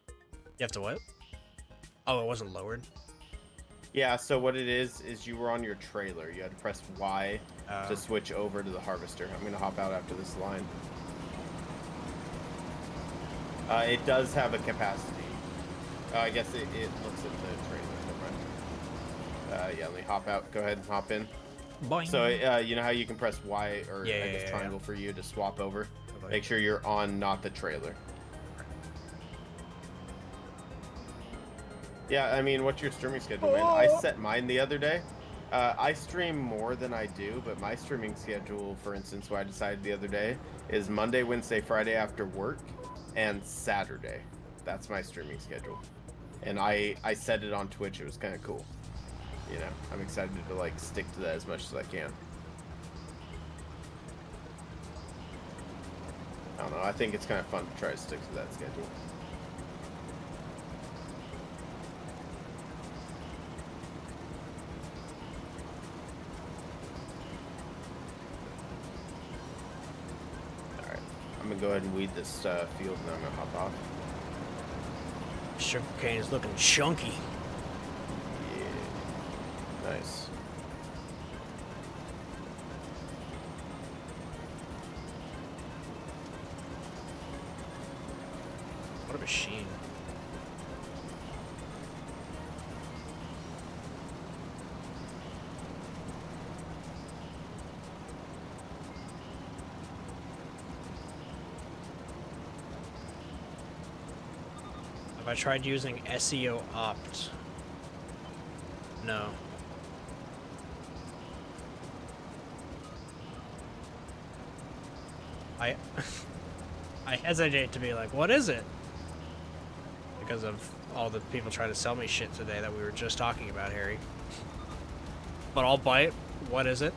You have to what? Oh, it wasn't lowered? Yeah, so what it is you were on your trailer. You had to press Y to switch over to the harvester. I'm going to hop out after this line. It does have a capacity. I guess it looks at the trailer. Never mind. Yeah, let me hop out. Go ahead and hop in. Boing. So, you know how you can press Y or I guess triangle for you to swap over? Totally. Make sure you're on, not the trailer. Yeah, I mean, what's your streaming schedule, man? I set mine the other day. I stream more than I do, but my streaming schedule, for instance, what I decided the other day, is Monday, Wednesday, Friday after work, and Saturday. That's my streaming schedule. And I set it on Twitch. It was kind of cool. You know, I'm excited to, like, stick to that as much as I can. I don't know. I think it's kind of fun to try to stick to that schedule. I'm gonna go ahead and weed this field and then I'm gonna hop off. Sugarcane is looking chunky. Yeah. Nice. What a machine. Have I tried using SEO opt? No. I I hesitate to be like, what is it? Because of all the people trying to sell me shit today that we were just talking about, Harry. But I'll bite. What is it?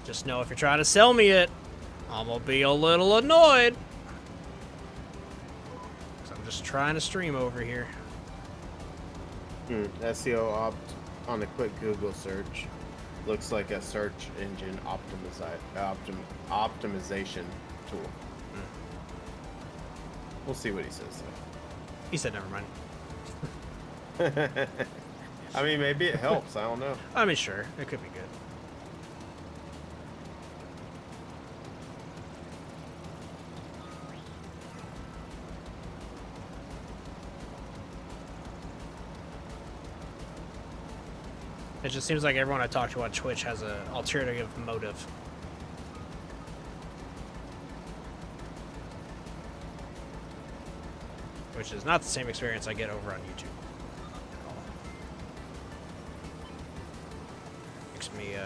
Just know if you're trying to sell me it, I'm gonna be a little annoyed. 'Cause I'm just trying to stream over here. SEO opt on a quick Google search looks like a search engine optimization tool. We'll see what he says though. He said never mind. I mean, maybe it helps. I don't know. I mean, sure. It could be good. It just seems like everyone I talk to on Twitch has an alternative motive. Which is not the same experience I get over on YouTube.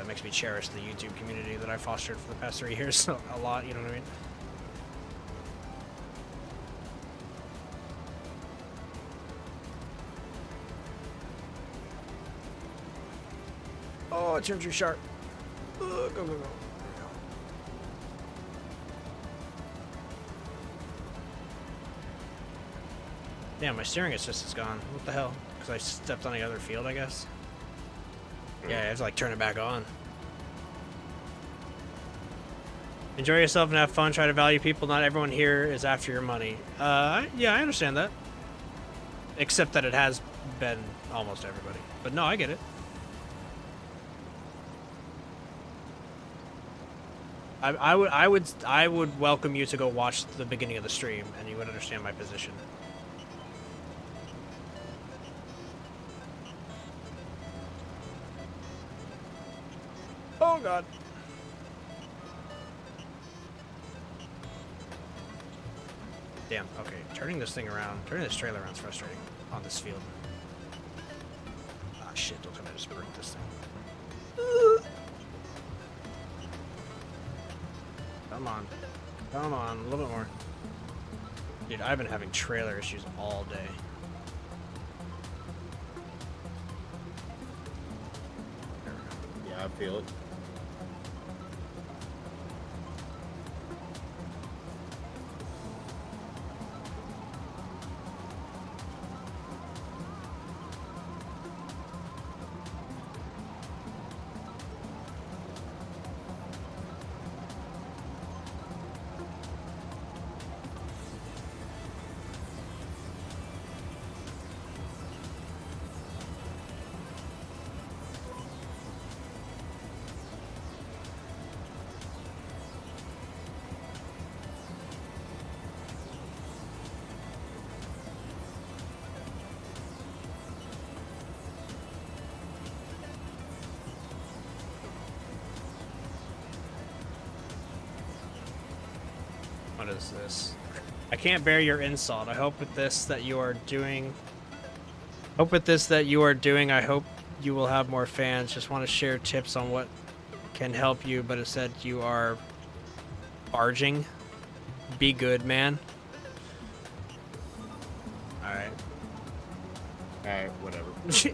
Makes me cherish the YouTube community that I fostered for the past 3 years a lot, you know what I mean? Oh, it turned too sharp. Go, go, go. Damn, my steering assist is gone. What the hell? Because I stepped on the other field, I guess. Yeah, I have to like turn it back on. Enjoy yourself and have fun. Try to value people. Not everyone here is after your money. Yeah, I understand that. Except that it has been almost everybody. But no, I get it. I would welcome you to go watch the beginning of the stream, and you would understand my position. Oh God. Damn, okay. Turning this trailer around is frustrating on this field. Ah, shit, don't tell me I just broke this thing. Come on. Come on, a little bit more. Dude, I've been having trailer issues all day. There we go. Yeah, I feel it. What is this? I can't bear your insult. I hope with this that you are doing... I hope you will have more fans. Just want to share tips on what can help you, but it said you are barging. Be good, man. Alright. Alright, whatever.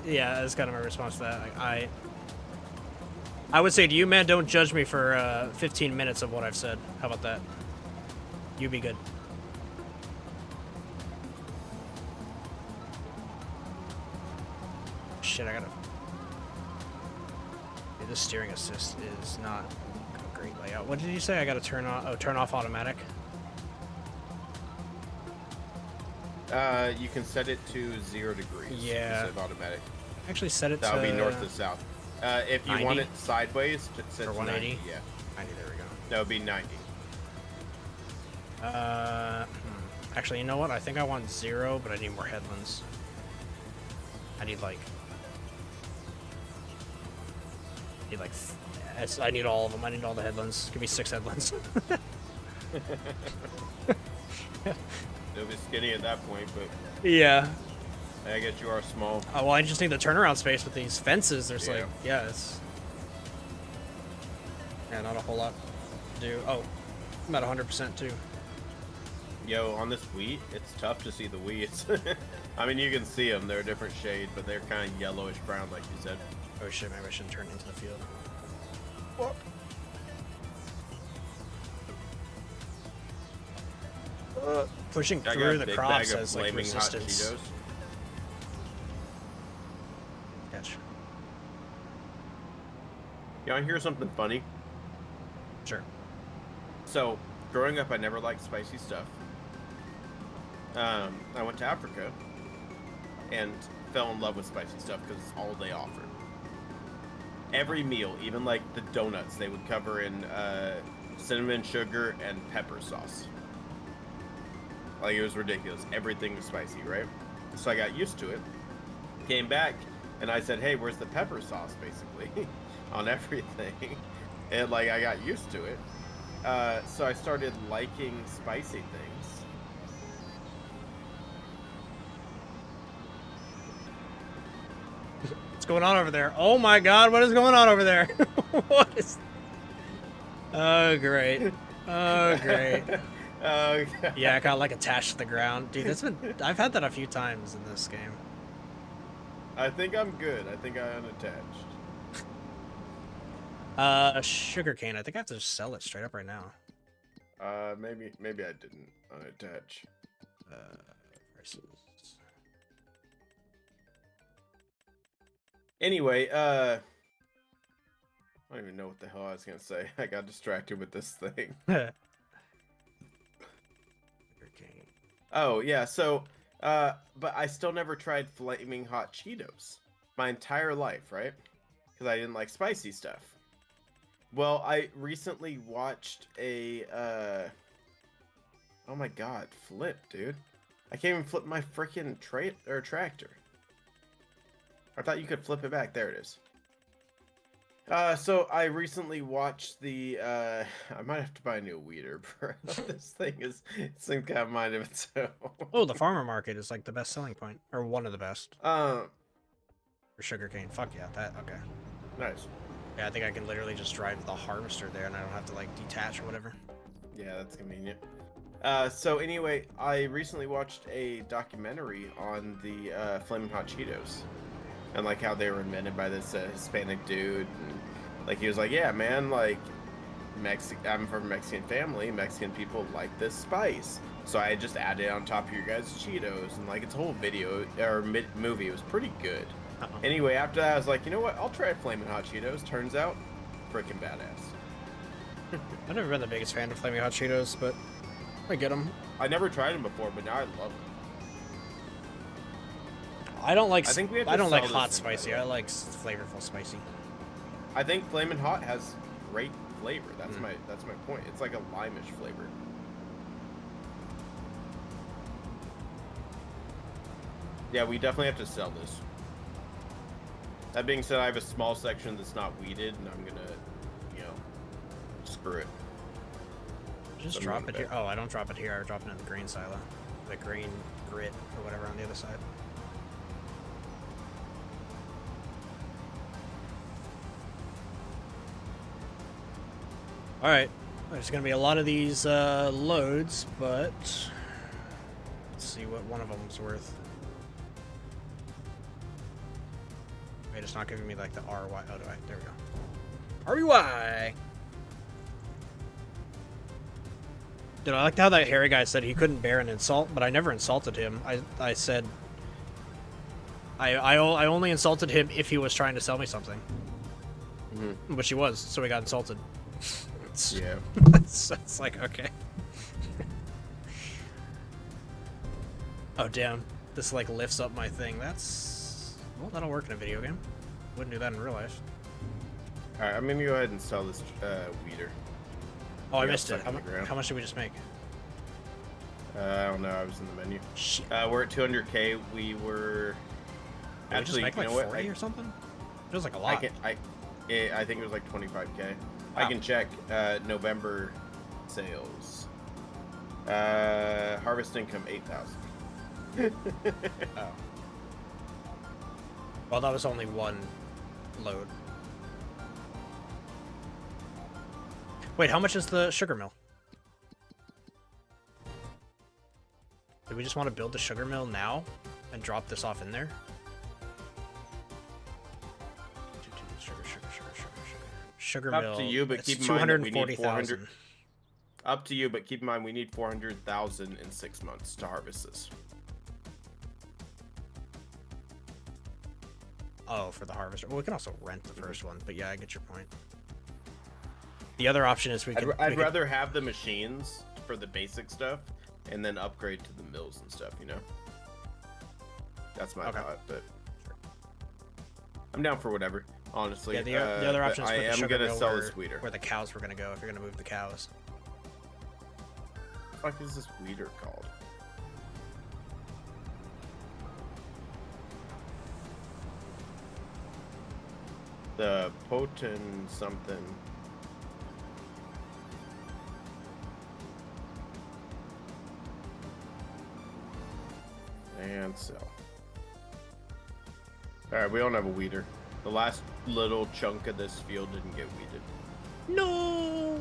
Yeah, that's kind of my response to that. Like, I would say to you, man, don't judge me for 15 minutes of what I've said. How about that? You be good. Shit, I gotta... Dude, this steering assist is not great. great layout. What did you say? I gotta turn on. Oh, turn off automatic. You can set it to 0 degrees. Yeah. Instead of automatic. Actually, set it That to. would be north to south. If you 90? want it sideways, set Or to 180? 90. Yeah. 90. There we go. That would be 90. Actually, you know what? I think I want 0, but I need more headlands. I need like. I need all of them. I need all the headlands. Give me 6 headlands. It'll be skinny at that point, but Yeah. I guess you are small. Oh, well, I just need the turnaround space with these fences. There's like, yeah, it's. Yeah, not a whole lot to do. Oh, I'm at 100% too. Yo, on this wheat, it's tough to see the weeds. I mean, you can see them. They're a different shade, but they're kind of yellowish brown, like you said. Oh shit, maybe I shouldn't turn into the field. What? Pushing I got through a the big crops bag of has like flaming hot resistance. Cheetos. Catch. You want to hear something funny? Sure. So, growing up, I never liked spicy stuff. I went to Africa and fell in love with spicy stuff because it's all they offered. Every meal, even like the donuts, they would cover in cinnamon, sugar, and pepper sauce. Like, it was ridiculous. Everything was spicy, right? So I got used to it. Came back, and I said, hey, where's the pepper sauce, basically, on everything? And, like, I got used to it. So I started liking spicy things. What's going on over there? Oh my god, what is going on over there? What is... Oh, great. Oh, great. Yeah, I got like attached to the ground. Dude, that's been... I've had that a few times in this game. I think I'm good. I think I unattached. A sugarcane. I think I have to just sell it straight up right now. Maybe I didn't unattach. Versus... Anyway, I don't even know what the hell I was gonna say. I got distracted with this thing. Sugarcane. Oh, yeah, so, but I still never tried flaming hot Cheetos. My entire life, right? Because I didn't like spicy stuff. Well, I recently watched a, oh my god, flip, dude. I can't even flip my freaking tractor. I thought you could flip it back. There it is. So I recently watched the, I might have to buy a new weeder, bro. This thing is some kind of mind of its own. Oh, the farmer market is like the best selling point. Or one of the best. For sugarcane. Fuck yeah, that, okay. Nice. Yeah, I think I can literally just drive the harvester there and I don't have to like detach or whatever. Yeah, that's convenient. So anyway, I recently watched a documentary on the Flamin' Hot Cheetos. And like how they were invented by this Hispanic dude, and like he was like, yeah, man, like I'm from a Mexican family. Mexican people like this spice, so I just added it on top of your guys' Cheetos, and like it's a whole video or movie. It was pretty good. Anyway, after that, I was like, you know what? I'll try Flamin' Hot Cheetos. Turns out, freaking badass. I've never been the biggest fan of Flaming Hot Cheetos, but I get them. I never tried them before, but now I love them. I don't like. I don't like hot spicy. I like flavorful spicy. I think Flamin' Hot has great flavor. That's my point. It's like a limeish flavor. Yeah, we definitely have to sell this. That being said, I have a small section that's not weeded, and I'm gonna, you know, screw it. Just drop it here. Oh, I don't drop it here. I drop it in the grain silo, the grain grit or whatever on the other side. Alright, there's going to be a lot of these loads, but let's see what one of them's worth. Wait, it's not giving me like the RY. Oh, there we go. RY! Dude, I liked how that hairy guy said he couldn't bear an insult, but I never insulted him. I said... I only insulted him if he was trying to sell me something. Which he was, so he got insulted. Yeah. It's like, okay. Oh, damn. This, like, lifts up my thing. That's... Well, that'll work in a video game. Wouldn't do that in real life. Alright, I'm gonna go ahead and sell this weeder. Oh, I Yeah, missed it. stuck in the ground. How much did we just make? I don't know, I was in the menu. Shit. We're at 200k. We were... Did we just make, like, 40 what? or something? Feels like a lot. I think it was like 25k. Wow. I can check November sales. Harvest income 8,000. Oh. Well, that was only one load. Wait, how much is the sugar mill? Do we just want to build the sugar mill now and drop this off in there? Sugar mill. Up to you, but keep in mind that we need 400. Up to you, but keep in mind we need 400,000 in 6 months to harvest this. Oh, for the harvester. Well, we can also rent the first one, but yeah, I get your point. The other option is I'd rather have the machines for the basic stuff and then upgrade to the mills and stuff, you know? That's my thought, but I'm down for whatever, honestly. Yeah, the other option is I put the am sugar gonna mill sell this weeder. where the cows were going to go if you're going to move the cows. What the fuck is this weeder called? The potent something. And sell. Alright, we don't have a weeder. The last little chunk of this field didn't get weeded. No!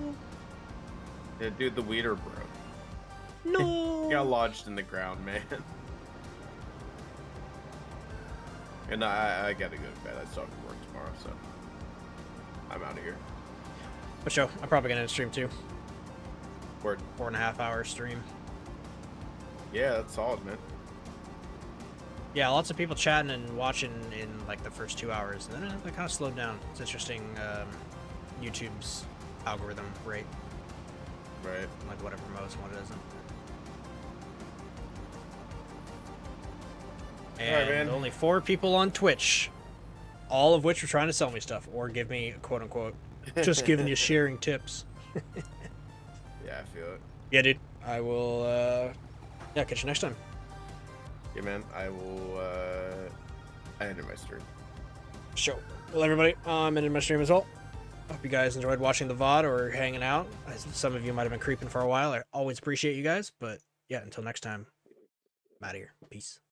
Yeah, dude, the weeder broke. No! Got lodged in the ground, man. And I gotta go to bed. I still have to work tomorrow, so I'm out of here. But show, I'm probably gonna stream too. Word. 4.5 hour stream. Yeah, that's solid, man. Yeah, lots of people chatting and watching in like the first 2 hours, and then it kind of slowed down. It's interesting, YouTube's algorithm rate. Right. Like what it promotes and what it isn't. And man. only 4 people on Twitch, all of which are trying to sell me stuff or give me quote unquote just giving you sharing tips. Yeah, I feel it. Yeah, dude. I will catch you next time. Yeah, man. I will I ended my stream. Sure. Well, everybody, I'm ending my stream as well. Hope you guys enjoyed watching the VOD or hanging out. Some of you might have been creeping for a while. I always appreciate you guys, but yeah, until next time, I'm out of here. Peace.